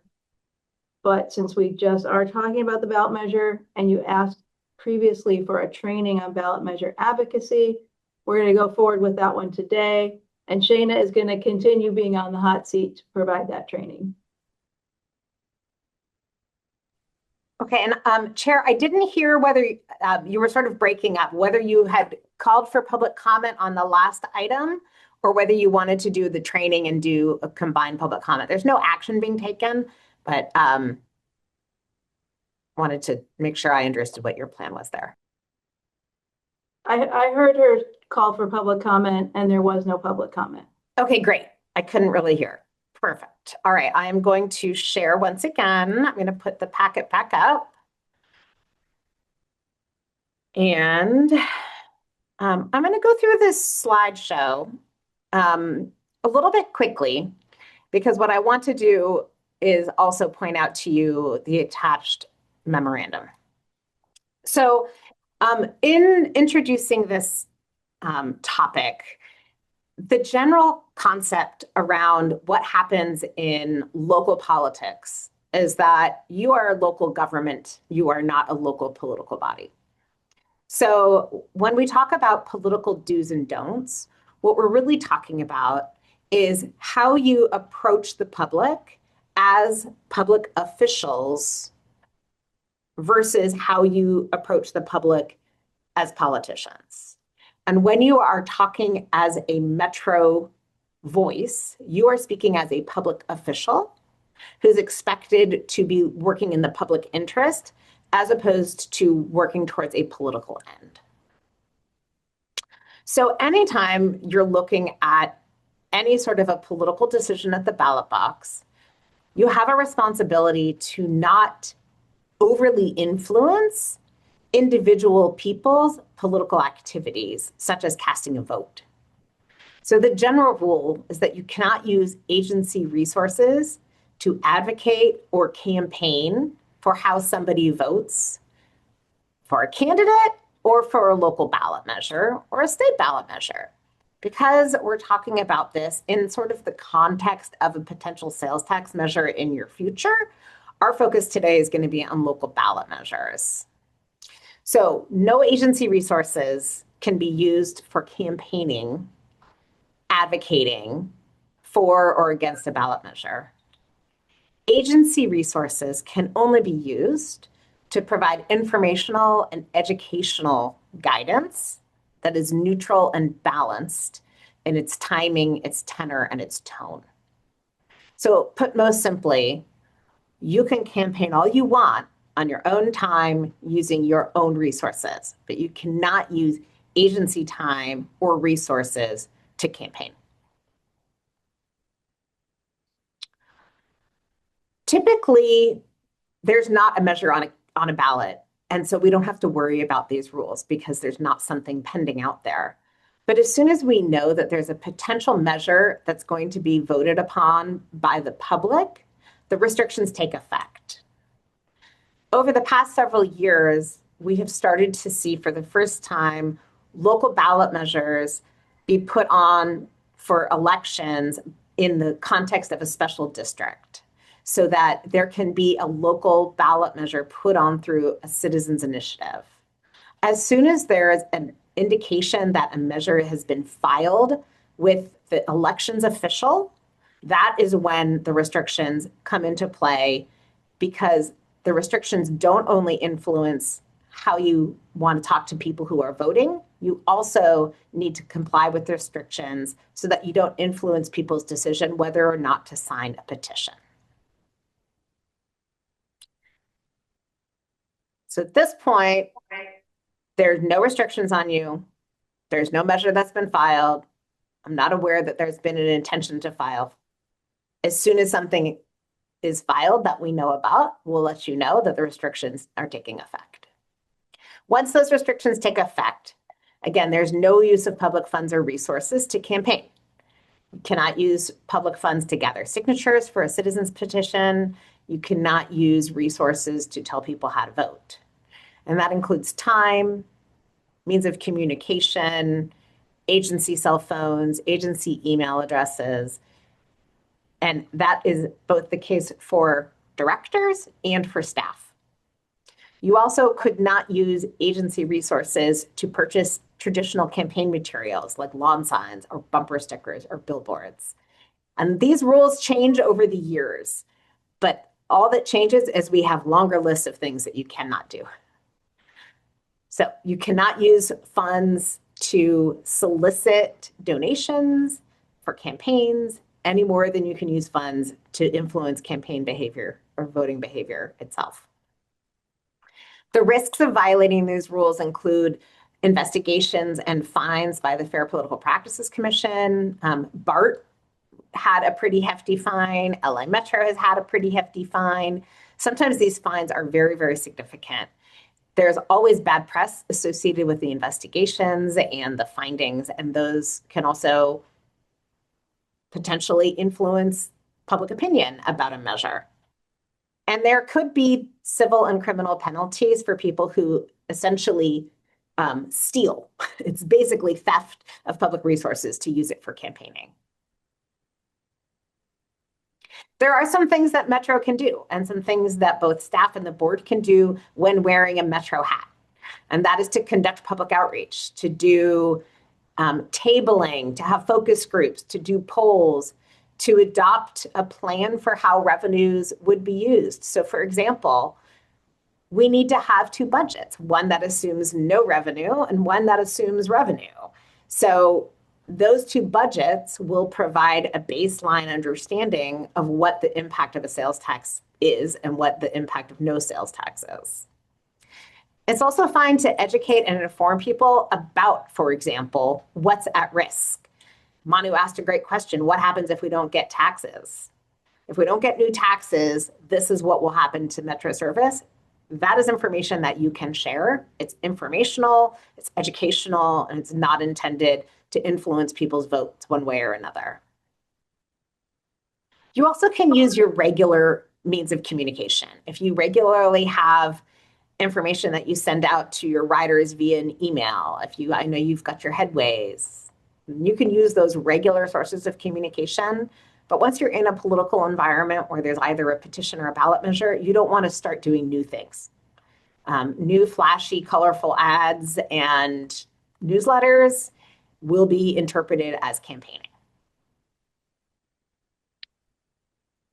But since we just are talking about the ballot measure and you asked previously for a training on ballot measure advocacy, we're going to go forward with that one today. And Shayna is going to continue being on the hot seat to provide that training. Okay, and Chair, I didn't hear whether you were sort of breaking up, whether you had called for public comment on the last item or whether you wanted to do the training and do a combined public comment. There's no action being taken, but wanted to make sure I understood what your plan was there. I heard her call for public comment and there was no public comment. Okay, great. I couldn't really hear. Perfect. All right, I am going to share once again. I'm going to put the packet back up. And I'm going to go through this slideshow a little bit quickly, because what I want to do is also point out to you the attached memorandum. So in introducing this topic, the general concept around what happens in local politics is that you are a local government, you are not a local political body. So when we talk about political do's and don'ts, what we're really talking about is how you approach the public as public officials versus how you approach the public as politicians. And when you are talking as a Metro voice, you are speaking as a public official who's expected to be working in the public interest as opposed to working towards a political end. So anytime you're looking at any sort of a political decision at the ballot box, you have a responsibility to not overly influence individual people's political activities, such as casting a vote. So the general rule is that you cannot use agency resources to advocate or campaign for how somebody votes for a candidate or for a local ballot measure or a state ballot measure. Because we're talking about this in sort of the context of a potential sales tax measure in your future, our focus today is going to be on local ballot measures. So no agency resources can be used for campaigning, advocating for or against a ballot measure. Agency resources can only be used to provide informational and educational guidance that is neutral and balanced in its timing, its tenor, and its tone. So put most simply, you can campaign all you want on your own time using your own resources, but you cannot use agency time or resources to campaign. Typically, there's not a measure on a ballot, and so we don't have to worry about these rules because there's not something pending out there. But as soon as we know that there's a potential measure that's going to be voted upon by the public, the restrictions take effect. Over the past several years, we have started to see for the first time local ballot measures be put on for elections in the context of a special district, so that there can be a local ballot measure put on through a citizens initiative. As soon as there is an indication that a measure has been filed with the elections official, that is when the restrictions come into play, because the restrictions don't only influence how you want to talk to people who are voting, you also need to comply with the restrictions so that you don't influence people's decision whether or not to sign a petition. So at this point, there's no restrictions on you. There's no measure that's been filed. I'm not aware that there's been an intention to file. As soon as something is filed that we know about, we'll let you know that the restrictions are taking effect. Once those restrictions take effect, again, there's no use of public funds or resources to campaign. You cannot use public funds to gather signatures for a citizen's petition. You cannot use resources to tell people how to vote. And that includes time, means of communication, agency cell phones, agency email addresses. And that is both the case for directors and for staff. You also could not use agency resources to purchase traditional campaign materials like lawn signs or bumper stickers or billboards. And these rules change over the years, but all that changes is we have longer lists of things that you cannot do. So you cannot use funds to solicit donations for campaigns any more than you can use funds to influence campaign behavior or voting behavior itself. The risks of violating these rules include investigations and fines by the Fair Political Practices Commission. BART had a pretty hefty fine. LA Metro has had a pretty hefty fine. Sometimes these fines are very, very significant. There's always bad press associated with the investigations and the findings, and those can also potentially influence public opinion about a measure. And there could be civil and criminal penalties for people who essentially steal. It's basically theft of public resources to use it for campaigning. There are some things that Metro can do and some things that both staff and the board can do when wearing a Metro hat. And that is to conduct public outreach, to do tabling, to have focus groups, to do polls, to adopt a plan for how revenues would be used. So for example, we need to have two budgets, one that assumes no revenue and one that assumes revenue. So those two budgets will provide a baseline understanding of what the impact of a sales tax is and what the impact of no sales tax is. It's also fine to educate and inform people about, for example, what's at risk. Manu asked a great question. What happens if we don't get taxes? If we don't get new taxes, this is what will happen to Metro service. That is information that you can share. It's informational, it's educational, and it's not intended to influence people's votes one way or another. You also can use your regular means of communication. If you regularly have information that you send out to your riders via an email, I know you've got your headways, you can use those regular sources of communication. But once you're in a political environment where there's either a petition or a ballot measure, you don't want to start doing new things. New flashy, colorful ads and newsletters will be interpreted as campaigning.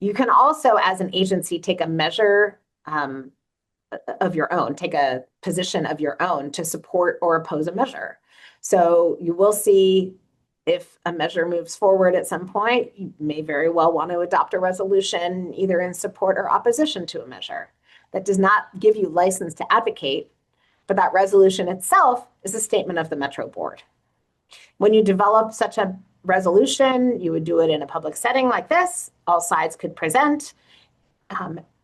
You can also, as an agency, take a measure of your own, take a position of your own to support or oppose a measure. So you will see if a measure moves forward at some point, you may very well want to adopt a resolution either in support or opposition to a measure. That does not give you license to advocate, but that resolution itself is a statement of the Metro Board. When you develop such a resolution, you would do it in a public setting like this. All sides could present.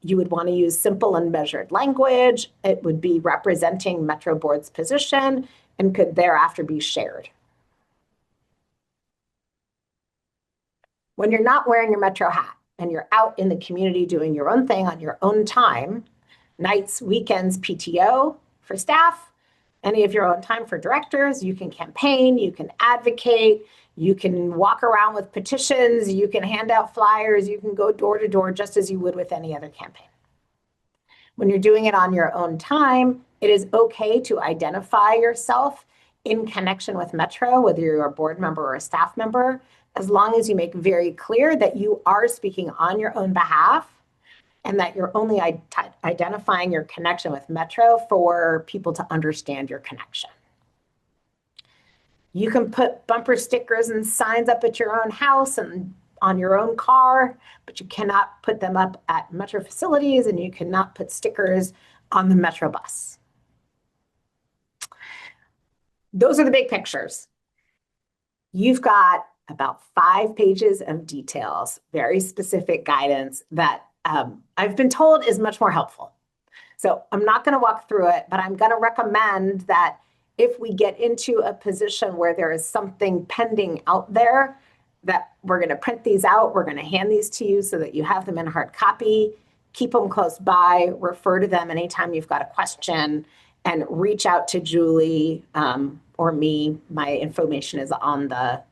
You would want to use simple and measured language. It would be representing Metro Board's position and could thereafter be shared. When you're not wearing your Metro hat and you're out in the community doing your own thing on your own time, nights, weekends, PTO for staff, any of your own time for directors, you can campaign, you can advocate, you can walk around with petitions, you can hand out flyers, you can go door to door just as you would with any other campaign. When you're doing it on your own time, it is okay to identify yourself in connection with Metro, whether you're a board member or a staff member, as long as you make very clear that you are speaking on your own behalf and that you're only identifying your connection with Metro for people to understand your connection. You can put bumper stickers and signs up at your own house and on your own car, but you cannot put them up at Metro facilities and you cannot put stickers on the Metro bus. Those are the big pictures. You've got about 5 pages of details, very specific guidance that I've been told is much more helpful. So I'm not going to walk through it, but I'm going to recommend that if we get into a position where there is something pending out there, that we're going to print these out, we're going to hand these to you so that you have them in hard copy, keep them close by, refer to them anytime you've got a question, and reach out to Julie or me. My information is on the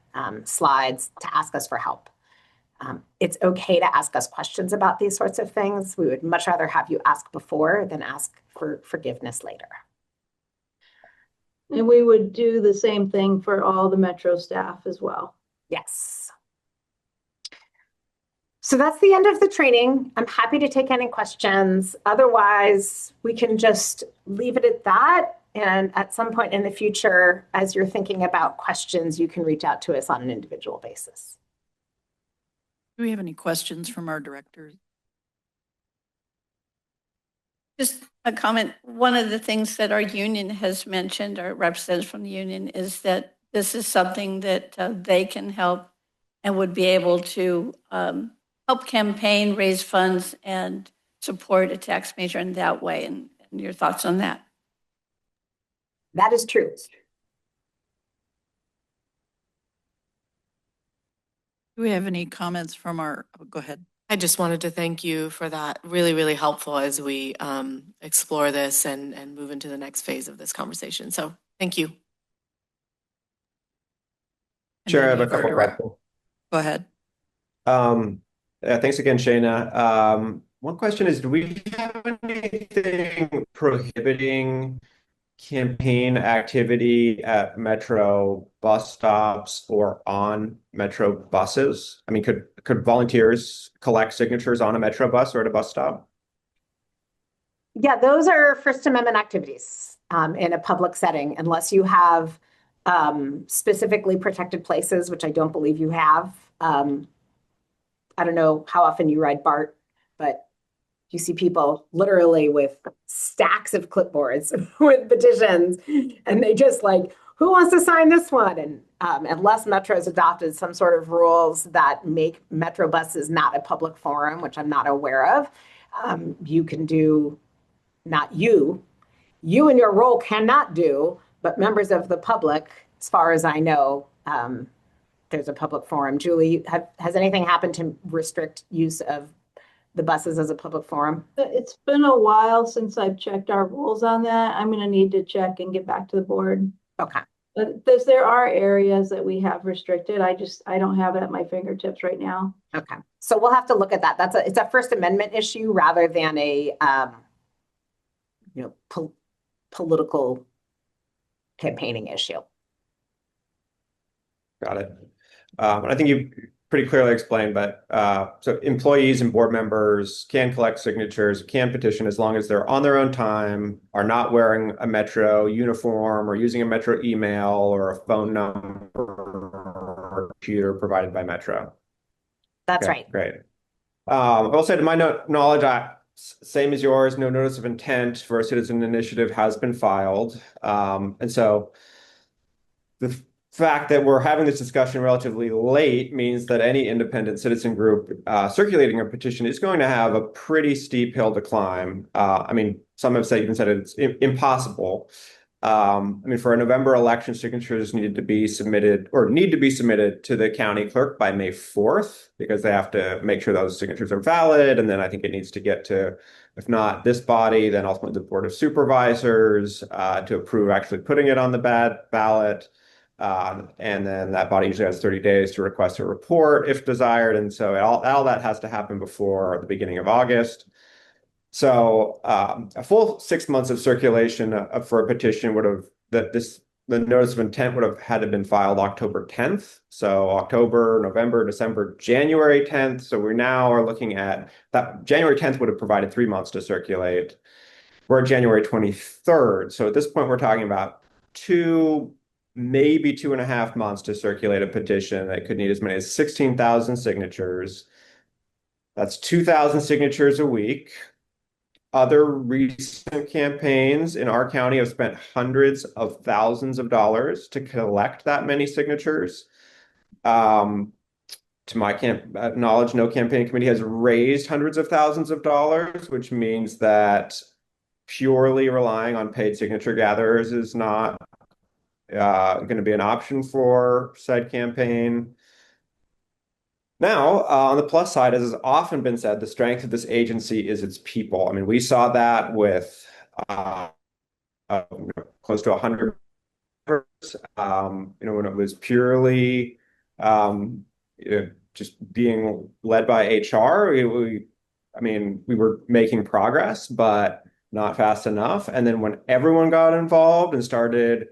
slides to ask us for help. It's okay to ask us questions about these sorts of things. We would much rather have you ask before than ask for forgiveness later. And we would do the same thing for all the Metro staff as well. Yes. So that's the end of the training. I'm happy to take any questions. Otherwise, we can just leave it at that. And at some point in the future, as you're thinking about questions, you can reach out to us on an individual basis. Do we have any questions from our directors? Just a comment. One of the things that our union has mentioned, or representatives from the union, is that this is something that they can help and would be able to help campaign, raise funds, and support a tax measure in that way. And your thoughts on that? That is true. Do we have any comments from our, go ahead. I just wanted to thank you for that. Really, really helpful as we explore this and move into the next phase of this conversation. So thank you. Sure, I have a couple questions. Go ahead. Thanks again, Shayna. One question is, do we have anything prohibiting campaign activity at Metro bus stops or on Metro buses? I mean, could volunteers collect signatures on a Metro bus or at a bus stop? Yeah, those are First Amendment activities in a public setting, unless you have specifically protected places, which I don't believe you have. I don't know how often you ride BART, but you see people literally with stacks of clipboards with petitions, and they just like, who wants to sign this one? And unless Metro's adopted some sort of rules that make Metro buses not a public forum, which I'm not aware of, you can do, not you in your role cannot do, but members of the public, as far as I know, there's a public forum. Julie, has anything happened to restrict use of the buses as a public forum? It's been a while since I've checked our rules on that. I'm gonna need to check and get back to the board. Okay. But there are areas that we have restricted. I don't have it at my fingertips right now. Okay. So we'll have to look at that. It's a First Amendment issue rather than a, political campaigning issue. Got it. And I think you pretty clearly explained, but so employees and board members can collect signatures, can petition as long as they're on their own time, are not wearing a Metro uniform or using a Metro email or a phone number or computer provided by Metro. That's Okay, right. great. I will say to my knowledge, same as yours, no notice of intent for a citizen initiative has been filed. And so the fact that we're having this discussion relatively late means that any independent citizen group circulating a petition is going to have a pretty steep hill to climb. I mean, some have said, even said it's impossible. I mean, for a November election, signatures need to be submitted to the county clerk by May 4th, because they have to make sure those signatures are valid. And then I think it needs to get to, if not this body, then ultimately the Board of Supervisors to approve actually putting it on the ballot. And then that body usually has 30 days to request a report if desired. And so all that has to happen before the beginning of August. So a full 6 months of circulation for a petition the notice of intent would have had to been filed October 10th. So October, November, December, January 10th. So we now are looking at that. January 10th would have provided 3 months to circulate. We're at January 23rd. So at this point, we're talking about maybe 2.5 months to circulate a petition that could need as many as 16,000 signatures. That's 2,000 signatures a week. Other recent campaigns in our county have spent hundreds of thousands of dollars to collect that many signatures. To my knowledge, no campaign committee has raised hundreds of thousands of dollars, which means that purely relying on paid signature gatherers is not going to be an option for said campaign. Now, on the plus side, as has often been said, the strength of this agency is its people. I mean, we saw that with close to 100 when it was purely just being led by HR. I mean, we were making progress, but not fast enough. And then when everyone got involved and started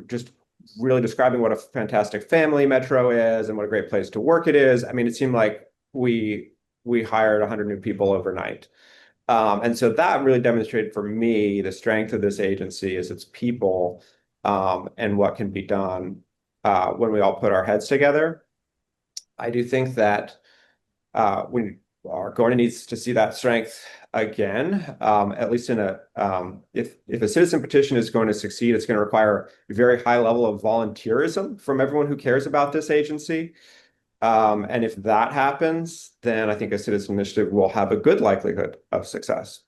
just really describing what a fantastic family Metro is and what a great place to work it is, I mean, it seemed like we hired 100 new people overnight. And so that really demonstrated for me the strength of this agency is its people, and what can be done when we all put our heads together. I do think that we are going to need to see that strength again, at least in if a citizen petition is going to succeed, it's going to require a very high level of volunteerism from everyone who cares about this agency. And if that happens, then I think a citizen initiative will have a good likelihood of success.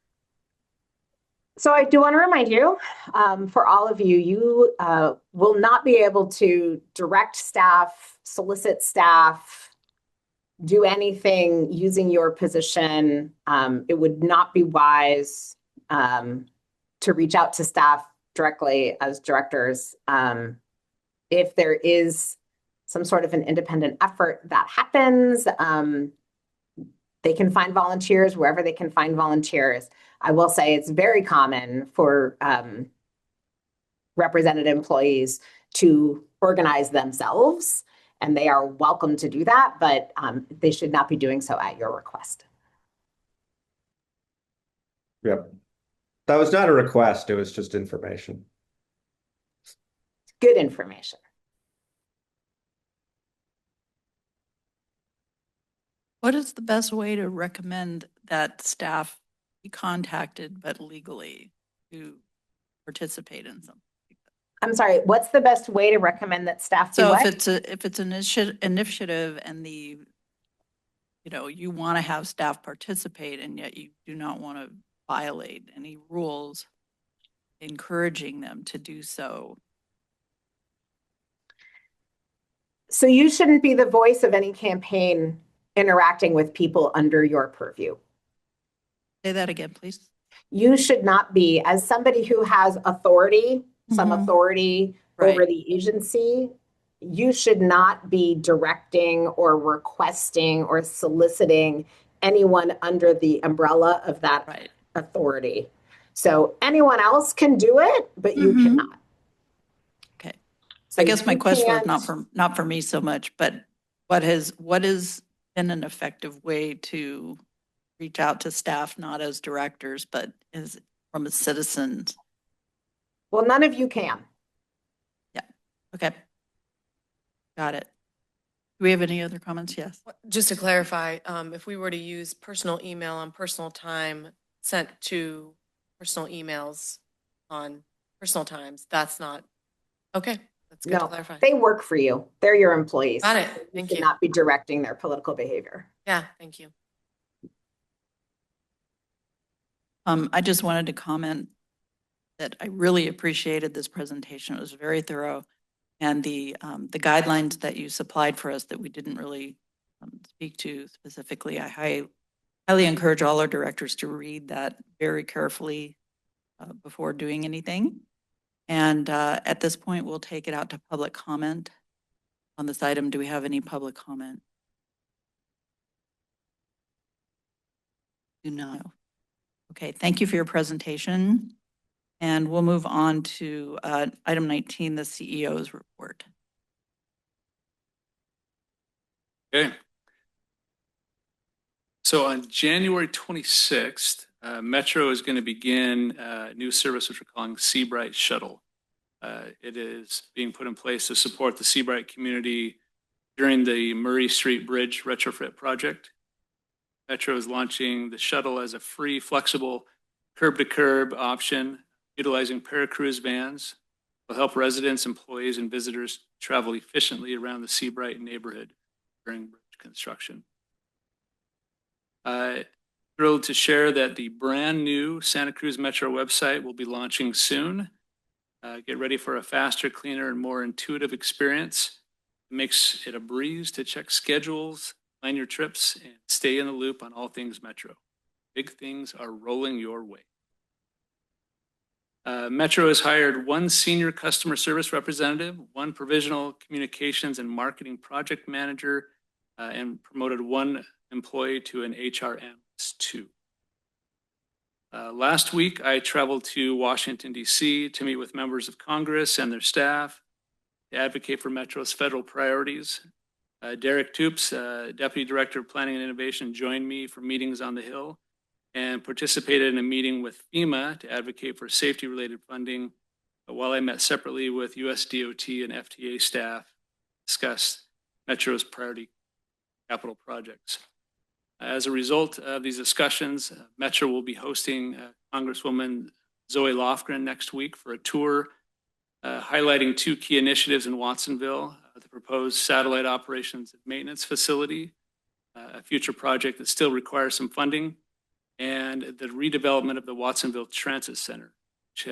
So I do want to remind you, for all of you, you will not be able to direct staff, solicit staff, do anything using your position. It would not be wise to reach out to staff directly as directors. If there is some sort of an independent effort that happens, they can find volunteers wherever they can find volunteers. I will say it's very common for represented employees to organize themselves, and they are welcome to do that, but they should not be doing so at your request. Yep. That was not a request, it was just information. Good information. What is the best way to recommend that staff be contacted, but legally, to participate in something? I'm sorry, what's the best way to recommend that staff do So what? if it's an initiative and you want to have staff participate and yet you do not want to violate any rules, encouraging them to do so. So you shouldn't be the voice of any campaign interacting with people under your purview. Say that again, please. You should not be, as somebody who has authority, some authority over the agency, you should not be directing or requesting or soliciting anyone under the umbrella of that authority. So anyone else can do it, but you cannot. Okay. So I guess my you question was can't- not for me so much, but what has been an effective way to reach out to staff, not as directors, but as from a citizen? Well, none of you can. Yeah. Okay. Got it. Do we have any other comments? Yes. Just to clarify, if we were to use personal email on personal time sent to personal emails on personal times, that's not, okay, that's good to No, clarify. they work for you. They're your employees. Got it. You Thank should you. not be directing their political behavior. Yeah, thank you. I just wanted to comment that I really appreciated this presentation. It was very thorough. And the guidelines that you supplied for us that we didn't really speak to specifically, I highly encourage all our directors to read that very carefully before doing anything. And at this point, we'll take it out to public comment on this item. Do we have any public comment? Do not. Okay, thank you for your presentation. And we'll move on to item 19, the CEO's report. Okay. So on January 26th, Metro is going to begin a new service which we're calling Seabright Shuttle. It is being put in place to support the Seabright community during the Murray Street Bridge retrofit project. Metro is launching the shuttle as a free, flexible, curb-to-curb option, utilizing Cruz vans. Will help residents, employees, and visitors travel efficiently around the Seabright neighborhood during bridge construction. Thrilled to share that the brand new Santa Cruz Metro website will be launching soon. Get ready for a faster, cleaner, and more intuitive experience. It makes it a breeze to check schedules, plan your trips, and stay in the loop on all things Metro. Big things are rolling your way. Metro has hired one senior customer service representative, one provisional communications and marketing project manager, and promoted one employee to an HR analyst 2. Last week, I traveled to Washington, D.C. to meet with members of Congress and their staff to advocate for Metro's federal priorities. Derek Toops, Deputy Director of Planning and Innovation, joined me for meetings on the Hill and participated in a meeting with FEMA to advocate for safety-related funding, while I met separately with US DOT and FTA staff to discuss Metro's priority capital projects. As a result of these discussions, Metro will be hosting Congresswoman Zoe Lofgren next week for a tour highlighting 2 key initiatives in Watsonville, the proposed satellite operations and maintenance facility, a future project that still requires some funding, and the redevelopment of the Watsonville Transit Center, which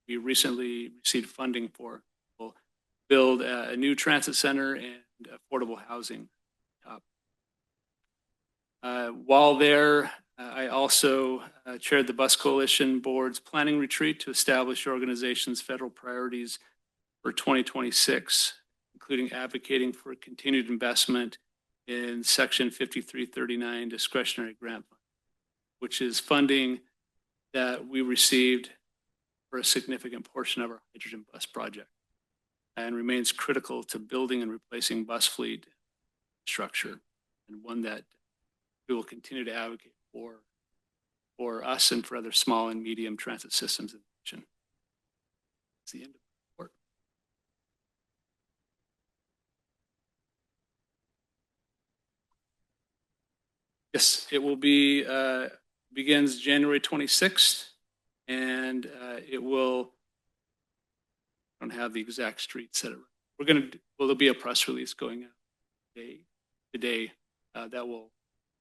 we recently received funding for. We'll build a new transit center and affordable housing. While there, I also chaired the Bus Coalition Board's planning retreat to establish the organization's federal priorities for 2026, including advocating for continued investment in Section 5339 discretionary grant fund, which is funding that we received for a significant portion of our hydrogen bus project and remains critical to building and replacing bus fleet structure, and one that we will continue to advocate for us and for other small and medium transit systems in the nation. That's the end of the report. Yes, it will be, begins January 26th, and it will, I don't have the exact streets that we're going to, well, there'll be a press release going out today that will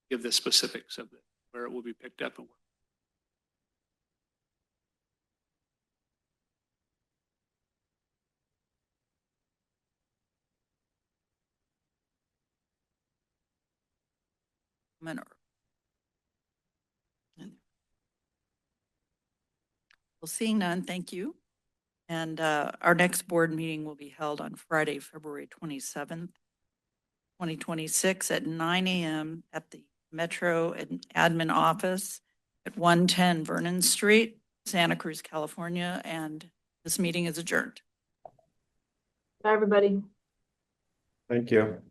give the specifics of where it will be picked up and where. Well, seeing none, thank you. And our next board meeting will be held on Friday, February 27th, 2026 at 9 a.m. at the Metro Admin Office at 110 Vernon Street, Santa Cruz, California. And this meeting is adjourned. Bye, everybody. Thank you.